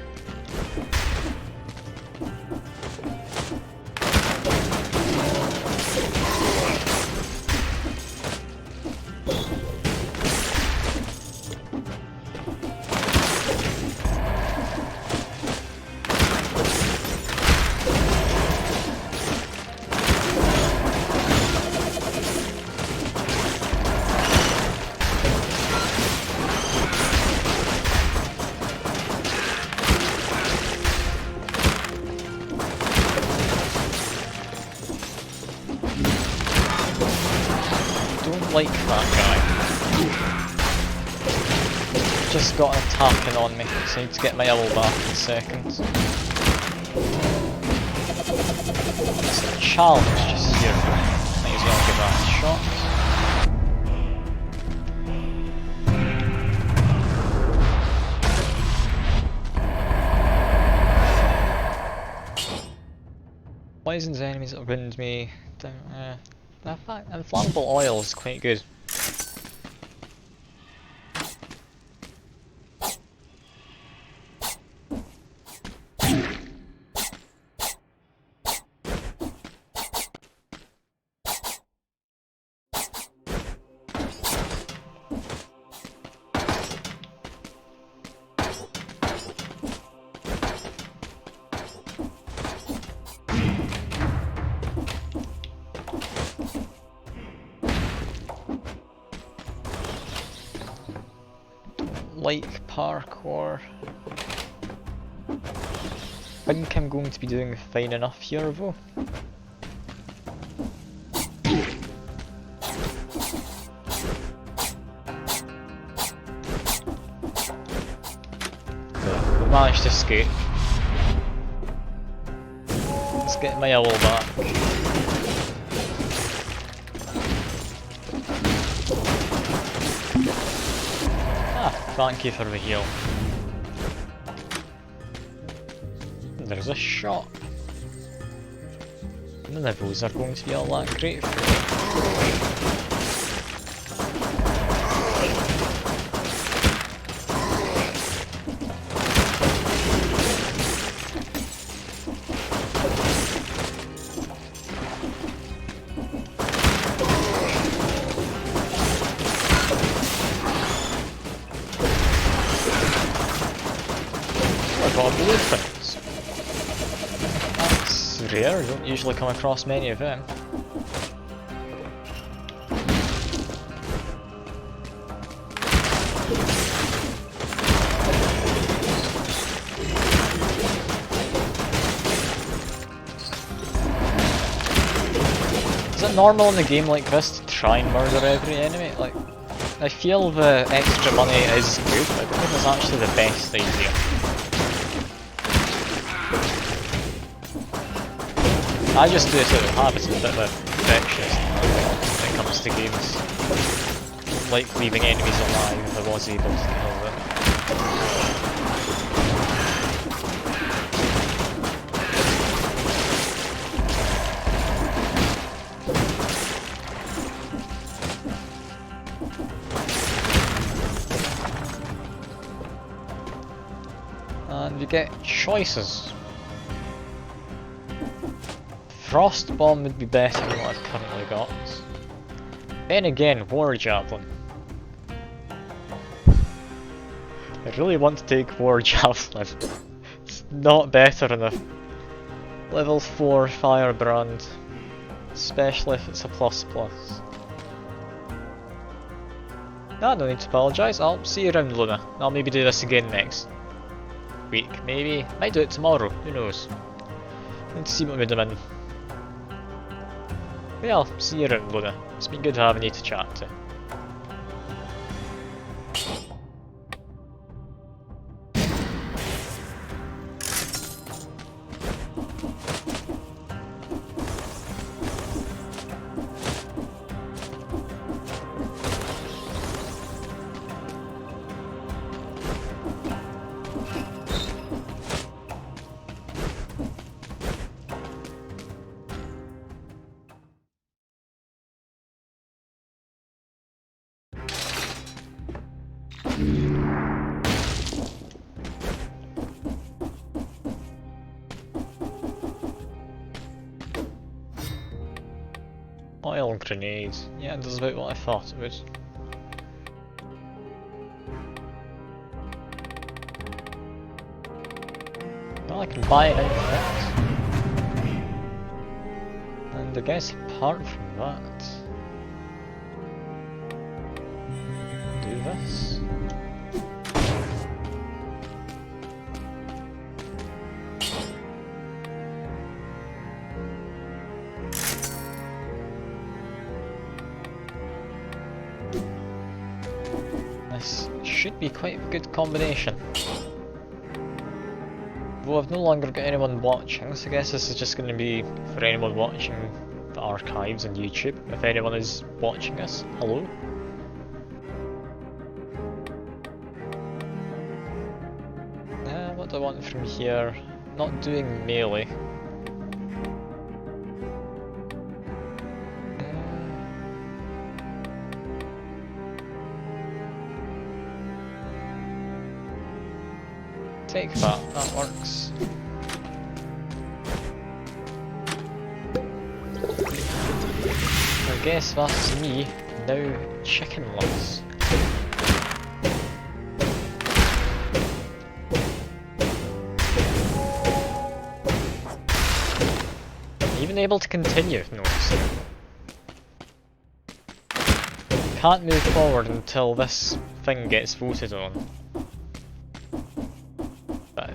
Like that guy. Just got an attacking on me, so I need to get my owl back in a second. There's a challenge just here. Might as well give that a shot. Poisons enemies that wound me. Inflammable oil is quite good. Like parkour. I think I'm going to be doing fine enough here though. We managed to escape. Let's get my owl back. Thank you for the heal. There's a shot. The levels are going to be all that great for me. Blueprints. rare, you don't usually come across many of them. Is it normal in a game like this to try and murder every enemy? Like, I feel the extra money is good, but I don't think it's actually the best idea. I just do it out of habit, I'm a bit of a perfectionist when it comes to games. I don't like leaving enemies alive if I was able to kill them. And you get choices. Frost Bomb would be better than what I've currently got. Then again, War Javelin. I really want to take War Javelin. It's not better than a level 4 Firebrand, especially if it's a ++. No, no need to apologise, I'll see you around Luna. I'll maybe do this again next week, maybe. Might do it tomorrow, who knows. Need to see what mood I'm in. But yeah, I'll see you around Luna. It's been good having you to chat to. Oil grenades. Yeah, it does about what I thought it would. Well, I can buy it out of it. And I guess apart from that, do this. This should be quite a good combination. Though I've no longer got anyone watching, so I guess this is just going to be for anyone watching the archives on YouTube. If anyone is watching us, hello. What do I want from here? Not doing melee. Take that works. I guess that's me, now chickenless. Even able to continue, notice. Can't move forward until this thing gets voted on.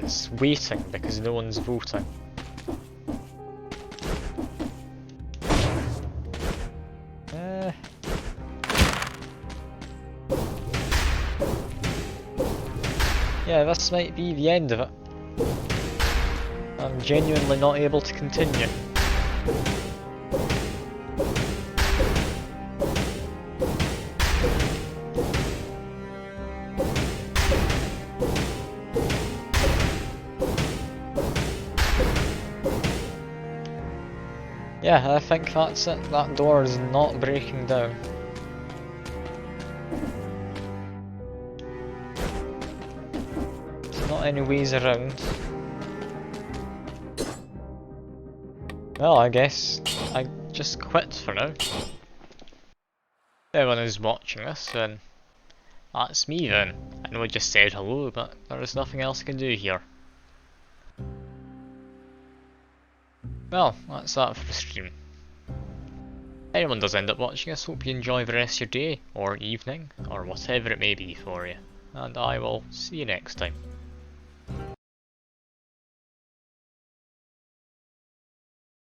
It's waiting because no one's voting. Yeah, this might be the end of it. I'm genuinely not able to continue. Yeah, I think that's it. That door is not breaking down. There's not any ways around. Well, I guess I just quit for now. If everyone is watching this, then that's me then. I know I just said hello, but there is nothing else I can do here. Well, that's that for the stream. Anyone does end up watching, I hope you enjoy the rest of your day, or evening, or whatever it may be for you. And I will see you next time.